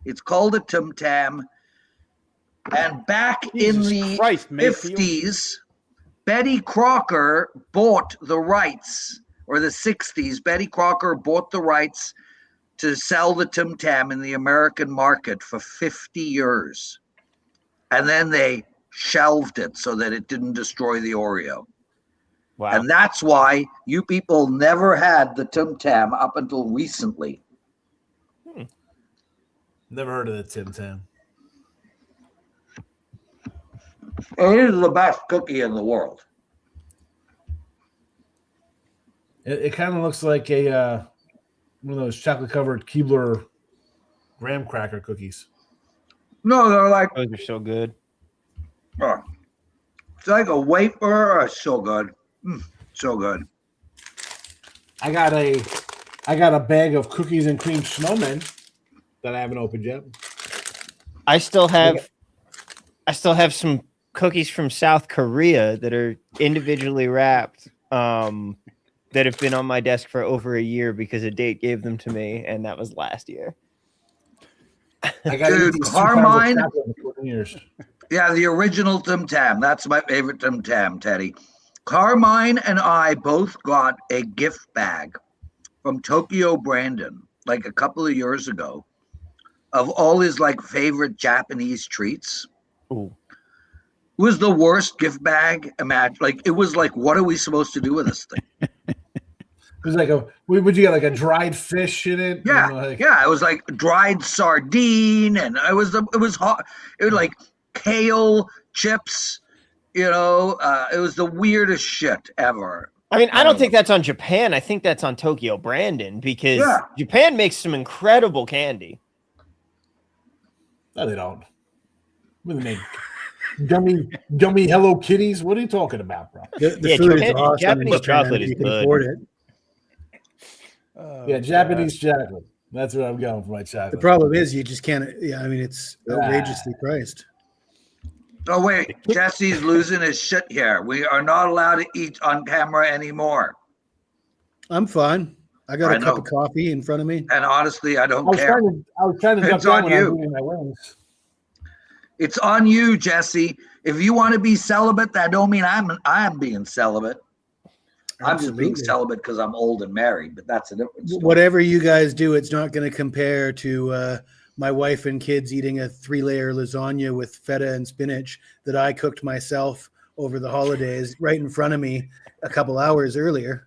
It's called a Tim Tam. And back in Jesus the Christ, Mayfield. 50s, Betty Crocker bought the rights, or the 60s, Betty Crocker bought the rights to sell the Tim Tam in the American market for 50 years. And then they shelved it so that it didn't destroy the Oreo. Wow. And that's why you people never had the Tim Tam up until recently. Never heard of the Tim Tam. It is the best cookie in the world. It kind of looks like a one of those chocolate-covered Keebler graham cracker cookies. No, they're like, Those are so good. it's like a wafer. So good. So good. I got a bag of cookies and cream snowmen that I haven't opened yet. I still have some cookies from South Korea that are individually wrapped that have been on my desk for over a year because a date gave them to me, and that was last year. I got Dude, these Carmine. 2 pounds of chocolate in 20 years. Yeah, the original Tim Tam. That's my favorite Tim Tam, Teddy. Carmine and I both got a gift bag from Tokyo Brandon like a couple of years ago of all his like favorite Japanese treats. Ooh. It was the worst gift bag. Imagine, like it was like, what are we supposed to do with this thing? It was like would you get like a dried fish in it? Yeah, And like, yeah. It was like dried sardine, and it was hot. It was like kale chips. You know, it was the weirdest shit ever. I mean, I don't think that's on Japan. I think that's on Tokyo Brandon because Japan makes some incredible candy. No, they don't. What do they make? Gummy Hello Kitties? What are you talking about, bro? The food is awesome. Japanese chocolate is you can good. afford it. Yeah, Japanese chocolate. That's where I'm going for my chocolate. The problem is you just can't. Yeah, I mean it's outrageously priced. Oh wait, Jesse's losing his shit here. We are not allowed to eat on camera anymore. I'm fine. I got a cup of coffee in front of me. And honestly, I don't care. I was trying to jump It's down on when I you. was eating my wings. It's on you, Jesse. If you want to be celibate, that don't mean I'm being celibate. I'm just being Absolutely. celibate because I'm old and married, but that's a different story. Whatever you guys do, it's not going to compare to my wife and kids eating a 3-layer lasagna with feta and spinach that I cooked myself over the holidays right in front of me a couple hours earlier.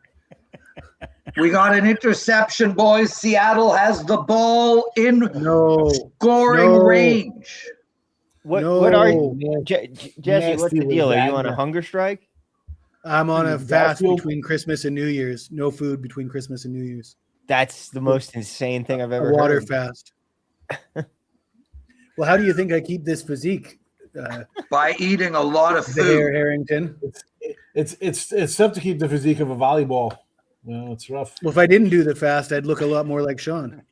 We got an interception, boys. Seattle has the ball in scoring range. What are you, Jesse? What's the deal? Are you on a hunger strike? I'm on a fast between Christmas and New Year's. No food between Christmas and New Year's. That's the most insane thing I've ever A water heard. fast. Well, how do you think I keep this physique? By eating a lot of food. Harrington. It's tough to keep the physique of a volleyball. Well, it's rough. Well, if I didn't do the fast, I'd look a lot more like Sean.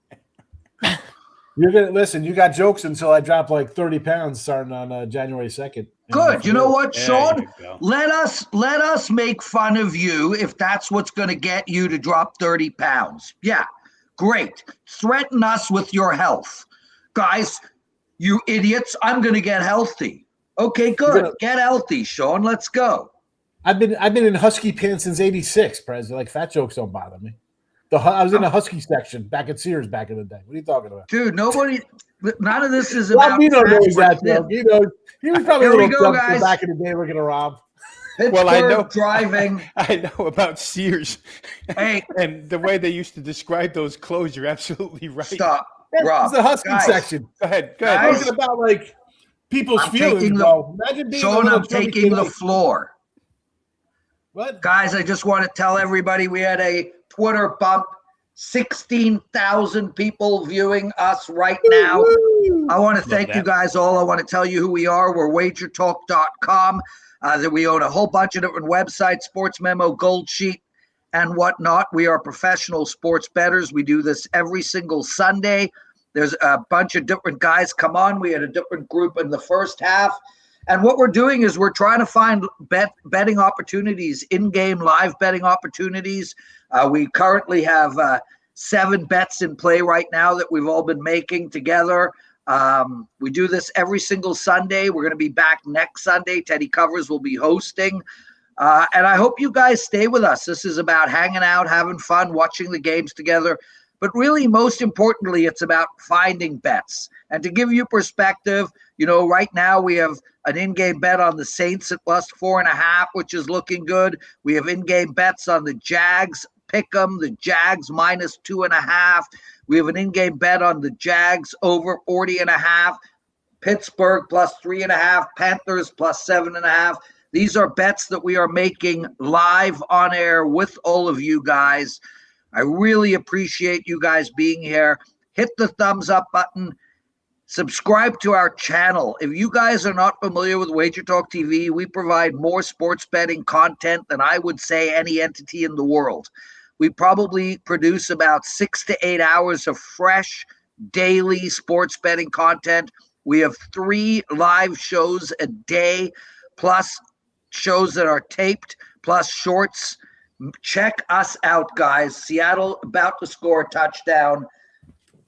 You're gonna listen. You got jokes until I drop like 30 pounds starting on January 2nd. Good. You know what, There Sean? you go. Let us make fun of you if that's what's going to get you to drop 30 pounds. Yeah, great. Threaten us with your health. Guys, you idiots, I'm going to get healthy. Okay, good. Get healthy, Sean. Let's go. I've been in husky pants since '86, Prez. Like fat jokes don't bother me. I was in the husky section back at Sears back in the day. What are you talking about? Dude, none of this is Well, about Dino knows fat that joke. He was probably Here a we little go, drunk guys. back in the day looking to rob. Pittsburgh Well, I know driving. I know about Sears. Hey, And the way they used to describe those clothes, you're absolutely right. stop. It's Rob, the husky guys, section. Go ahead. Go Guys, ahead. Talking about like people's I'm feelings, taking bro. Imagine being a Sean, little I'm chubby taking kid the like- floor. What? Guys, I just want to tell everybody we had a Twitter bump. 16,000 people viewing us right now. I want to thank you guys all. I want to tell you who we are. We're WagerTalk.com. That we own a whole bunch of different websites, Sports Memo, Gold Sheet, and whatnot. We are professional sports bettors. We do this every single Sunday. There's a bunch of different guys come on. We had a different group in the first half. And what we're doing is we're trying to find betting opportunities, in-game live betting opportunities. We currently have 7 bets in play right now that we've all been making together. We do this every single Sunday. We're going to be back next Sunday. Teddy Covers will be hosting. And I hope you guys stay with us. This is about hanging out, having fun, watching the games together. But really, most importantly, it's about finding bets. And to give you perspective, right now we have an in-game bet on the Saints at +4.5, which is looking good. We have in-game bets on the Jags, pick'em, the Jags -2.5. We have an in-game bet on the Jags over 40.5, Pittsburgh +3.5, Panthers +7.5. These are bets that we are making live on air with all of you guys. I really appreciate you guys being here. Hit the thumbs up button. Subscribe to our channel. If you guys are not familiar with WagerTalk TV, we provide more sports betting content than I would say any entity in the world. We probably produce about 6 to 8 hours of fresh daily sports betting content We have 3 live shows a day, plus shows that are taped, plus shorts. Check us out, guys. Seattle about to score a touchdown.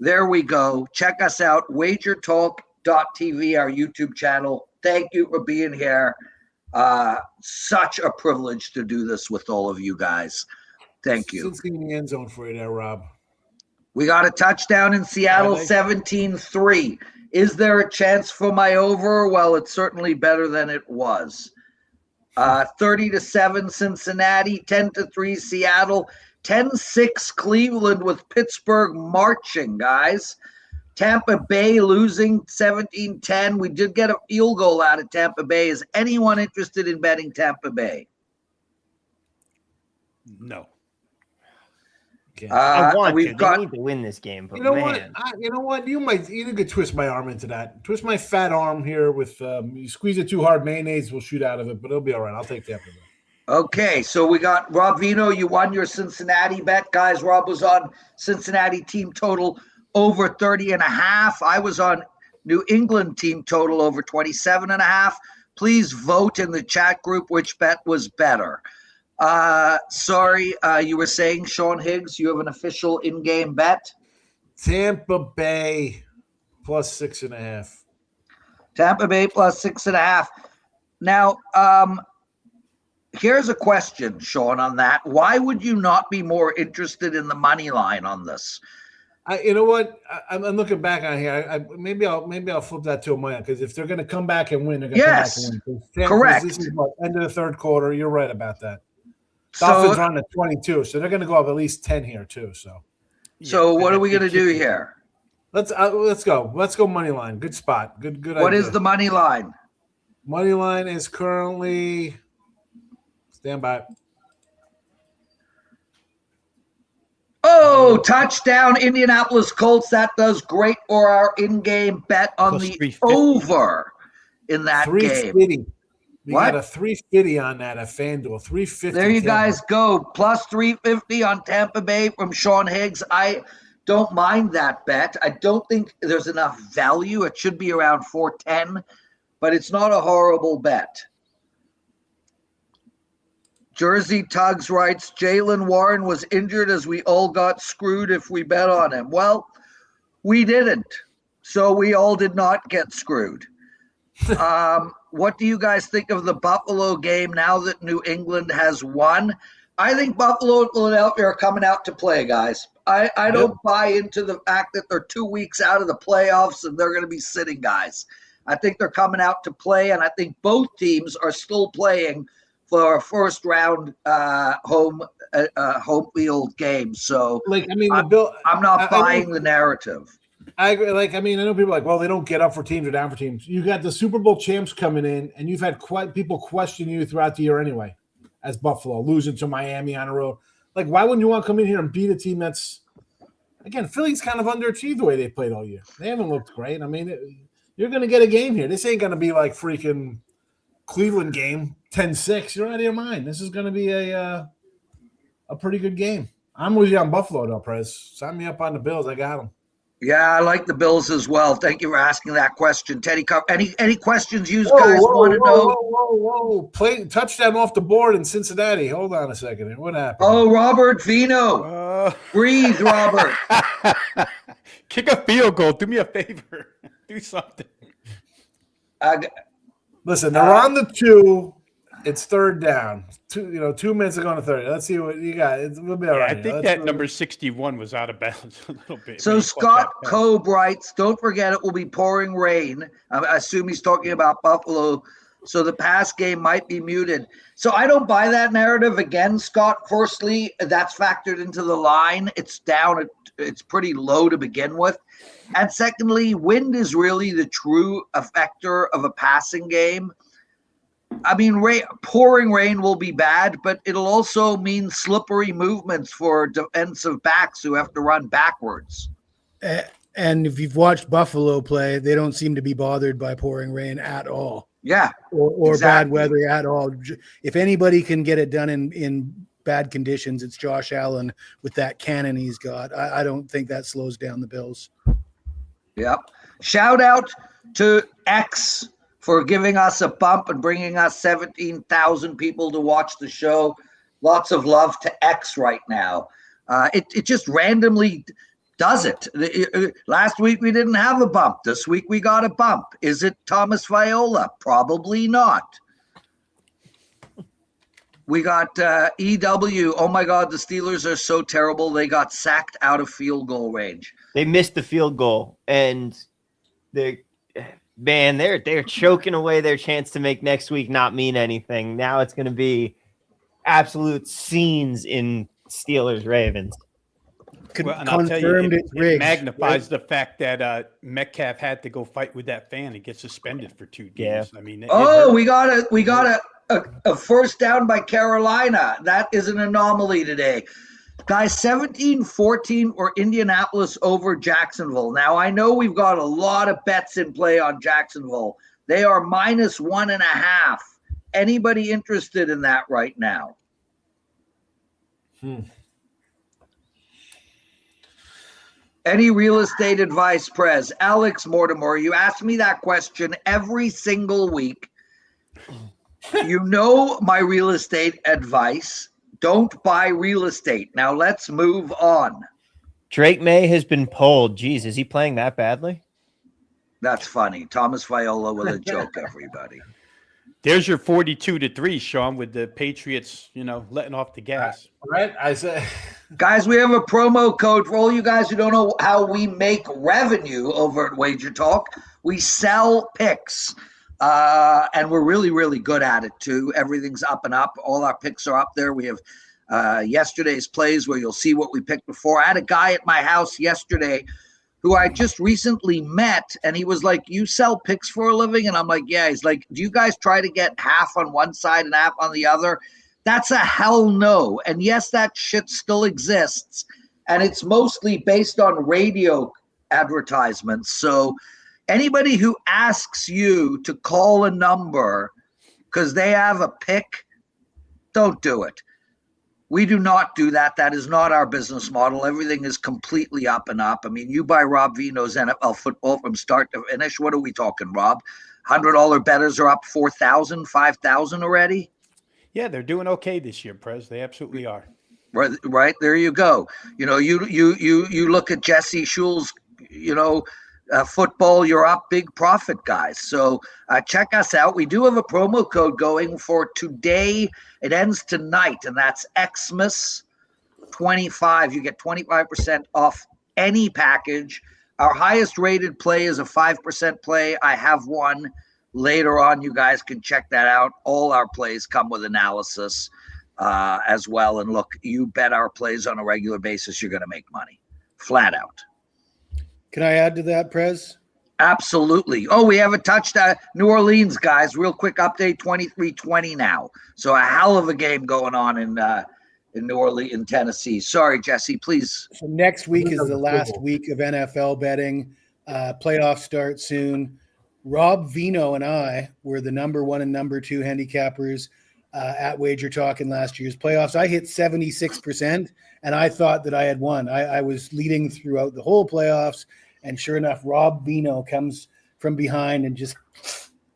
There we go. Check us out. WagerTalk.tv, our YouTube channel. Thank you for being here. Such a privilege to do this with all of you guys. Thank you. Since in the end zone for you there, Rob. We got a touchdown in Seattle, 17-3. Is there a chance for my over? Well, it's certainly better than it was. 30-7 Cincinnati, 10-3 Seattle, 10-6 Cleveland with Pittsburgh marching, guys. Tampa Bay losing 17-10. We did get a field goal out of Tampa Bay. Is anyone interested in betting Tampa Bay? No. I want we've to. got- They need to win this game, but You know man. what? You know what? You could twist my arm into that. Twist my fat arm here with you squeeze it too hard, mayonnaise will shoot out of it, but it'll be all right. I'll take Tampa Bay. Okay, so we got Rob Vino. You won your Cincinnati bet, guys. Rob was on Cincinnati team total over 30.5. I was on New England team total over 27.5. Please vote in the chat group which bet was better. Sorry, you were saying, Sean Higgs, you have an official in-game bet? Tampa Bay plus 6.5. Tampa Bay plus 6.5. Now, here's a question, Sean, on that. Why would you not be more interested in the money line on this? You know what? I'm looking back on here. Maybe I'll flip that to a minus because if they're going to come back and win, they're going to come back and win. Correct. This is what, end of the third quarter. You're right about that. So, Dolphins are on the 22, so they're going to go up at least 10 here too. So what are we going to do here? Let's go. Let's go money line. Good spot. Good. What idea. is the money line? Money line is currently stand by. Oh, touchdown, Indianapolis Colts. That does great for our in-game bet on Plus the 350. over in that game. 350. We What? got a 350 on that at FanDuel. 350. There you Tampa. guys go. Plus 350 on Tampa Bay from Sean Higgs. I don't mind that bet. I don't think there's enough value. It should be around 410, but it's not a horrible bet. Jersey Tugs writes, Jaylen Warren was injured as we all got screwed if we bet on him. Well, we didn't. So we all did not get screwed. What do you guys think of the Buffalo game now that New England has won? I think Buffalo and Philadelphia are coming out to play, guys. I don't buy into the fact that they're 2 weeks out of the playoffs and they're going to be sitting guys. I think they're coming out to play, and I think both teams are still playing for a first round home field game. So I'm not buying the narrative. I agree. I know people are like, well, they don't get up for teams or down for teams. You got the Super Bowl champs coming in, and you've had quite people question you throughout the year anyway, as Buffalo losing to Miami on the road. Like, why wouldn't you want to come in here and beat a team that's, again, Philly's kind of underachieved the way they played all year. They haven't looked great. I mean, you're going to get a game here. This ain't going to be like freaking Cleveland game 10-6. You're out of your mind. This is going to be a pretty good game. I'm with you on Buffalo, though, Prez. Sign me up on the Bills. I got them. Yeah, I like the Bills as well. Thank you for asking that question, Teddy. Any questions you guys want to know? Whoa. Play touchdown off the board in Cincinnati. Hold on a second. What happened? Oh, Robert Vino. Breathe, Robert. Kick a field goal. Do me a favor. Do something. Listen, they're on the 2. It's third down. 2 minutes ago on the 30. Let's see what you got. We'll be all right. I think that number 61 was out of bounds a little bit. So Scott Cobe writes, don't forget it will be pouring rain. I assume he's talking about Buffalo. So the pass game might be muted. So I don't buy that narrative. Again, Scott, firstly, that's factored into the line. It's down. It's pretty low to begin with. And secondly, wind is really the true effector of a passing game. I mean, pouring rain will be bad, but it'll also mean slippery movements for defensive backs who have to run backwards. And if you've watched Buffalo play, they don't seem to be bothered by pouring rain at all. Yeah. Or exactly. Bad weather at all. If anybody can get it done in bad conditions, it's Josh Allen with that cannon he's got. I don't think that slows down the Bills. Yep. Shout out to X for giving us a bump and bringing us 17,000 people to watch the show. Lots of love to X right now. It just randomly does it. Last week we didn't have a bump. This week we got a bump. Is it Thomas Viola? Probably not. We got EW. Oh my God, the Steelers are so terrible. They got sacked out of field goal range. They missed the field goal, and they're choking away their chance to make next week not mean anything. Now it's going to be absolute scenes in Steelers Ravens. Well, and I'll tell you, it magnifies the fact that Metcalf had to go fight with that fan and get suspended for 2 games. Yeah. I mean, we got a first down by Carolina. That is an anomaly today. Guys, 17-14 or Indianapolis over Jacksonville. Now, I know we've got a lot of bets in play on Jacksonville. They are -1.5. Anybody interested in that right now? Any real estate advice, Prez? Alex Mortimer, you ask me that question every single week. You know my real estate advice. Don't buy real estate. Now let's move on. Drake May has been pulled. Jeez, is he playing that badly? That's funny. Thomas Viola with a joke, everybody. There's your 42-3, Sean, with the Patriots, letting off the gas. Right? I said, guys, we have a promo code for all you guys who don't know how we make revenue over at WagerTalk. We sell picks, and we're really, really good at it too. Everything's up and up. All our picks are up there. We have yesterday's plays where you'll see what we picked before. I had a guy at my house yesterday who I just recently met, and he was like, you sell picks for a living? And I'm like, yeah. He's like, do you guys try to get half on one side and half on the other? That's a hell no. And yes, that shit still exists. And it's mostly based on radio advertisements. So anybody who asks you to call a number because they have a pick, don't do it. We do not do that. That is not our business model. Everything is completely up and up. I mean, you buy Rob Vino's NFL football from start to finish. What are we talking, Rob? $100 bettors are up 4,000, 5,000 already? Yeah, they're doing okay this year, Prez. They absolutely are. Right. There you go. You look at Jesse Schul's, football, you're up, big profit, guys. So check us out. We do have a promo code going for today. It ends tonight, and that's Xmas25. You get 25% off any package. Our highest rated play is a 5% play. I have one later on. You guys can check that out. All our plays come with analysis as well. And look, you bet our plays on a regular basis, you're going to make money. Flat out. Can I add to that, Prez? Absolutely. Oh, we have a touchdown. New Orleans, guys. Real quick update, 23-20 now. So a hell of a game going on in New Orleans, in Tennessee. Sorry, Jesse, please. So next week is the last week of NFL betting. Playoffs start soon. Rob Vino and I were the number 1 and number 2 handicappers at WagerTalk in last year's playoffs. I hit 76%, and I thought that I had won. I was leading throughout the whole playoffs. And sure enough, Rob Vino comes from behind and just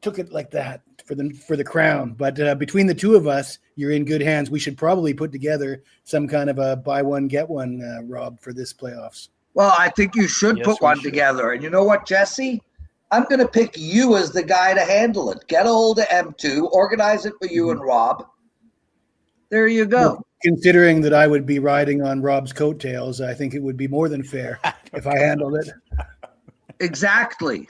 took it like that for the crown. But between the two of us, you're in good hands. We should probably put together some kind of a buy one, get one, Rob, for this playoffs. Well, I think you should put one together. And you know what, Jesse? I'm going to pick you as the guy to handle it. Get a hold of M2, organize it for you and Rob. There you go. Well, considering that I would be riding on Rob's coattails, I think it would be more than fair if I handled it. Exactly.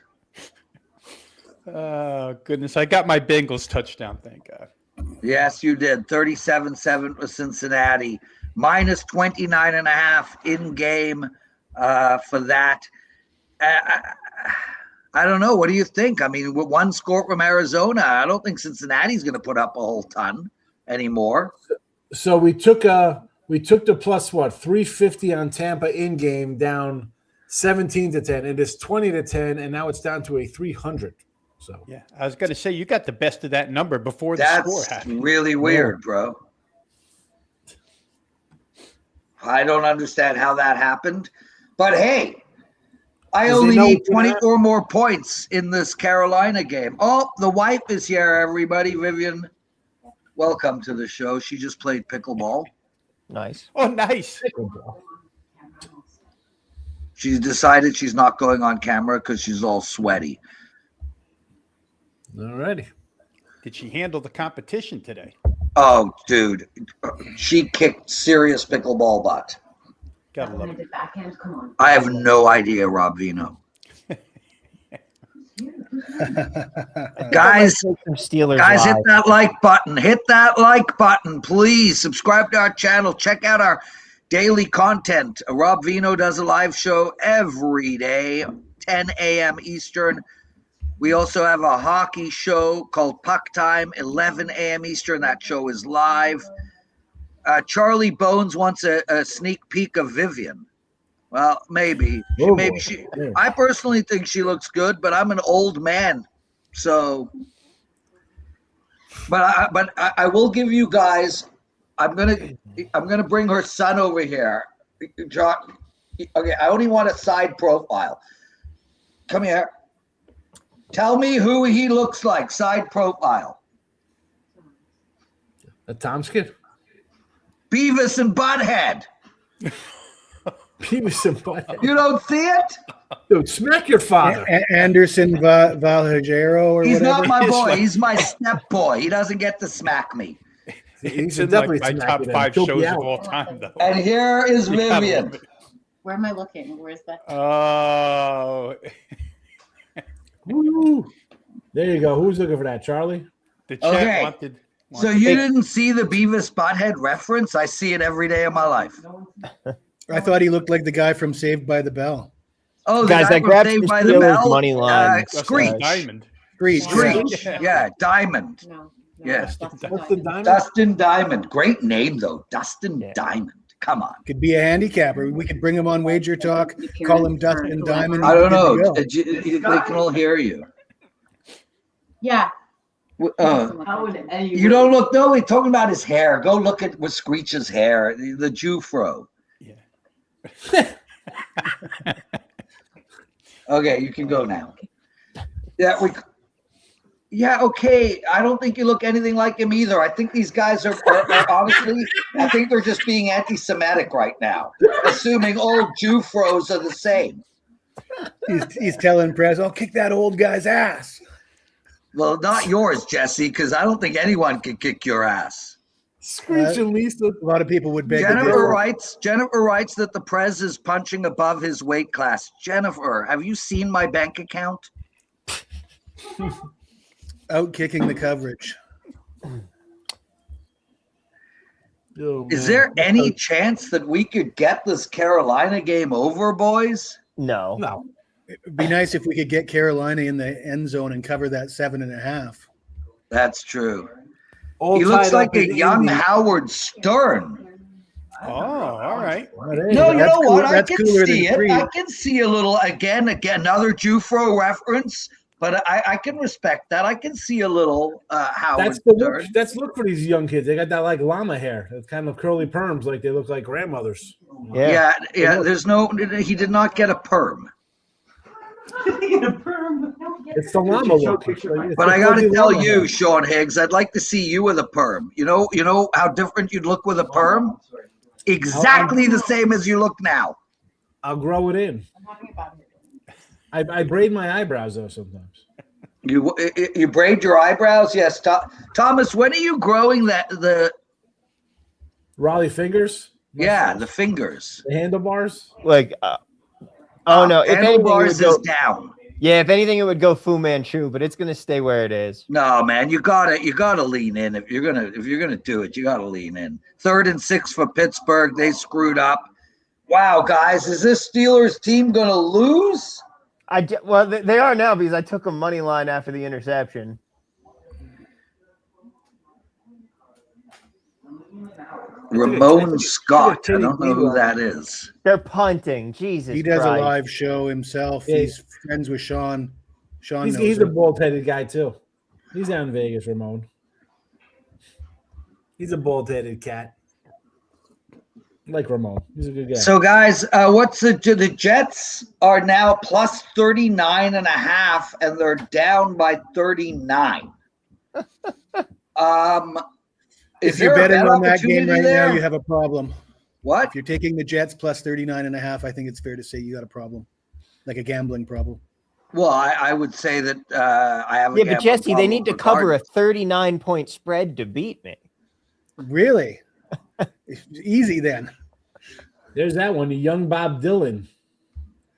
Oh, goodness. I got my Bengals touchdown, thank God. Yes, you did. 37-7 with Cincinnati. Minus 29.5 in game for that. I don't know. What do you think? I mean, with one score from Arizona, I don't think Cincinnati's going to put up a whole ton anymore. So we took the plus 350 on Tampa in game down 17-10. It is 20-10, and now it's down to a 300. So yeah, I was going to say you got the best of that number before the score happened. That's really weird, bro. I don't understand how that happened, but hey, I only need 24 more points in this Carolina game. Oh, the wife is here, everybody. Vivian, welcome to the show. She just played pickleball. Nice. Oh, nice. She's decided she's not going on camera because she's all sweaty. All righty. Did she handle the competition today? Oh, dude. She kicked serious pickleball butt. Gotta love it. I have no idea, Rob Vino. Guys, Steelers guys, hit live. that like button. Hit that like button, please. Subscribe to our channel. Check out our daily content. Rob Vino does a live show every day, 10 a.m. Eastern. We also have a hockey show called Puck Time, 11 a.m. Eastern. That show is live. Charlie Bones wants a sneak peek of Vivian. Well, maybe. I personally think she looks good, but I'm an old man. So, but I will give you guys. I'm gonna bring her son over here. John, okay, I only want a side profile. Come here. Tell me who he looks like. Side profile. A Tom's kid. Beavis and Butthead. Beavis and Butthead. You don't see it? Dude, smack your father. Anderson Valhajero or He's whatever. not my boy. He's my step boy. He doesn't get to smack me. It's should in like definitely my smack top it in. 5 Choke shows you of out. all time, though. And here is Vivian. Where am I looking? Where's that? Oh, Woo. There you go. Who's looking for that, Charlie? the chat Okay. wanted. So you didn't see the Beavis Butthead reference? I see it every day of my life. I thought he looked like the guy from Saved by the Bell. Oh, the Guys, guy that from grabs Saved the by the Steelers Bell. money line. Screech. Diamond. Screech. Yeah. Yeah, Diamond. No. Yeah. What's the diamond? Dustin Diamond. Great name, though. Dustin Yeah. Diamond. Come on. Could be a handicapper. We could bring him on Wager Talk, call him Dustin Diamond. I don't know. Good to go. They can all hear you. Yeah. You don't look. No, we're talking about his hair. Go look at with Screech's hair. The Jew fro. Yeah. Okay, you can go now. Yeah, Yeah, okay. I don't think you look anything like him either. I think these guys are honestly, I think they're just being anti-Semitic right now, assuming old Jew fros are the same. He's telling Prez, "I'll kick that old guy's ass." Well, not yours, Jesse, because I don't think anyone can kick your ass. Screech and Lisa. A lot of people would beg to Jennifer differ. writes that the Prez is punching above his weight class. Jennifer, have you seen my bank account? Out kicking the coverage. Is there any chance that we could get this Carolina game over, boys? No. No. It'd be nice if we could get Carolina in the end zone and cover that 7.5. That's true. All He looks tied like up a in young Indy. Howard Stern. Oh, all right. No, you know what? I That's can cooler see than it. Creed. I can see a little again, another Jufro reference, but I can respect that. I can see a little Howard That's the look. Stern. That's the look for these young kids. They got that like llama hair. It's kind of curly perms, like they look like grandmothers. Yeah. There's no. He did not get a perm. It's the llama look. But I got to tell you, Sean Higgs, I'd like to see you with a perm. You know how different you'd look with a perm? Exactly the same as you look now. I'll grow it in. I braid my eyebrows though sometimes. You braid your eyebrows? Yes. Thomas, when are you growing the Raleigh fingers. yeah, the fingers? The handlebars. Like, oh no! If anything, it Handlebars would go, is down. yeah. If anything, it would go Fu Manchu, but it's gonna stay where it is. No, man, you gotta lean in. If you're gonna do it, you gotta lean in. 3rd and 6 for Pittsburgh. They screwed up. Wow, guys, is this Steelers team gonna lose? Well, they are now because I took a money line after the interception. Ramon Scott. I don't know who that is. They're punting. Jesus, He does Christ. a live show himself. Yeah. He's friends with Sean. Sean knows He's a him. bald-headed guy too. He's down in Vegas, Ramon. He's a bald-headed cat. I like Ramon. He's a good guy. So, guys, what's the Jets are now plus 39.5, and they're down by 39. If you're betting on that game right there? now, you have a problem. What? If you're taking the Jets plus 39.5, I think it's fair to say you got a problem, like a gambling problem. Well, I would say that I have a Yeah, but Jesse, they need to cover a regardless. 39-point spread to beat me. Really? Easy then. There's that one, the young Bob Dylan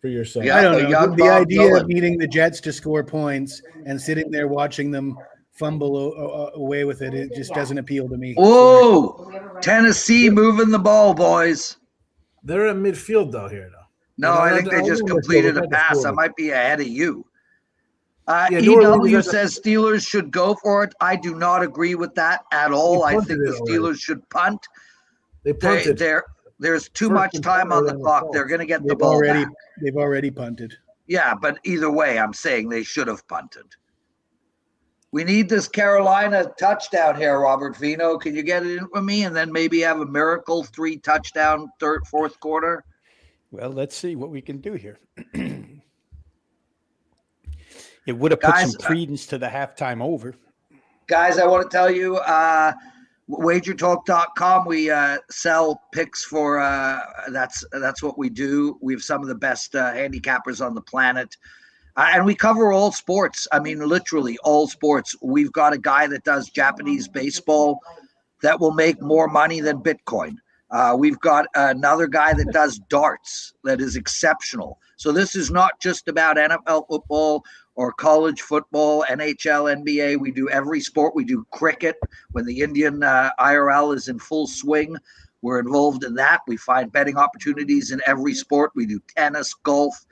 for yourself. Yeah, I don't a know. young The Bob idea Dylan. of needing the Jets to score points and sitting there watching them fumble away with it, it just doesn't appeal to me. Whoa! Tennessee moving the ball, boys. They're in midfield, though, here, though. No, I think they just completed a pass. I might be ahead of you. EW says Steelers should go for it. I do not agree with that at all. I think the Steelers should punt. They punted. There's too much time on the clock. They're going to get the ball back. They've already punted. Yeah, but either way, I'm saying they should have punted. We need this Carolina touchdown here, Robert Vino. Can you get it in with me and then maybe have a miracle 3 touchdown fourth quarter? Well, let's see what we can do here. It would have put some credence to the halftime over. Guys, I want to tell you, WagerTalk.com, we sell picks for that's what we do. We have some of the best handicappers on the planet. And we cover all sports. I mean, literally all sports. We've got a guy that does Japanese baseball that will make more money than Bitcoin. We've got another guy that does darts that is exceptional. So this is not just about NFL football or college football, NHL, NBA. We do every sport. We do cricket when the Indian IRL is in full swing. We're involved in that. We find betting opportunities in every sport. We do tennis, golf.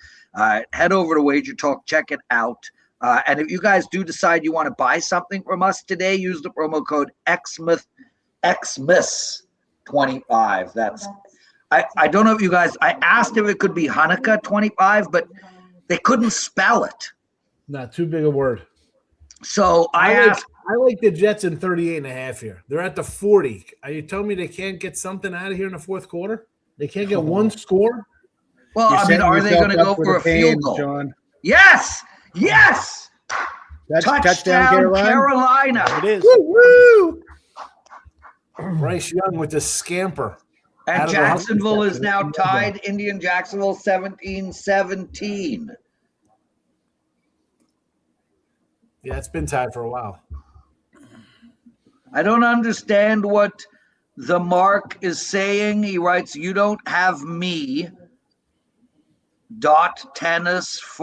Head over to WagerTalk, check it out. And if you guys do decide you want to buy something from us today, use the promo code XMISS25. That's I don't know if you guys, I asked if it could be Hanukkah 25, but they couldn't spell it. Not too big a word. So I like the Jets in 38.5 here. They're at the 40. Are you telling me they can't get something out of here in the fourth quarter? They can't get one score? Well, I mean, are they going to go for a field goal? John. Yes. Touchdown Carolina. There it is. Woo! Bryce Young with the scamper. And Jacksonville is now tied. Indian Jacksonville 17-17. Yeah, it's been tied for a while. I don't understand what the Mark is saying. He writes, "You don't have me. .tennis /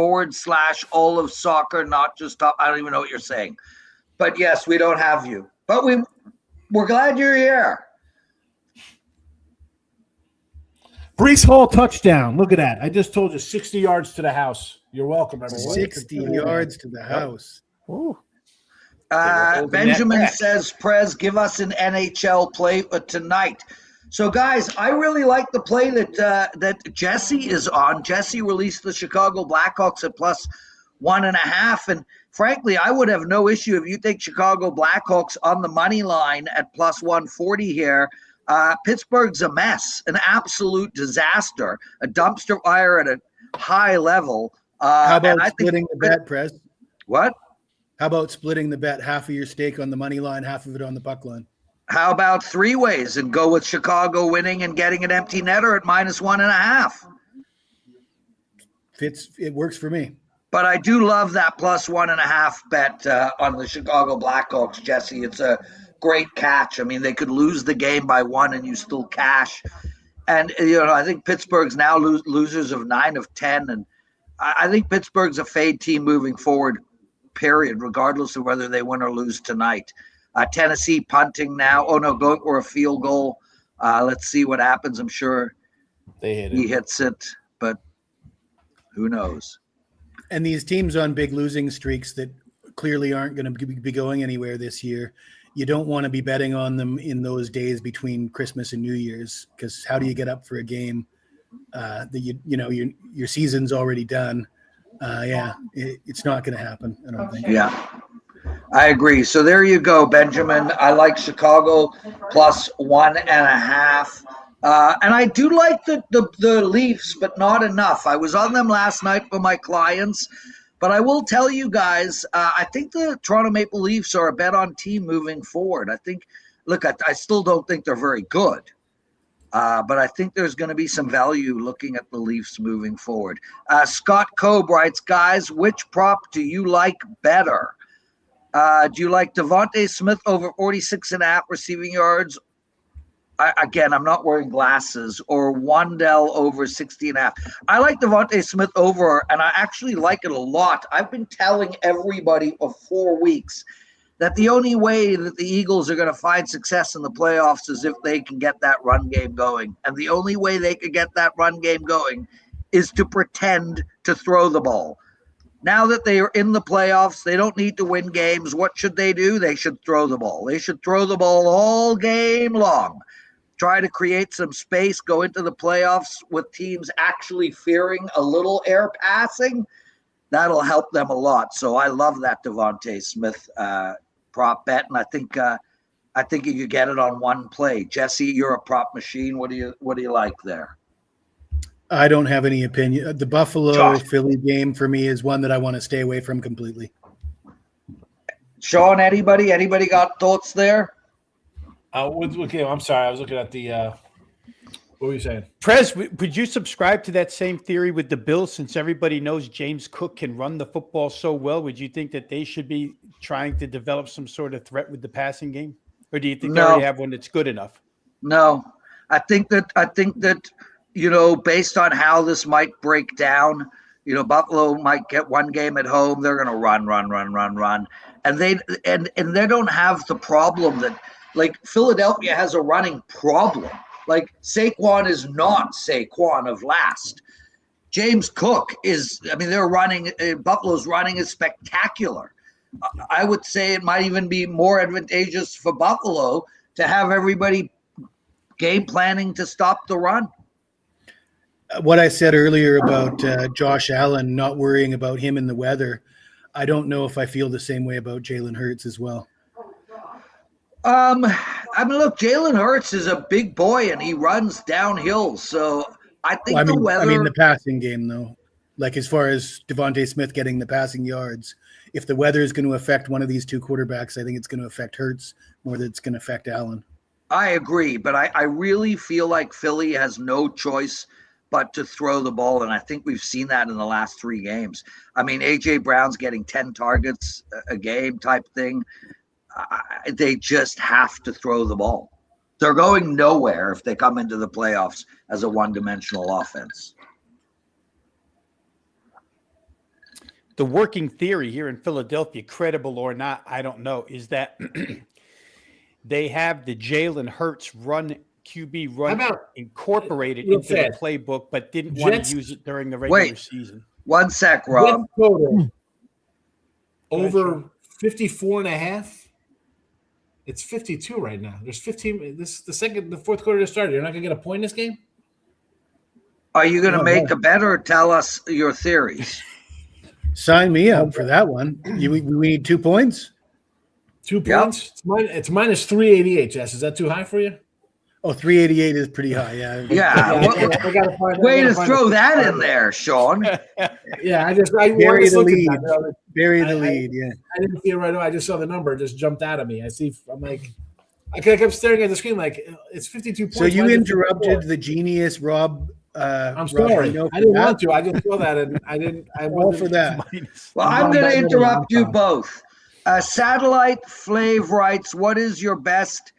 all of soccer, not just top." I don't even know what you're saying. But yes, we don't have you. But we're glad you're here. Brees Hall touchdown. Look at that. I just told you 60 yards to the house. You're welcome, everyone. 60 yards to the house. Ooh. Benjamin says, Prez, give us an NHL play for tonight. So, guys, I really like the play that Jesse is on. Jesse released the Chicago Blackhawks at plus 1.5. And frankly, I would have no issue if you take Chicago Blackhawks on the money line at plus 140 here. Pittsburgh's a mess, an absolute disaster, a dumpster fire at a high level. How about splitting the bet, Prez? What? How about splitting the bet? Half of your stake on the money line, half of it on the puck line. How about 3 ways and go with Chicago winning and getting an empty netter at minus 1.5? It works for me. But I do love that plus 1.5 bet on the Chicago Blackhawks, Jesse. It's a great catch. I mean, they could lose the game by 1 and you still cash. And, I think Pittsburgh's now losers of 9 of 10. And I think Pittsburgh's a fade team moving forward, period, regardless of whether they win or lose tonight. Tennessee punting now. Oh, no, going for a field goal. Let's see what happens. I'm sure he hits it, but who knows? And these teams on big losing streaks that clearly aren't going to be going anywhere this year, you don't want to be betting on them in those days between Christmas and New Year's, because how do you get up for a game that your season's already done? It's not going to happen, I don't think. Yeah, I agree. So there you go, Benjamin. I like Chicago plus 1.5. And I do like the Leafs, but not enough. I was on them last night for my clients, but I will tell you guys, I think the Toronto Maple Leafs are a bet on team moving forward. I think, look, I still don't think they're very good, but I think there's going to be some value looking at the Leafs moving forward. Scott Cobe writes, guys, which prop do you like better? Do you like Devontae Smith over 46.5 receiving yards? Again, I'm not wearing glasses, or Wandell over 60.5. I like Devontae Smith over, and I actually like it a lot. I've been telling everybody for 4 weeks that the only way that the Eagles are going to find success in the playoffs is if they can get that run game going. And the only way they could get that run game going is to pretend to throw the ball. Now that they are in the playoffs, they don't need to win games. What should they do? They should throw the ball. They should throw the ball all game long. Try to create some space, go into the playoffs with teams actually fearing a little air passing. That'll help them a lot. So I love that Devontae Smith prop bet, and I think you could get it on one play. Jesse, you're a prop machine. What do you like there? I don't have any opinion. The Buffalo-Philly game for me is one that I want to stay away from completely. Sean, anybody got thoughts there? Okay, I'm sorry. I was looking at the what were you saying? Prez, would you subscribe to that same theory with the Bills, since everybody knows James Cook can run the football so well? Would you think that they should be trying to develop some sort of threat with the passing game? Or do you think they already have one that's good enough? No. I think that based on how this might break down, Buffalo might get one game at home. They're going to run. And they don't have the problem that, like, Philadelphia has a running problem. Like, Saquon is not Saquon of last. James Cook is, they're running, Buffalo's running is spectacular. I would say it might even be more advantageous for Buffalo to have everybody game planning to stop the run. What I said earlier about Josh Allen, not worrying about him in the weather, I don't know if I feel the same way about Jalen Hurts as well. Look, Jalen Hurts is a big boy and he runs downhill. So I think the weather. The passing game, though, like as far as Devontae Smith getting the passing yards, if the weather is going to affect one of these two quarterbacks, I think it's going to affect Hurts more than it's going to affect Allen. I agree, but I really feel like Philly has no choice but to throw the ball. And I think we've seen that in the last 3 games. A.J. Brown's getting 10 targets a game type thing. They just have to throw the ball. They're going nowhere if they come into the playoffs as a one-dimensional offense. The working theory here in Philadelphia, credible or not, I don't know, is that they have the Jalen Hurts QB run incorporated into the playbook, but didn't want to use it during the regular season. One sec, Rob. Over 54.5. It's 52 right now. There's 15. The fourth quarter just started. You're not gonna get a point in this game. Are you gonna make a bet or tell us your theories? Sign me up for that one. We need 2 points. 2 points. Yep. It's minus 388. Jess, is that too high for you? Oh, 388 is pretty high. Yeah. Way to throw that in there, Sean. Yeah, I bury the lead. Bury the lead. Yeah. I didn't see it right away. I just saw the number. It just jumped out at me. I'm like, I kept staring at the screen like it's 52 points. So you interrupted the genius, Rob. I'm sorry. I didn't want to. I just saw that, and I didn't. I wasn't for that. Well, I'm going to interrupt you both. Satellite Flav writes, "What is your best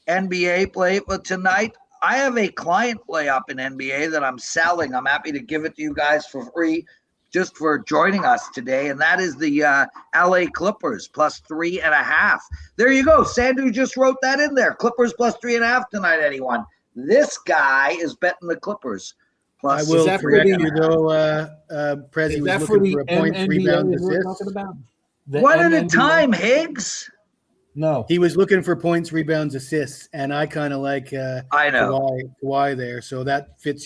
NBA play for tonight?" I have a client play up in NBA that I'm selling. I'm happy to give it to you guys for free just for joining us today, and that is the LA Clippers plus 3.5. There you go. Sandu just wrote that in there. Clippers plus 3.5 tonight, anyone. This guy is betting the Clippers. Plus, I will correct you, though, Prezi was looking for a points, rebound, assist. One at a time, Higgs. No, he was looking for points, rebounds, assists, and I kind of like I know Kawhi there, so that fits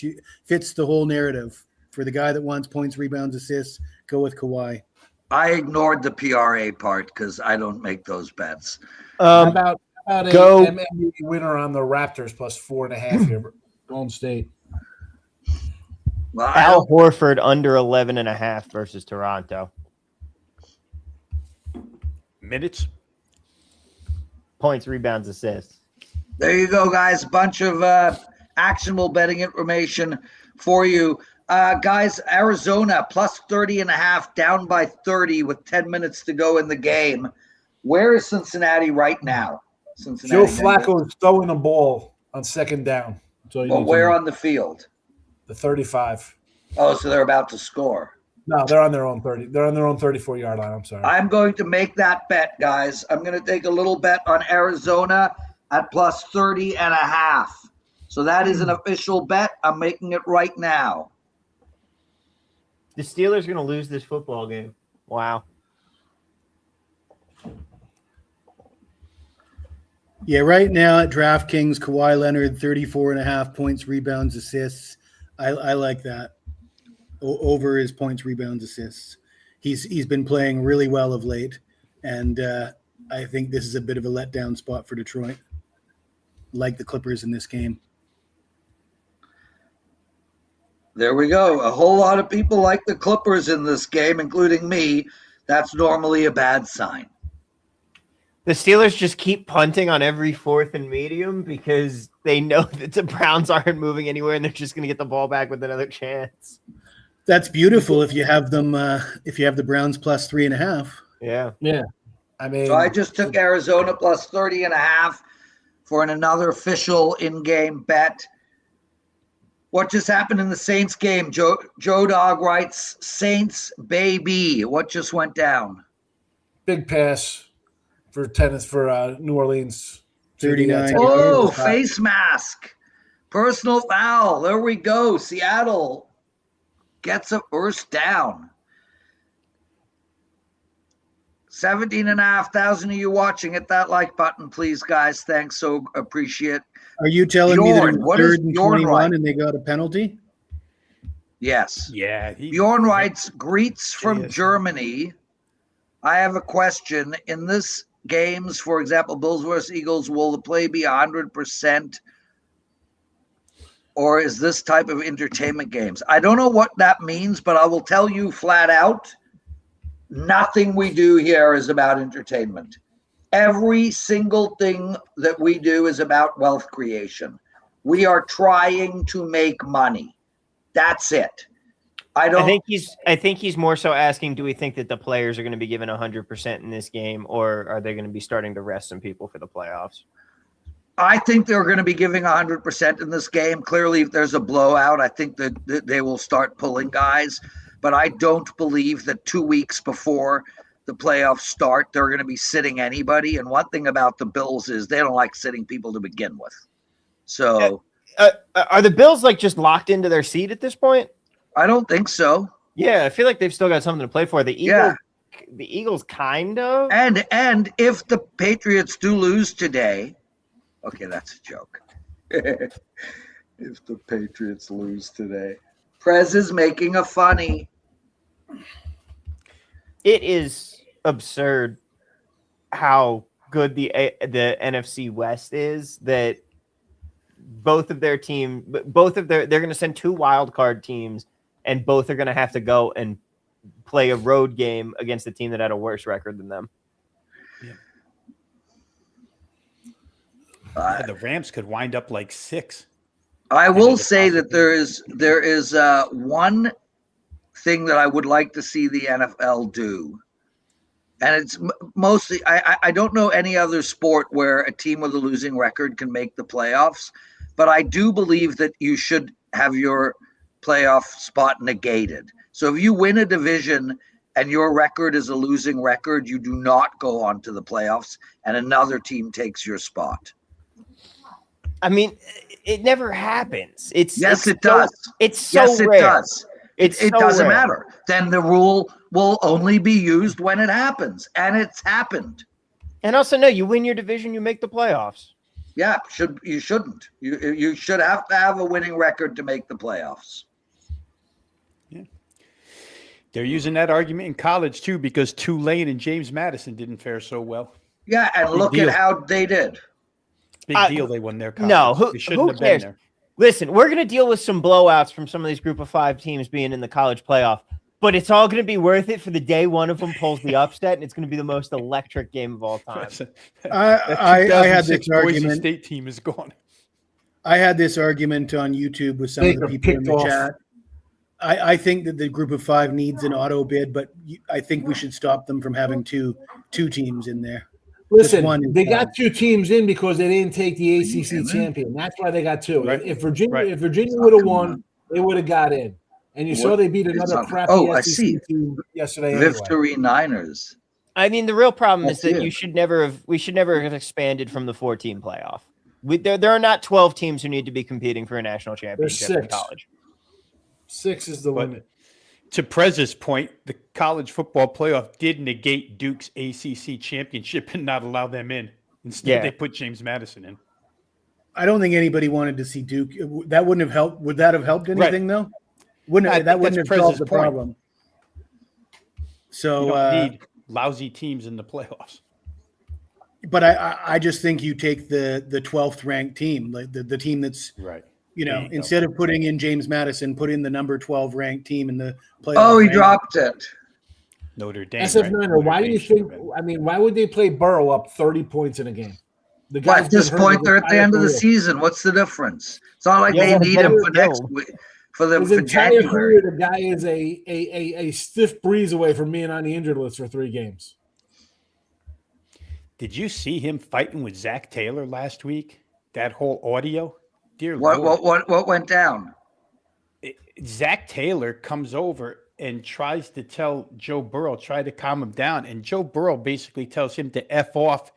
the whole narrative. For the guy that wants points, rebounds, assists, go with Kawhi. I ignored the PRA part because I don't make those bets. How about a NBA winner on the Raptors plus 4.5 here? Golden State. Well, Al Horford under 11.5 versus Toronto. Minutes. Points, rebounds, assists. there you go, guys. Bunch of actionable betting information for you. Guys, Arizona plus 30.5, down by 30 with 10 minutes to go in the game. Where is Cincinnati right now? Joe Flacco is throwing the ball on second down. But where on the field? The 35. Oh, so they're about to score. No, they're on their own 30. They're on their own 34-yard line. I'm sorry. I'm going to make that bet, guys. I'm going to take a little bet on Arizona at plus 30.5. So that is an official bet. I'm making it right now. The Steelers are going to lose this football game. Wow. Yeah, right now at DraftKings, Kawhi Leonard, 34.5 points, rebounds, assists. I like that over his points, rebounds, assists. He's been playing really well of late, and I think this is a bit of a letdown spot for Detroit. Like the Clippers in this game. There we go. A whole lot of people like the Clippers in this game, including me. That's normally a bad sign. The Steelers just keep punting on every 4th and medium because they know that the Browns aren't moving anywhere and they're just going to get the ball back with another chance. That's beautiful if you have them. If you have the Browns plus 3.5. Yeah. Yeah. I mean, So I just took Arizona plus 30.5 for another official in-game bet. What just happened in the Saints game? Joe Dog writes, Saints, baby. What just went down? big pass for tennis for New Orleans. 39. Oh, face mask. Personal foul. There we go. Seattle gets a first down. 17,500 of you watching. Hit that like button, please, guys. Thanks. So appreciate. Are you telling me that it Bjorn, was what is 3rd and Bjorn 21 right? and they got a penalty? Yes. Yeah. Bjorn writes, greets from Yes. Germany. I have a question. In this games, for example, Bills versus Eagles, will the play be 100%? Or is this type of entertainment games? I don't know what that means, but I will tell you flat out, nothing we do here is about entertainment. Every single thing that we do is about wealth creation. We are trying to make money. That's it. I think he's more so asking, do we think that the players are going to be given 100% in this game, or are they going to be starting to rest some people for the playoffs? I think they're going to be giving 100% in this game. Clearly, if there's a blowout, I think that they will start pulling guys. But I don't believe that 2 weeks before the playoffs start, they're going to be sitting anybody. And one thing about the Bills is they don't like sitting people to begin with. So are the Bills like just locked into their seat at this point? I don't think so. Yeah, I feel like they've still got something to play for. The Eagles kind of. And if the Patriots do lose today, okay, that's a joke. If the Patriots lose today, Prez is making a funny. It is absurd how good the NFC West is. That they're going to send 2 wild card teams, and both are going to have to go and play a road game against a team that had a worse record than them. Yeah, the Rams could wind up like 6. I will say that there is one thing that I would like to see the NFL do, and it's mostly I don't know any other sport where a team with a losing record can make the playoffs, but I do believe that you should have your playoff spot negated. So if you win a division and your record is a losing record, you do not go on to the playoffs, and another team takes your spot. I mean, it never happens. It does. It's so yes, it rare. does. It doesn't rare. matter. Then the rule will only be used when it happens, and it's happened. And also, no, you win your division, you make the playoffs. Yeah, you shouldn't. You should have to have a winning record to make the playoffs. Yeah. They're using that argument in college too, because Tulane and James Madison didn't fare so well. Yeah, and look at how they did. Big deal. They won their No, conference. They shouldn't have been there. Listen, we're going to deal with some blowouts from some of these group of 5 teams being in the college playoff, but it's all going to be worth it for the day one of them pulls the upset, and it's going to be the most electric game of all time. I had this Boise argument. State team is gone. I had this argument on YouTube with some of the Baker people in kicked the off. chat. I think that the group of 5 needs an auto bid, but I think we should stop them from having two teams in there. Listen, one is they fine. got 2 teams in because they didn't take the ACC champion. That's why they got 2. Right. If Virginia Right. would have won, they would have got in. And you saw What- they beat it's another on- crappy oh, I SEC see. team yesterday. Anyway. Victory Niners. I mean, the real problem is That's that it. we should never have expanded from the 4-team playoff. There are not 12 teams who need to be competing for a national championship in 6. college. 6 is the But- limit. To Prez's point, the college football playoff did negate Duke's ACC championship and not allow them in. Instead, Yeah. they put James Madison in. I don't think anybody wanted to see Duke. That wouldn't have helped. Would that have helped anything though? Wouldn't I that think wouldn't have that's solved the Prez's point. problem? You So, don't need lousy teams in the playoffs. but I just think you take the 12th ranked team, like the team that's Right. you There know you go. instead of putting in James Madison, put in the number 12 ranked team in the playoff. Oh, he ranking. dropped it. Notre Dame. SF9er, right? Notre why do you Dame should have think? been. I mean, why would they play Burrow up 30 points in a game? The Well, guy's at this been hurt point, his they're at the entire end of the career. season. What's the difference? It's not like Yeah, they but need him better for next know. week, for His for entire January. career, the guy is a stiff breeze away from being on the injured list for 3 games. Did you see him fighting with Zach Taylor last week? That whole audio? Dear What Lord. what went down? Zach Taylor comes over and tries to tell Joe Burrow, try to calm him down. And Joe Burrow basically tells him to F off.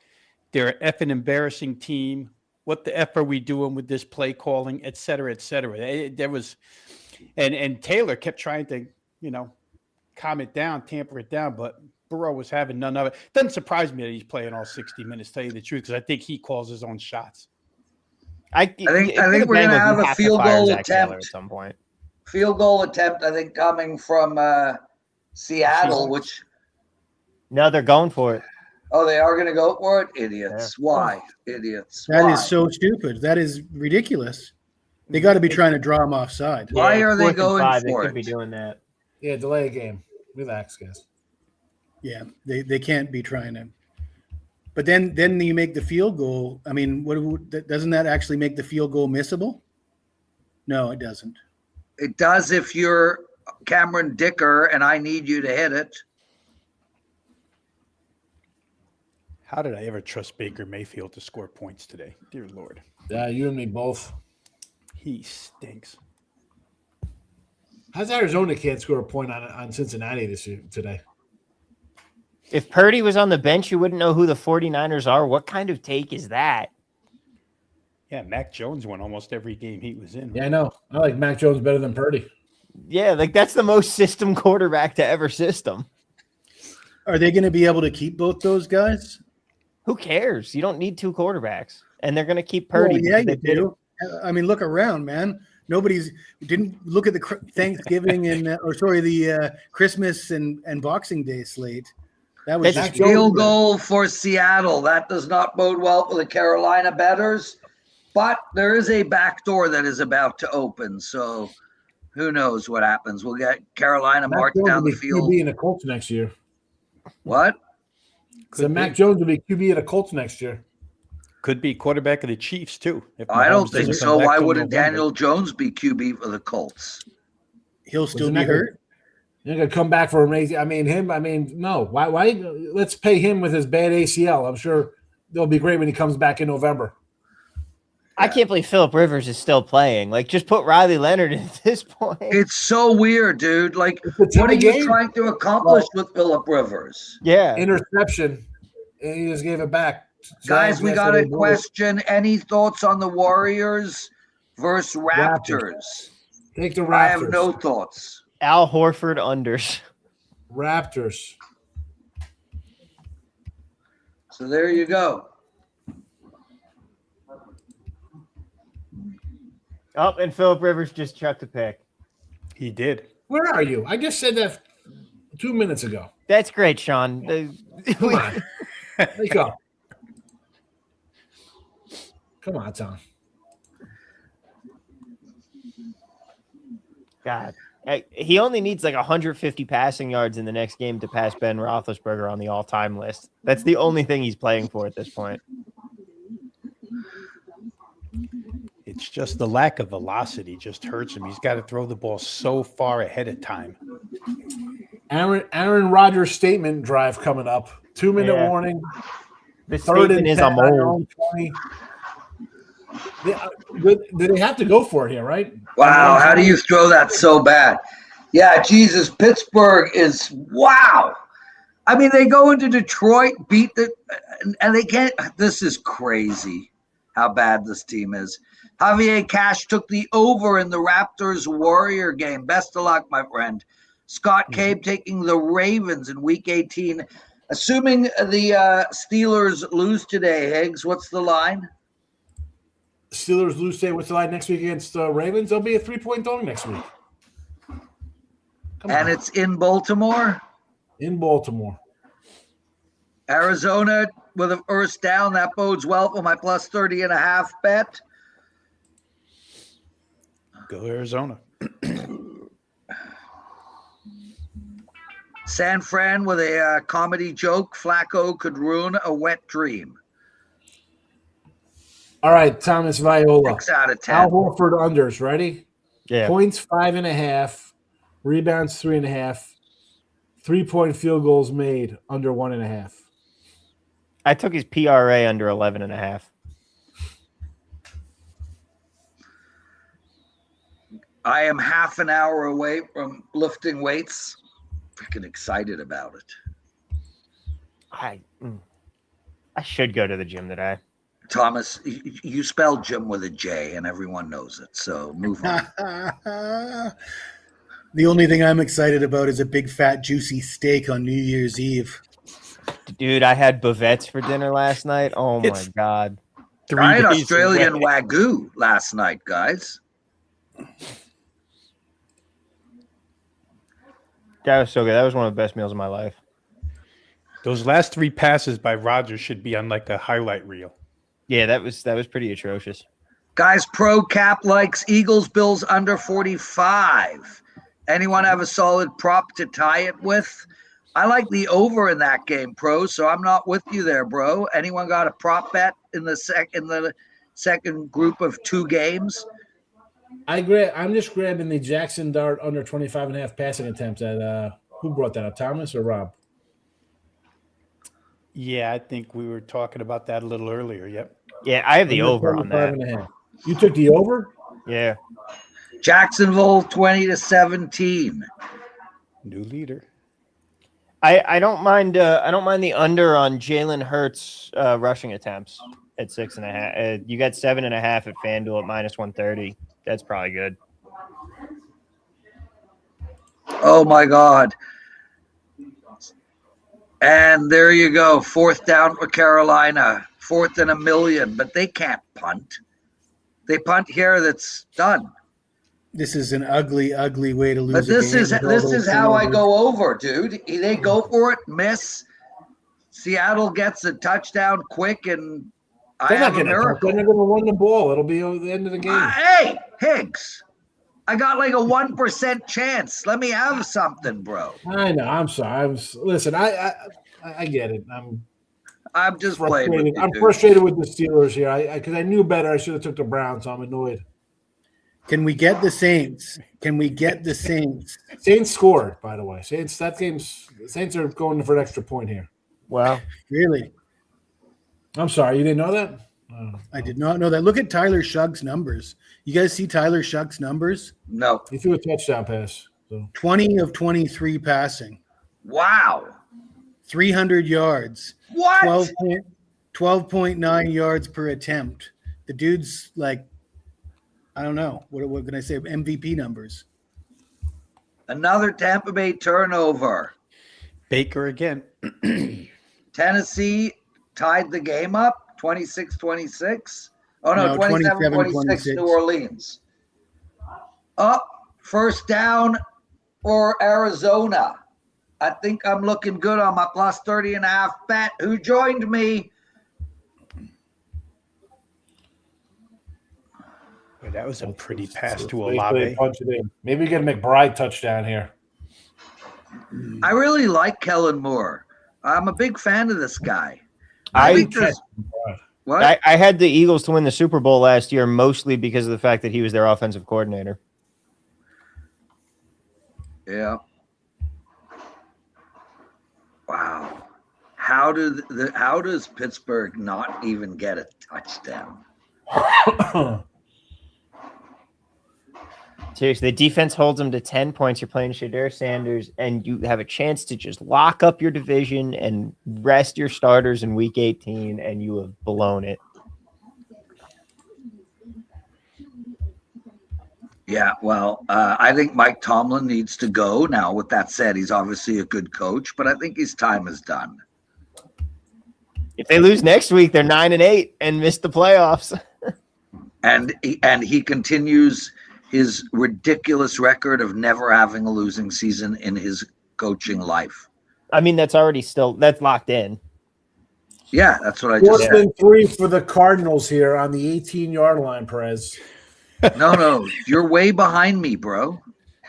They're an effing embarrassing team. What the F are we doing with this play calling, et cetera, et cetera. There was, and Taylor kept trying to, calm it down, tamper it down, but Burrow was having none of it. Doesn't surprise me that he's playing all 60 minutes, tell you the truth, because I think he calls his own shots. I think we're gonna have a field goal attempt. at some point. Field goal attempt, I think, coming from Seattle, which No, they're going for it. they are going to go for it. Idiots! Why, idiots? That Why? is so stupid. That is ridiculous. They got to be trying to draw him offside. Why are they 4th and going 5, for they could be it? doing that. Yeah, delay a game. Relax, guys. Yeah, they can't be trying to. But then you make the field goal. I mean, doesn't that actually make the field goal missable? No, it doesn't. It does if you're Cameron Dicker and I need you to hit it. How did I ever trust Baker Mayfield to score points today? Dear Lord. Yeah, you and me both. He stinks. How's Arizona can't score a point on Cincinnati today? If Purdy was on the bench, you wouldn't know who the 49ers are. What kind of take is that? Yeah, Mac Jones won almost every game he was in. Yeah, I know. I like Mac Jones better than Purdy. Yeah, like that's the most system quarterback to ever system. Are they going to be able to keep both those guys? Who cares? You don't need 2 quarterbacks. And they're going to keep Purdy. Well, yeah, because you they did do. I mean, look around, man. Didn't look at the Thanksgiving and the Christmas and Boxing Day slate. That was That's just Field goal for Seattle. That does not bode well for the Carolina bettors, but there is a back door that is about to open. So who knows what happens? We'll get Carolina Mac marked Jones down will the be field. QB in the Colts next year. What? So Mac Jones will be QB in the Colts next year. Could be quarterback of the Chiefs, too. If I don't Mahomes think doesn't so. come back Why till wouldn't November. Daniel Jones be QB for the Colts? He'll still Wasn't be that good? hurt. You're gonna come back for amazing. No. Why? Let's pay him with his bad ACL. I'm sure they'll be great when he comes back in November. I can't believe Phillip Rivers is still playing. Like, just put Riley Leonard in at this point. It's so weird, dude. Like, It's a what are tie you game. trying to accomplish with Phillip Rivers? Yeah. Interception, and he just gave it back. Guys, we got a Yesterday, question. Any thoughts on the Warriors versus Raptors? Take the Raptors. I have no thoughts. Al Horford unders. Raptors. So there you go. Oh, and Phillip Rivers just chucked a pick. He did. Where are you? I just said that 2 minutes ago. That's great, Sean. Come on. Let's go. Come on, Tom. God. He only needs like 150 passing yards in the next game to pass Ben Roethlisberger on the all-time list. That's the only thing he's playing for at this point. It's just the lack of velocity just hurts him. He's got to throw the ball so far ahead of time. Aaron Rodgers statement drive coming up. 2-minute warning. The Third statement and is 10 I'm on your old. own 20. They have to go for it here, right? Wow, how do you throw that so bad? Yeah, Jesus, Pittsburgh is wow. I mean, they go into Detroit, beat and they can't. This is crazy how bad this team is. Javier Cash took the over in the Raptors-Warrior game. Best of luck, my friend. Scott Cabe taking the Ravens in Week 18. Assuming the Steelers lose today, Higgs, what's the line? Steelers lose today. What's the line next week against the Ravens? They'll be a 3-point dog next week. And it's in Baltimore? In Baltimore. Arizona with a first down. That bodes well for my plus 30.5 bet. Go Arizona. San Fran with a comedy joke. Flacco could ruin a wet dream. All right, Thomas Viola. 6 out of 10. Al Horford unders. Ready? Yeah. Points 5.5. Rebounds 3.5. 3-point field goals made under 1.5. I took his PRA under 11.5. I am half an hour away from lifting weights. Freaking excited about it. I should go to the gym today. Thomas, you spell gym with a J, and everyone knows it. So move on. The only thing I'm excited about is a big, fat, juicy steak on New Year's Eve. Dude, I had bavettes for dinner last night. Oh, my God. I had Australian Wagyu last night, guys. That was so good. That was one of the best meals of my life. Those last 3 passes by Rodgers should be on like a highlight reel. Yeah, that was pretty atrocious. Guys, Pro Cap likes Eagles Bills under 45. Anyone have a solid prop to tie it with? I like the over in that game, Pro, so I'm not with you there, bro. Anyone got a prop bet in the second group of 2 games? I'm just grabbing the Jackson Dart under 25.5 passing attempts at who brought that up, Thomas or Rob? Yeah, I think we were talking about that a little earlier. Yep. Yeah, I have the over on that. 25.5. You took the over? Yeah. Jacksonville 20-17. New leader. I don't mind the under on Jalen Hurts rushing attempts at 6.5. You got 7.5 at FanDuel at -130. That's probably good. Oh my God. And there you go. 4th down for Carolina. 4th and 1,000,000, but they can't punt. They punt here, that's done. This is an ugly, ugly way to lose. But this is how I go over, dude. They go for it, miss. Seattle gets a touchdown quick, and I have a miracle. They're not going to run the ball. It'll be the end of the game. Hey, Higgs, I got like a 1% chance. Let me have something, bro. I know. I'm sorry. Listen. I get it. I'm just playing with you, I'm dude. frustrated with the Steelers here. Because I knew better. I should have took the Browns. So I'm annoyed. Can we get the Saints? Can we get the Saints? Saints scored, by the way. Saints are going for an extra point here. Wow. Really? I'm sorry. You didn't know that? I did not know that. Look at Tyler Shugg's numbers. You guys see Tyler Shugg's numbers? No. He threw a touchdown pass. So 20 of 23 passing. Wow. 300 yards. What? 12.9 yards per attempt. The dude's like, I don't know. What can I say? MVP numbers. Another Tampa Bay turnover. Baker again. Tennessee tied the game up, 26-26. Oh, no, 27-26 New Orleans. Up, first down for Arizona. I think I'm looking good on my plus 30.5 bet. Who joined me? that was a pretty pass to They Olave. punch it in. Maybe we get a McBride touchdown here. I really like Kellen Moore. I'm a big fan of this guy. I think this. What? I had the Eagles to win the Super Bowl last year, mostly because of the fact that he was their offensive coordinator. Yeah. Wow. How does Pittsburgh not even get a touchdown? Seriously, the defense holds them to 10 points. You're playing Shedeur Sanders, and you have a chance to just lock up your division and rest your starters in Week 18, and you have blown it. Yeah, well, I think Mike Tomlin needs to go. Now, with that said, he's obviously a good coach, but I think his time is done. If they lose next week, they're 9-8 and miss the playoffs. And he continues his ridiculous record of never having a losing season in his coaching life. I mean, that's locked in. Yeah, that's what I just Worse said. than 3 for the Cardinals here on the 18-yard line, Perez. No, you're way behind me, bro.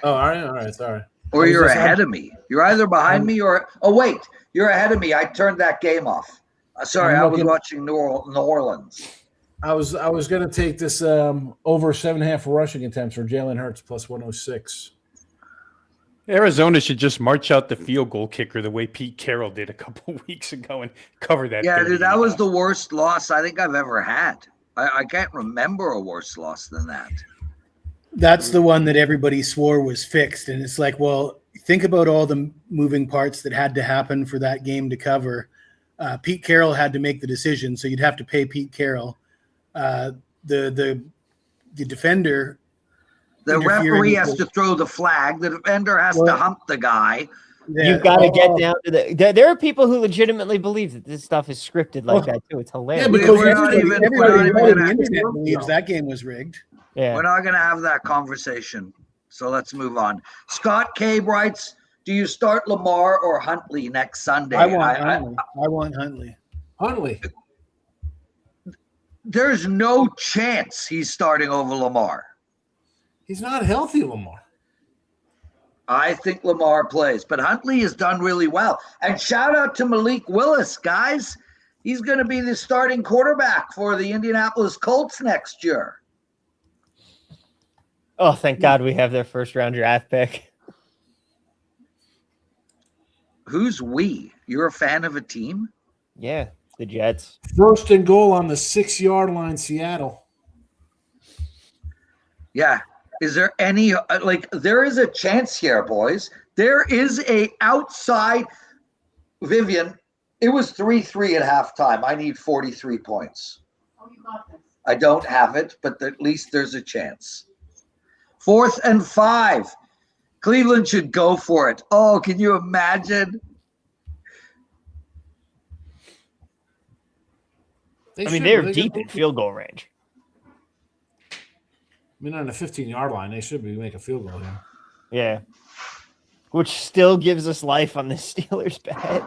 Oh, all right, sorry. Or you're ahead of me. You're either behind me or wait, you're ahead of me. I turned that game off. Sorry, I was watching New Orleans. I was going to take this over 7.5 rushing attempts for Jalen Hurts plus 106. Arizona should just march out the field goal kicker the way Pete Carroll did a couple weeks ago and cover that. Yeah, dude, that was the worst loss I think I've ever had. I can't remember a worse loss than that. That's the one that everybody swore was fixed. And it's like, well, think about all the moving parts that had to happen for that game to cover. Pete Carroll had to make the decision, so you'd have to pay Pete Carroll. The defender. The referee has to throw the flag. The defender has to hump the guy. You've got to get down to the. There are people who legitimately believe that this stuff is scripted like that too. It's hilarious. Yeah, because everybody on the internet believes that game was rigged. Yeah, we're not going to have that conversation. So let's move on. Scott Cabe writes, "Do you start Lamar or Huntley next Sunday?" I want Huntley. Huntley. There's no chance he's starting over Lamar. He's not healthy, Lamar. I think Lamar plays, but Huntley has done really well. And shout out to Malik Willis, guys. He's going to be the starting quarterback for the Indianapolis Colts next year. Oh, thank God we have their first-round draft pick. Who's we? You're a fan of a team? Yeah, the Jets. First and goal on the 6-yard line, Seattle. Yeah. Is there any there is a chance here, boys. There is a outside Vivian. It was 3-3 at halftime. I need 43 points. Oh, you got this. I don't have it, but at least there's a chance. 4th and 5. Cleveland should go for it. Oh, can you imagine? They're deep in field goal range. I mean, on the 15-yard line, they should be making a field goal here. Yeah. Which still gives us life on the Steelers bet.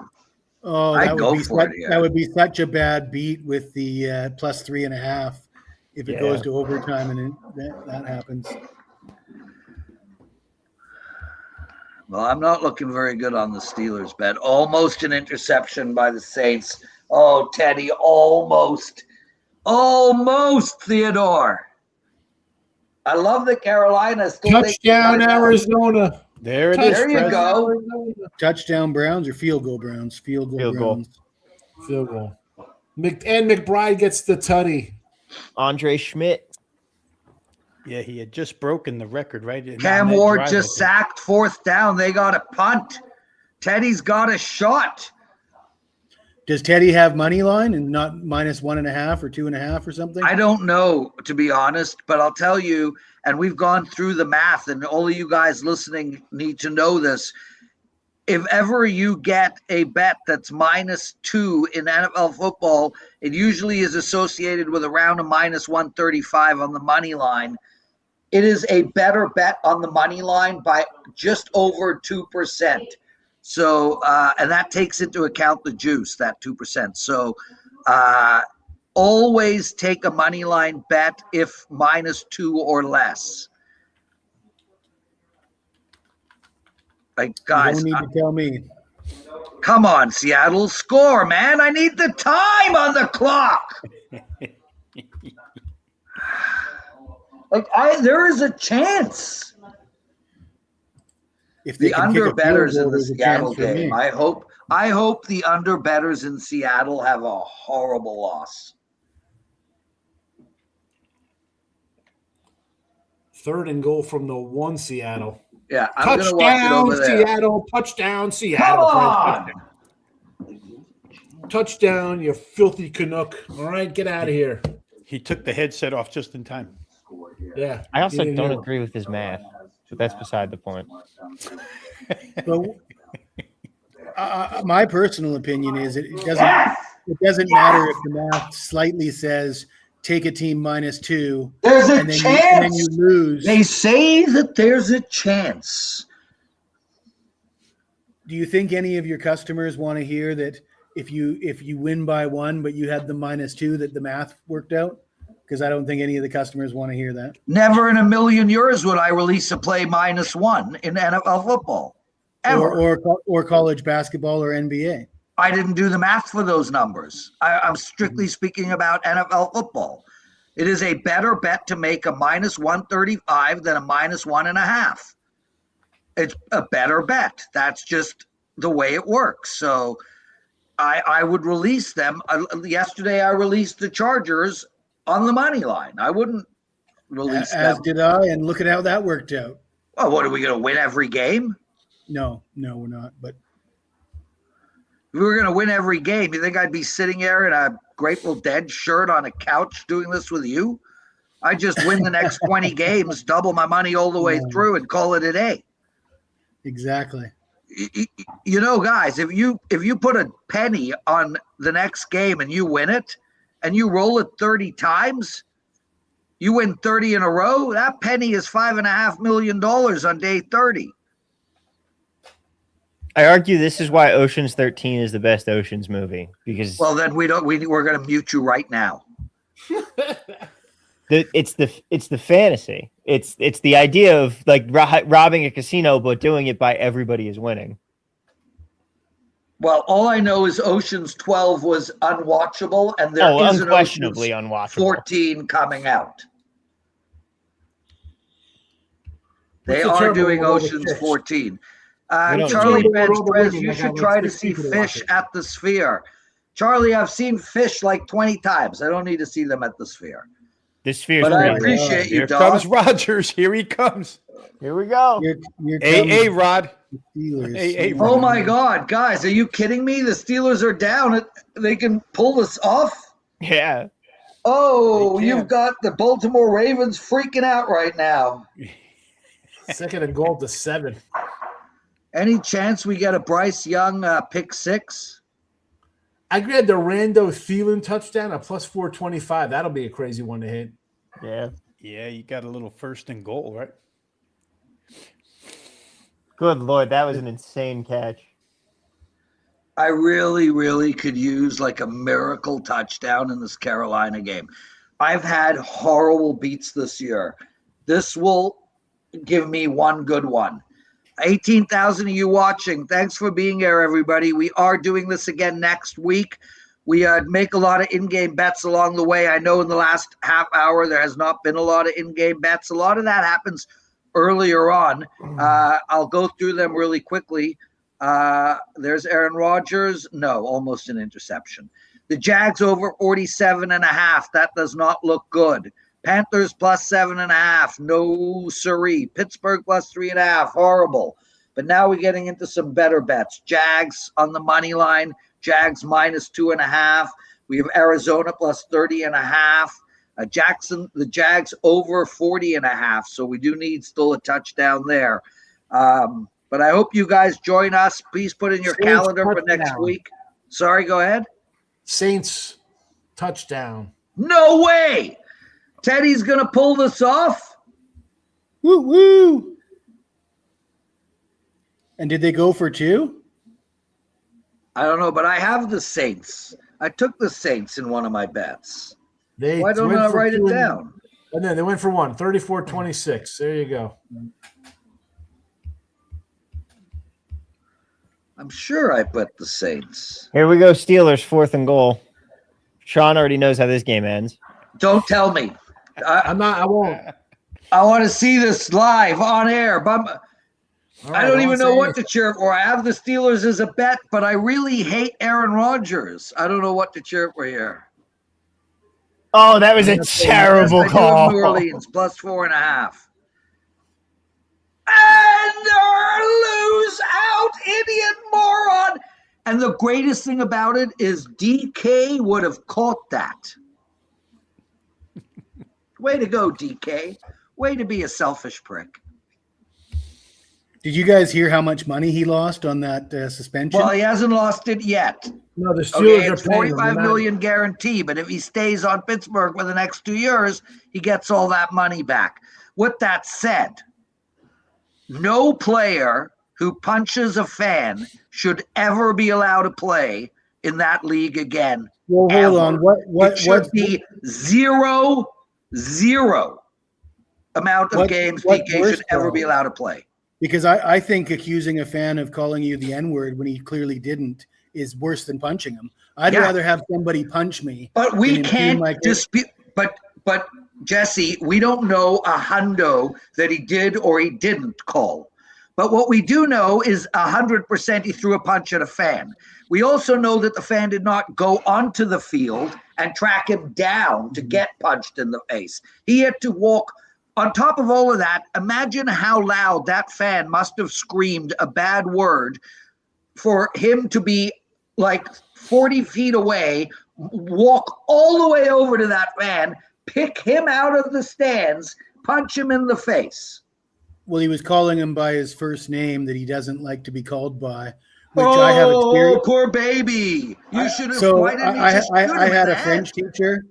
Oh, that would be such a bad beat with the plus 3.5 if it goes to overtime and that happens. Well, I'm not looking very good on the Steelers bet. Almost an interception by the Saints. Oh, Teddy, almost. Almost, Theodore. I love that Carolina still touchdown Arizona. There it is. There you go. Touchdown Browns or field goal Browns? Field goal Browns. Field goal. And McBride gets the tutty. Andre Schmidt. Yeah, he had just broken the record, right? Cam Ward just sacked 4th down. They got a punt. Teddy's got a shot. Does Teddy have money line and not minus 1.5 or 2.5 or something? I don't know, to be honest, but I'll tell you, and we've gone through the math, and all of you guys listening need to know this. If ever you get a bet that's -2 in NFL football, it usually is associated with around a -135 on the money line. It is a better bet on the money line by just over 2%. So, and that takes into account the juice, that 2%. So, always take a money line bet if -2 or less. Like, guys, you don't need to tell me. come on, Seattle, score, man. I need the time on the clock. There is a chance. If they The can under kick a field bettors in goal, the there's a Seattle chance for game. me. I hope the under bettors in Seattle have a horrible loss. 3rd and goal from the 1 Seattle. Yeah, I'm going to watch it Touchdown, over there. Seattle. Touchdown, Seattle. Come on. Touchdown, you filthy Canuck. All right, get out of here. He took the headset off just in time. Yeah. I also Yeah, don't yeah. agree with his math, but that's beside the point. But my personal opinion is it doesn't matter if the math slightly says take a team -2. There's a and then chance. and then you lose. They say that there's a chance. Do you think any of your customers want to hear that if you win by 1, but you had the -2, that the math worked out? Because I don't think any of the customers want to hear that. Never in a million years would I release a play -1 in NFL football. Ever. Or college basketball or NBA. I didn't do the math for those numbers. I'm strictly speaking about NFL football. It is a better bet to make a -135 than a -1.5. It's a better bet. That's just the way it works. So I would release them. Yesterday, I released the Chargers on the money line. I wouldn't release As them. did I, and look at how that worked out. Well, what, are we going to win every game? No, we're not. But If we were going to win every game, you think I'd be sitting there in a Grateful Dead shirt on a couch doing this with you? I just win the next 20 games, double my money all the way through, and call it a day. exactly. You know, guys, if you put a penny on the next game and you win it, and you roll it 30 times, you win 30 in a row. That penny is $5.5 million on day 30. I argue this is why Ocean's 13 is the best Ocean's movie because Well, then we're going to mute you right now. it's the fantasy. It's the idea of like robbing a casino, but doing it by everybody is winning. Well, all I know is Ocean's 12 was unwatchable, and there is an unquestionably Ocean's unwatchable. 14 coming out. They What's the are terrible doing one over Ocean's Fish? 14. don't Charlie know. Benz, Over Prez, women, you I should got try like to 6 see people to watch Fish it. at the Sphere. Charlie, I've seen Fish like 20 times. I don't need to see them at the Sphere. This Sphere's But I great. appreciate you, Here dog. comes Rogers. Here he comes. Here we go. You're Hey, Rod. Steelers. Hey, Oh my God, guys, are you kidding me? The Steelers are down. They can pull this off? Yeah. Oh, They can. you've got the Baltimore Ravens freaking out right now. 2nd and goal to 7. Any chance we get a Bryce Young pick 6? I grabbed the Rando Thielen touchdown at plus 425. That'll be a crazy one to hit. Yeah. Yeah, you got a little 1st and goal, right? Good Lord, that was an insane catch. I really, really could use like a miracle touchdown in this Carolina game. I've had horrible beats this year. This will give me one good one. 18,000 of you watching. Thanks for being here, everybody. We are doing this again next week. We make a lot of in-game bets along the way. I know in the last half hour there has not been a lot of in-game bets. A lot of that happens earlier on. I'll go through them really quickly. There's Aaron Rodgers. No, almost an interception. The Jags over 47.5. That does not look good. Panthers plus 7.5. No siree. Pittsburgh plus 3.5. Horrible. But now we're getting into some better bets. Jags on the money line. Jags minus 2.5. We have Arizona plus 30.5. The Jags over 40.5. So we do need still a touchdown there. But I hope you guys join us. Please put in your Saints calendar for next touchdown. week. Sorry, go ahead. Saints touchdown. No way. Teddy's going to pull this off? Woo woo. And did they go for 2? I don't know, but I have the Saints. I took the Saints in one of my bets. They Why don't went I for write it 2 and- down? And then they went for 1, 34-26. There you go. I'm sure I bet the Saints. Here we go, Steelers, 4th and goal. Sean already knows how this game ends. Don't tell me. I won't. I want to see this live on air. But All right, I don't even won't know say what anything. to cheer for. I have the Steelers as a bet, but I really hate Aaron Rodgers. I don't know what to cheer for here. Oh, that was a Yes, terrible I do have call. New Orleans plus 4.5. And lose out, idiot moron. And the greatest thing about it is DK would have caught that. Way to go, DK. Way to be a selfish prick. Did you guys hear how much money he lost on that suspension? Well, he hasn't lost it yet. No, the Steelers Okay, are it's paying him. 45 They're not- million guarantee, but if he stays on Pittsburgh for the next 2 years, he gets all that money back. With that said, no player who punches a fan should ever be allowed to play in that league again. Well, hold ever. on. What it should be zero amount of What- games what PK worse, should ever be though? allowed to play. Because I think accusing a fan of calling you the N-word when he clearly didn't is worse than punching him. I'd Yeah. rather have somebody punch me. But we than him can't seem like it. dispute. But Jesse, we don't know a hundo that he did or he didn't call. But what we do know is 100% he threw a punch at a fan. We also know that the fan did not go onto the field and track him down to get punched in the face. He had to walk. On top of all of that, imagine how loud that fan must have screamed a bad word for him to be like 40 feet away, walk all the way over to that fan, pick him out of the stands, punch him in the face. Well, he was calling him by his first name that he doesn't like to be called by, which I have Oh, experienced. poor baby. You should have. So Why didn't you just shoot him I in had the a head? French teacher.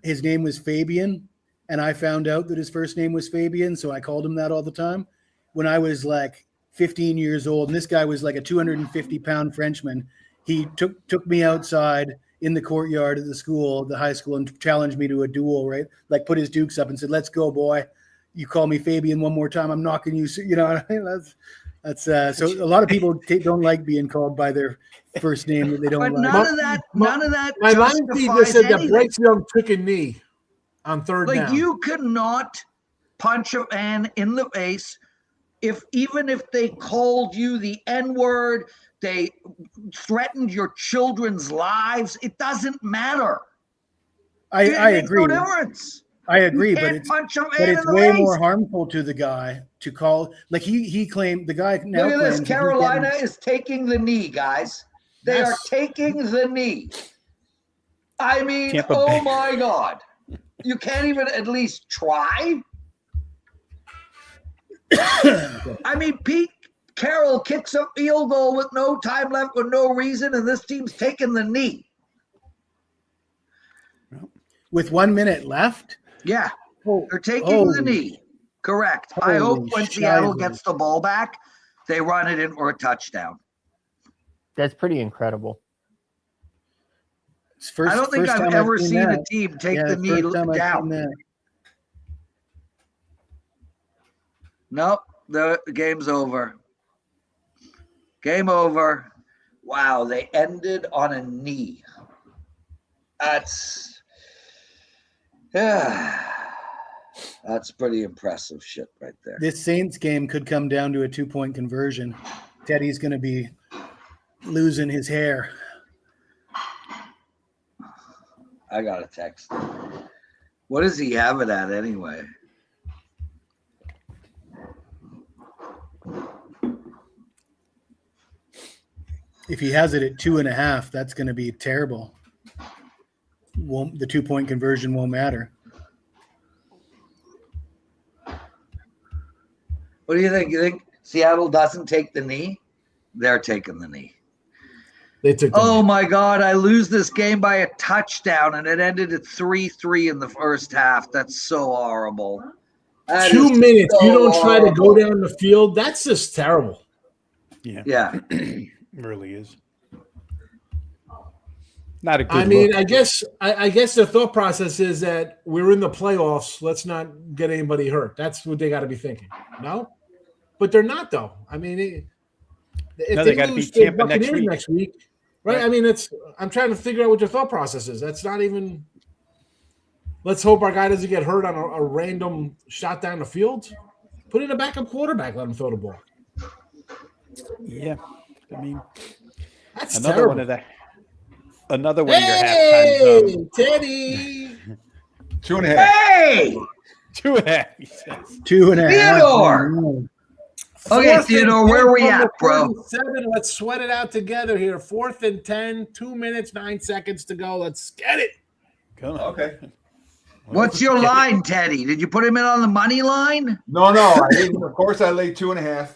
His name was Fabian, and I found out that his first name was Fabian, so I called him that all the time. When I was like 15 years old, and this guy was like a 250-pound Frenchman, he took me outside in the courtyard of the school, the high school, and challenged me to a duel, right? Like put his dukes up and said, "Let's go, boy. You call me Fabian one more time, I'm knocking you." You know what I mean? That's so a lot of people don't like being called by their first name that they don't But like. none of that My line teacher justifies said that anything. Bryce Young took a knee on third Like down. you cannot punch a man in the face even if they called you the N-word, they threatened your children's lives. It doesn't matter. I It makes agree. no difference. I agree, You but can't it's punch a man but in it's the way face. more harmful to the guy to call. Like he claimed, the guy now Look at this. claims that he's Carolina getting- is taking the knee, guys. They Yes. are taking the knee. I mean, Tampa oh Bay. my God. You can't even at least try? I mean, Pete Carroll kicks a field goal with no time left for no reason, and this team's taking the knee. with 1 minute left. Yeah, Oh, they're taking the holy- knee. Correct. I hope Holy when Seattle shiver. gets the ball back, they run it in for a touchdown. That's pretty incredible. It's first, I don't think first I've time ever seen that. a team take Yeah, the knee first time I've seen down. that. Nope, the game's over. Game over. Wow, they ended on a knee. That's that's pretty impressive shit right there. This Saints game could come down to a 2-point conversion. Teddy's going to be losing his hair. I got a text. What does he have it at anyway? If he has it at 2.5, that's going to be terrible. The 2-point conversion won't matter. What do you think? You think Seattle doesn't take the knee? They're taking the knee. They took the Oh knee. my God, I lose this game by a touchdown and it ended at 3-3 in the first half. That's so horrible. That 2 is minutes. so You don't try to go horrible. down the field. That's just terrible. Yeah, Yeah. it really is. Not a good I mean, look. I guess the thought process is that we're in the playoffs. Let's not get anybody hurt. That's what they got to be thinking. No, but they're not though. I mean, if No, they they gotta lose beat to Tampa next Buccaneers week. next week, right? Right. I mean, I'm trying to figure out what your thought process is. That's not even. Let's hope our guy doesn't get hurt on a random shot down the field. Put in a backup quarterback. Let him throw the ball. Yeah. I mean, That's another terrible. one of the another one of your halftimes. Hey, Teddy. 2.5. Hey, 2.5. He says. 2.5. Theodore. Okay, Fourth and Theodore, 10 where are we from at, the bro? 47. Let's sweat it out together here. 4th and 10, 2 minutes, 9 seconds to go. Let's get it. Come on. Okay. What's your line, Teddy? Did you put him in on the money line? No. Of course, I laid 2.5.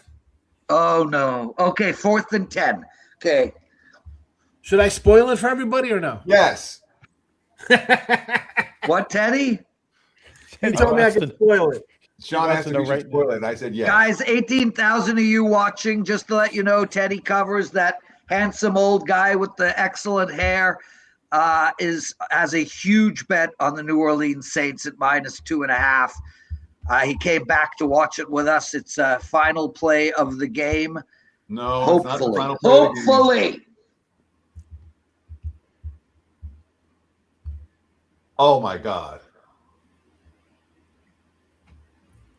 Oh no. Okay, 4th and 10. Okay. Should I spoil it for everybody or no? Yes. What, Teddy? You told me I could spoil it. Sean asked if to you know should spoil it. I said yes. Guys, 18,000 of you watching. Just to let you know, Teddy covers that handsome old guy with the excellent hair. Has a huge bet on the New Orleans Saints at -2.5. He came back to watch it with us. It's a final play of the game. No, it's not the Hopefully. final play of the game. Hopefully. Oh my God.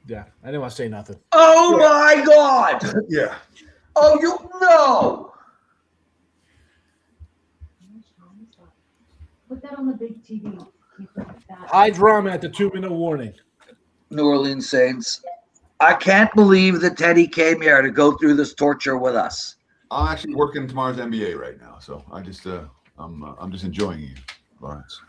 Yeah, I didn't want to say nothing. Oh my God. Yeah. Oh, you know. Put that on the big TV. Keep it like that. High drama at the 2-minute warning. New Orleans Saints. I can't believe that Teddy came here to go through this torture with us. I'm actually working tomorrow's NBA right now, so I just I'm just enjoying you, Lawrence.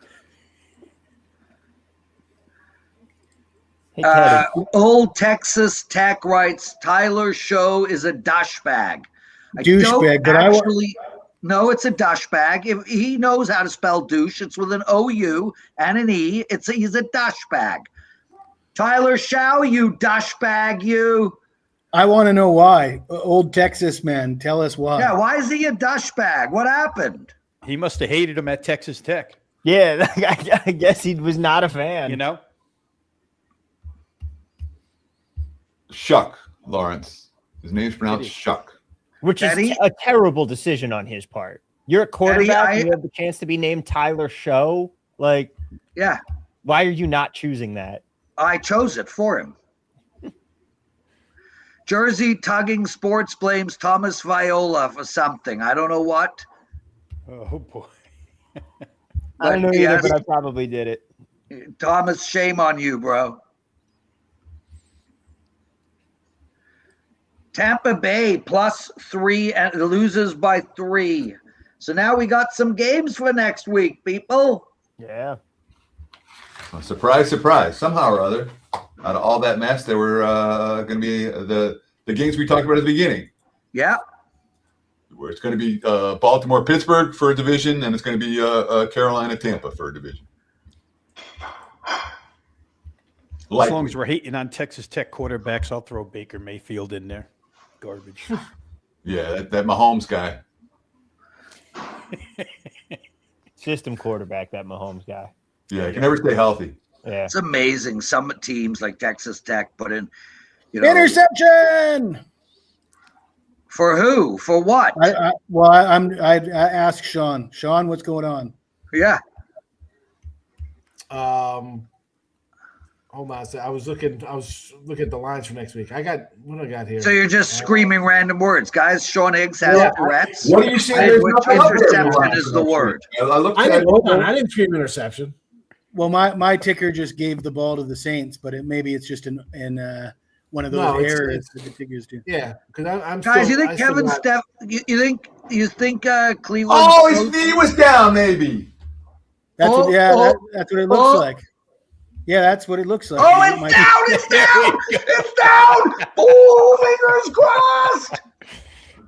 Hey, Teddy. Old Texas Tech writes Tyler Show is a douchebag. Douchebag, but No, it's a douchebag. If he knows how to spell douche, it's with an O-U and an E. He's a douchebag. Tyler Shaw, you douchebag, you. I want to know why. Old Texas man, tell us why. Yeah, why is he a douchebag? What happened? He must have hated him at Texas Tech. Yeah, I guess he was not a fan. You know? Shuck, Lawrence. His name's pronounced Shuck. Which is Teddy? a terrible decision on his part. You're a quarterback. Teddy, and you have the chance to be named Tyler Show. Like, Yeah, why are you not choosing that? I chose it for him. Jersey Tugging Sports blames Thomas Viola for something. I don't know what. Oh boy. I don't know But either, yes. but I probably did it. Thomas, shame on you, bro. Tampa Bay +3 and loses by 3. So now we got some games for next week, people. Yeah. Well, surprise, surprise. Somehow or other, out of all that mess, there were going to be the games we talked about at the beginning. Yeah. Where it's going to be Baltimore, Pittsburgh for a division, and it's going to be Carolina, Tampa for a division. As long as we're hating on Texas Tech quarterbacks, I'll throw Baker Mayfield in there. Garbage. Yeah, that Mahomes guy. System quarterback, that Mahomes guy. Yeah, he can never stay healthy. Yeah. It's amazing. Some teams like Texas Tech put in, you know, Interception. for who? For what? I asked Sean. Sean, what's going on? Yeah. Hold on a second. I was looking at the lines for next week. What do I got here? So you're just screaming random words, guys. Sean Higgs has Tourette's. What are you saying? And There's which nothing out there interception for is the next word? week. I looked I at didn't, hold on. I didn't scream interception. Well, my ticker just gave the ball to the Saints, but maybe it's just in one of those No, areas that the tickers do. Yeah, because I'm Guys, still, you think I still Kevin got- Steph? You think Cleveland? Oh, his knee was down, maybe. That's Oh, that's what it looks like. Yeah, that's what it looks like. Oh, It it's might down! It's down! It's down! Oh, fingers crossed!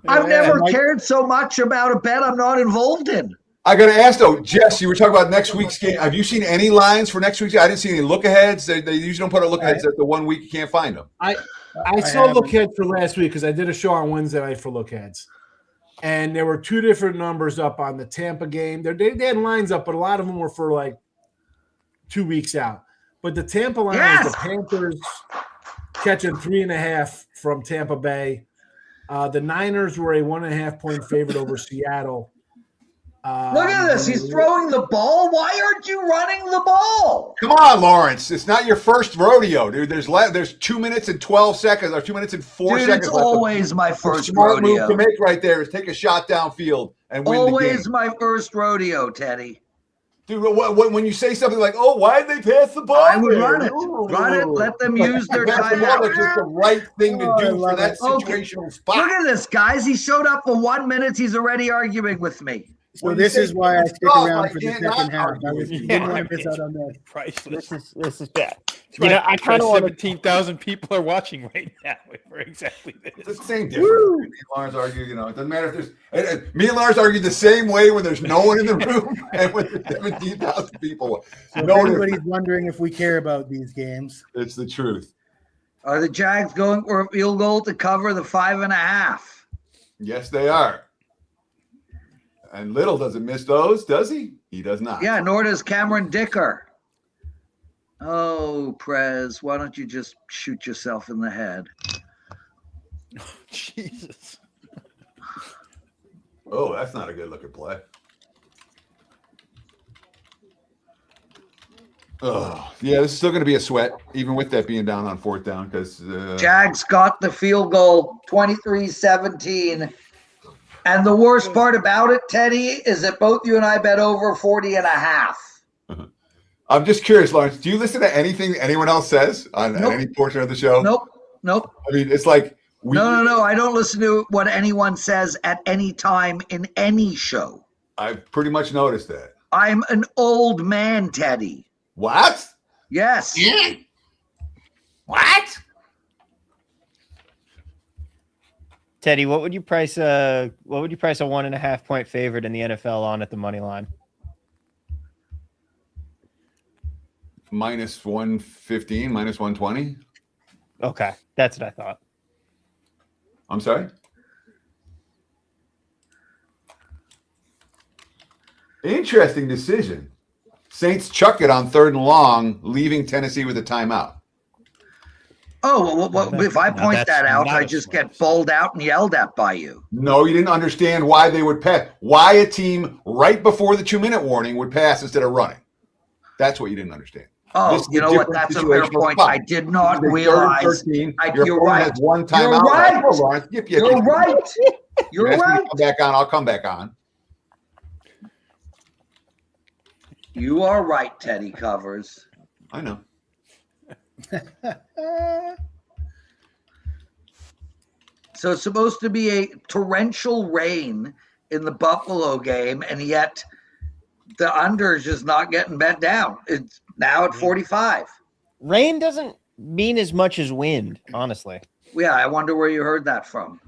I've never cared so much about a bet I'm not involved in. I got to ask though, Jess. You were talking about next week's game. Have you seen any lines for next week's game? I didn't see any lookaheads. They usually don't put out lookaheads at the 1 week you can't find them. I saw Lookahead for last week because I did a show on Wednesday night for Lookaheads. and there were two different numbers up on the Tampa game. They had lines up, but a lot of them were for like 2 weeks out. But the Tampa line was the Panthers catching 3.5 from Tampa Bay. The Niners were a 1.5 point favorite over Seattle. Look at this. He's throwing the ball. Why aren't you running the ball? Come on, Lawrence. It's not your first rodeo, dude. There's 2 minutes and 12 seconds or 2 minutes and 4 seconds. It's always my first smart rodeo. move to make right there is take a shot downfield and win the game. Always my first rodeo, Teddy. Dude, when you say something like, "Oh, why did they pass the ball?" I would run it. Run it. Let them use their timeout. That's just the right thing to do for that situational spot. Look at this, guys. He showed up for 1 minute. He's already arguing with me. So this is why I stick around for the second half. I didn't want to miss out on that. Priceless. This is bad. You know, I kinda wanna- 17,000 people are watching right now for exactly It's this. the same difference. Me and Lawrence argue, it doesn't matter if there's. Me and Lawrence argue the same way when there's no one in the room and when there's 17,000 people. So if anybody's wondering if we care about these games, it's the truth. Are the Jags going for a field goal to cover the 5.5? Yes, they are. And Little doesn't miss those, does he? He does not. Yeah, nor does Cameron Dicker. Oh, Prez, why don't you just shoot yourself in the head? Jesus. Oh, that's not a good looking play. Oh, yeah, this is still going to be a sweat, even with that being down on fourth down, because Jags got the field goal 23-17. And the worst part about it, Teddy, is that both you and I bet over 40.5. I'm just curious, Lawrence, do you listen to anything anyone else says on any portion of the show? Nope. I mean, it's like No. I don't listen to what anyone says at any time in any show. I've pretty much noticed that. I'm an old man, Teddy. What? Yes. Yeah. What? Teddy, what would you price a 1.5 point favorite in the NFL on at the money line? Minus 115, minus 120. Okay, that's what I thought. I'm sorry. Interesting decision. Saints chuck it on 3rd and long, leaving Tennessee with a timeout. Oh, well, if I point that out, I just get bowled out and yelled at by you. No, you didn't understand why they would pass. Why a team right before the 2-minute warning would pass instead of running. That's what you didn't understand. Oh, you know what? That's a fair point. I did not realize. You're right. One time You're right. You're right. You're right. Come back on. I'll come back on. You are right, Teddy Covers. I know. So it's supposed to be a torrential rain in the Buffalo game, and yet the under is just not getting bet down. It's now at 45. Rain doesn't mean as much as wind, honestly. Yeah, I wonder where you heard that from.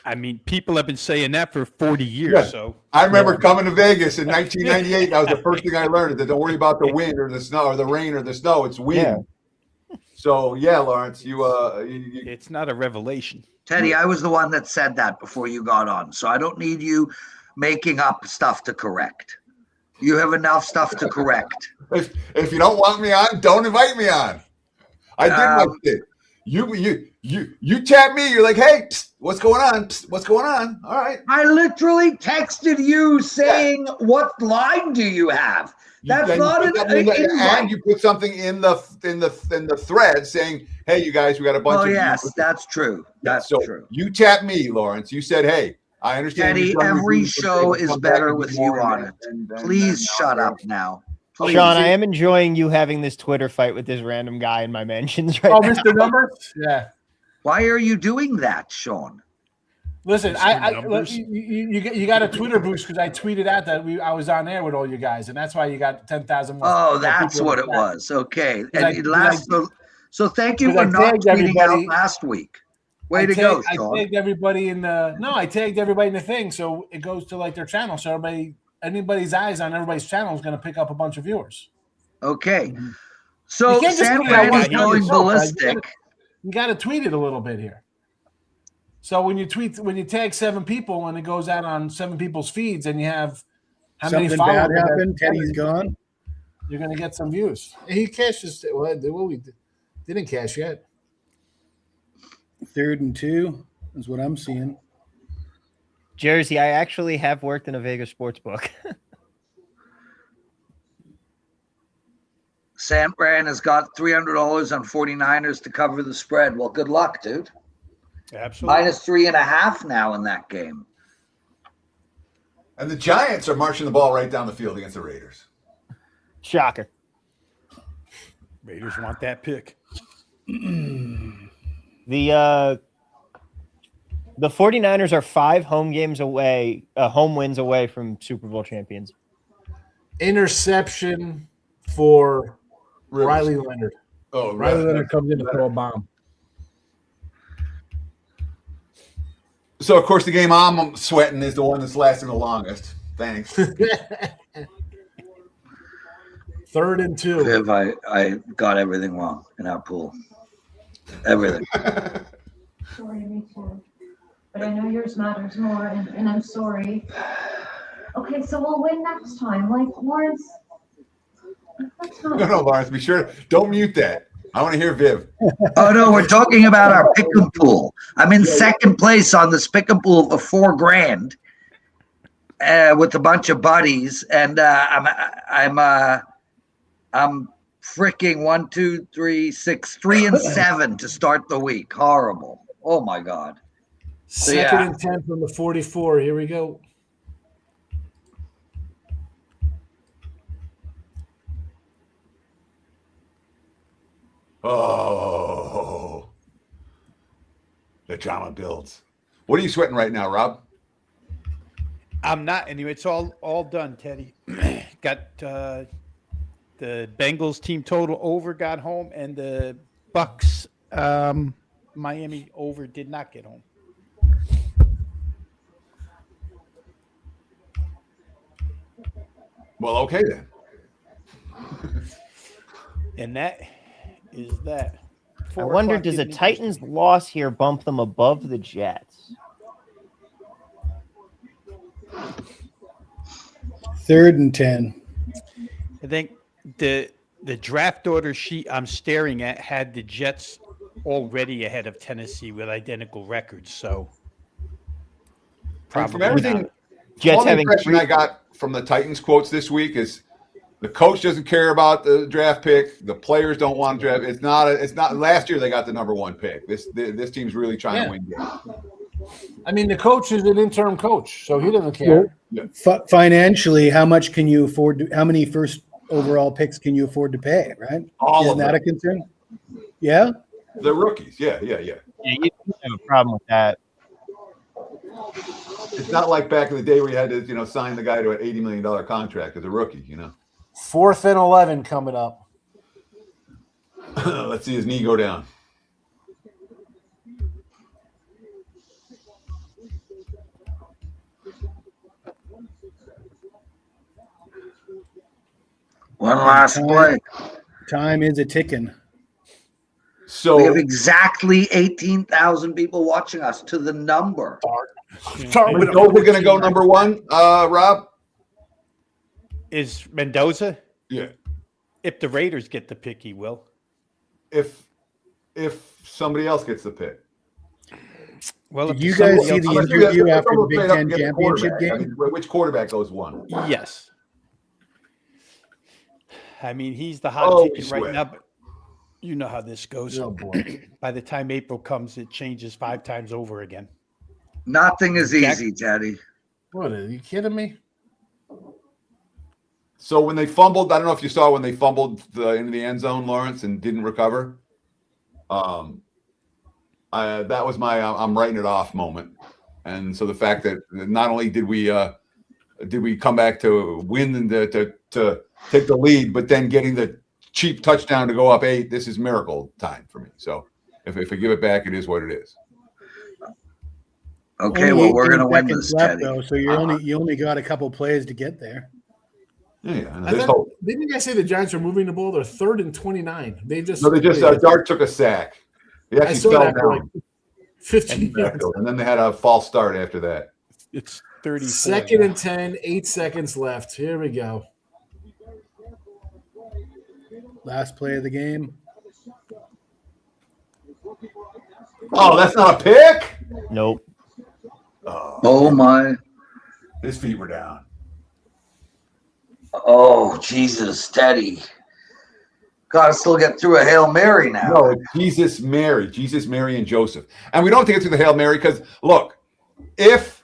I mean, people have been saying that for 40 years. Yeah. So I remember coming to Vegas in 1998. That was the first thing I learned. That don't worry about the wind or the snow or the rain or the snow. It's wind. Yeah. So yeah, Lawrence, you it's not a revelation. Teddy, I was the one that said that before you got on, so I don't need you making up stuff to correct. You have enough stuff to correct. If you don't want me on, don't invite me on. I did my thing. You tap me. You're like, hey, psst, what's going on? Psst, what's going on? All right. I literally texted you saying, "What line do you have?" That's not an invite. And you put something in the thread saying, "Hey, you guys, we got a bunch of." Oh yes, that's true. That's true. You tapped me, Lawrence. You said, "Hey, I understand." Teddy, every show is better with you on it. Please shut up now. Please. Sean, I am enjoying you having this Twitter fight with this random guy in my mentions right now. Mr. Numbers? Yeah. Why are you doing that, Sean? Listen, you got a Twitter boost because I tweeted out that I was on air with all you guys, and that's why you got 10,000 more. Oh, that's what it was. Okay. So thank you for not tweeting out last week. Way to go, Sean. I tagged everybody in the thing, so it goes to like their channel. So anybody's eyes on everybody's channel is going to pick up a bunch of viewers. Okay. So San Fran is going ballistic. You got to tweet it a little bit here. So when you tag 7 people and it goes out on 7 people's feeds, and you have how many Something bad followers? happened. Teddy's gone. You're going to get some views. He cashes. Well, we didn't cash yet. 3rd and 2 is what I'm seeing. Jersey, I actually have worked in a Vegas sports book. Sam Brand has got $300 on 49ers to cover the spread. Well, good luck, dude. Absolutely. -3.5 now in that game. And the Giants are marching the ball right down the field against the Raiders. Shocker. Raiders want that pick. The 49ers are 5 home wins away from Super Bowl champions. Interception for Rivers. Riley Leonard. Oh, Riley right. Leonard comes in to throw a bomb. So, of course, the game I'm sweating is the one that's lasting the longest. Thanks. 3rd and 2. Viv, I got everything wrong in our pool. Everything. Sorry, me too. But I know yours matters more, and I'm sorry. Okay, so we'll win next time. Like, Lawrence, that's not. No, Lawrence, be sure. Don't mute that. I want to hear Viv. Oh, no, we're talking about our pick 'em pool. I'm in second place on this pick 'em pool for $4,000 with a bunch of buddies. And I'm freaking 1, 2, 3, 6, 3 and 7 to start the week. Horrible. Oh, my God. So, 2nd and 10 from the 44. Here we go. Oh, the drama builds. What are you sweating right now, Rob? I'm not anyway. It's all done, Teddy. Got the Bengals team total over, got home, and the Bucks Miami over did not get home. Well, okay then. And that is that. I wonder, does a Titans loss here bump them above the Jets? 3rd and 10. I think the draft order sheet I'm staring at had the Jets already ahead of Tennessee with identical records. So And from everything, Jets all the having impression I got from the Titans quotes this week is the coach doesn't care about the draft pick. The players don't want to draft. It's not. Last year they got the number 1 pick. This team's really trying to win games. I mean, the coach is an interim coach, so he doesn't care. Financially, how much can you afford to, how many first overall picks can you afford to pay, right? All Isn't of that them. a concern? Yeah. The rookies. Yeah. Yeah, you don't have a problem with that. It's not like back in the day where you had to, sign the guy to an $80 million contract as a rookie, 4th and 11 coming up. Let's see his knee go down. One last play. Time is a ticking. So we have exactly 18,000 people watching us to the number. Mendoza going to go number 1, Rob? Is Mendoza? Yeah. If the Raiders get the pick, he will. If somebody else gets the pick. Well, Did if you guys somebody see else- the interview after the Someone Big played up Ten and get the championship quarterback. game? Which quarterback goes 1? Yes. I mean, he's the hot Oh, ticket sweat. right now, but you know how this goes. Oh, boy. By the time April comes, it changes 5 times over again. Nothing is easy, Teddy. What, are you kidding me? So when they fumbled, I don't know if you saw when they fumbled into the end zone, Lawrence, and didn't recover. That was my I'm writing it off moment. And so the fact that not only did we come back to win and to take the lead, but then getting the cheap touchdown to go up 8, this is miracle time for me. So if we give it back, it is what it is. Okay, Only well, we're 18 going to win seconds this, left, Teddy. though, so you only got a couple plays to get there. Yeah, I there's thought, hope. didn't you guys say the Giants are moving the ball? They're 3rd and 29. They just No, they just Dart took a sack. He I actually saw fell that. down. 15 minutes. And then they had a false start after that. It's 30. Second and 10, 8 seconds left. Here we go. Last play of the game. Oh, that's not a pick? Nope. Oh my. His feet were down. Oh, Jesus, Teddy. Gotta still get through a Hail Mary now. No, Jesus, Mary, and Joseph. And we don't have to get through the Hail Mary because, look, if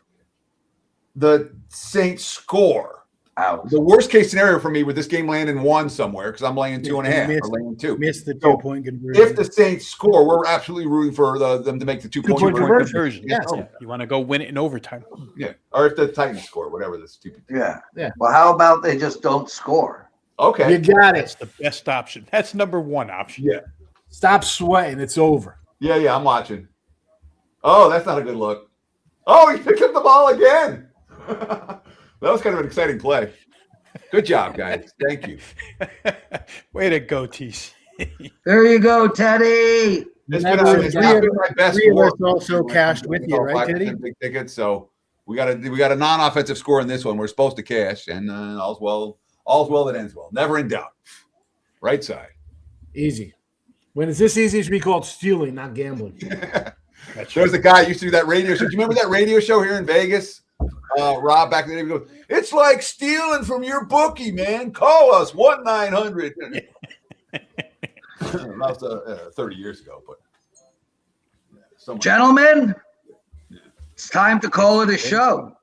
the Saints score, Out. the worst case scenario for me with this game landing 1 somewhere, because I'm laying 2.5 Missed- or laying 2. Missed the So, 2-point conversion. If the Saints score, we're absolutely rooting for them to make the 2-point Two-point conversion. conversion. Yeah. Yes. You want to go win it in overtime. Yeah. Or if the Titans score, whatever the stupid. Yeah. Yeah. Well, how about they just don't score? Okay. You got That's it. the best option. That's number 1 option. Yeah. Stop sweating. It's over. Yeah, I'm watching. Oh, that's not a good look. Oh, he picked up the ball again. That was kind of an exciting play. Good job, guys. Thank you. Way to go, TC. There you go, Teddy. It's Never been, would it's doubt not been my best Three of us work. also cashed with you, right, 5% Teddy? Big tickets, so we got a non-offensive score in this one. We're supposed to cash, and all's well that ends well. Never in doubt. Right side. Easy. When it's this easy, it should be called stealing, not gambling. There's a guy who used to do that radio show. Do you remember that radio show here in Vegas? Rob back in the day, he goes, "It's like stealing from your bookie, man. Call us 1-900." That was 30 years ago, but Gentlemen, it's time to call it a show.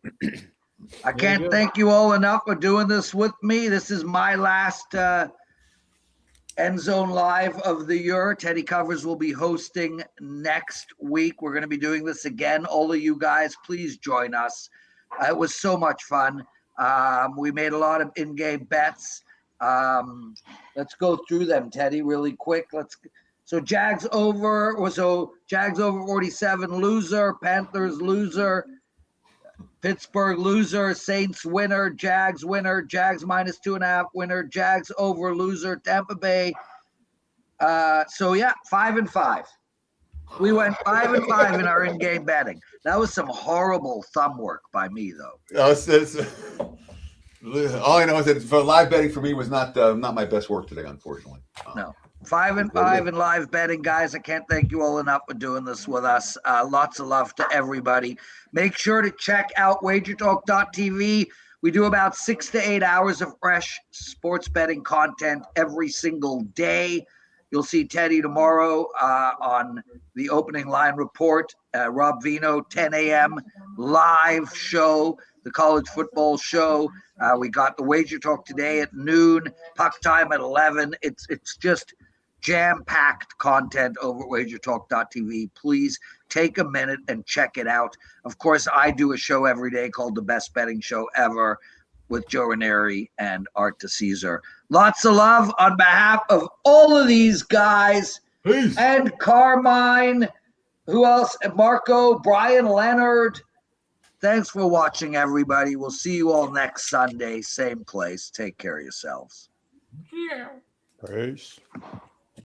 I can't thank you all enough for doing this with me. This is my last Enzone Live of the year. Teddy Covers will be hosting next week. We're going to be doing this again. All of you guys, please join us. It was so much fun. We made a lot of in-game bets. Let's go through them, Teddy, really quick. So Jags over 47, loser. Panthers loser. Pittsburgh loser. Saints winner. Jags winner. Jags minus 2.5 winner. Jags over loser. Tampa Bay. 5-5. We went 5-5 in our in-game betting. That was some horrible thumb work by me, though. All I know is that for live betting for me was not my best work today, unfortunately. No. 5-5 in live betting, guys. I can't thank you all enough for doing this with us. Lots of love to everybody. Make sure to check out WagerTalk.tv. We do about 6 to 8 hours of fresh sports betting content every single day. You'll see Teddy tomorrow on the opening line report. Rob Vino, 10 a.m. live show, the college football show. We got the Wager Talk today at noon, puck time at 11. It's just jam-packed content over at WagerTalk.tv. Please take a minute and check it out. Of course, I do a show every day called The Best Betting Show Ever with Joe Ranieri and Art DeCesar. Lots of love on behalf of all of these guys. Peace. And Carmine. Who else? Marco, Brian Leonard. Thanks for watching, everybody. We'll see you all next Sunday, same place. Take care of yourselves. Peace.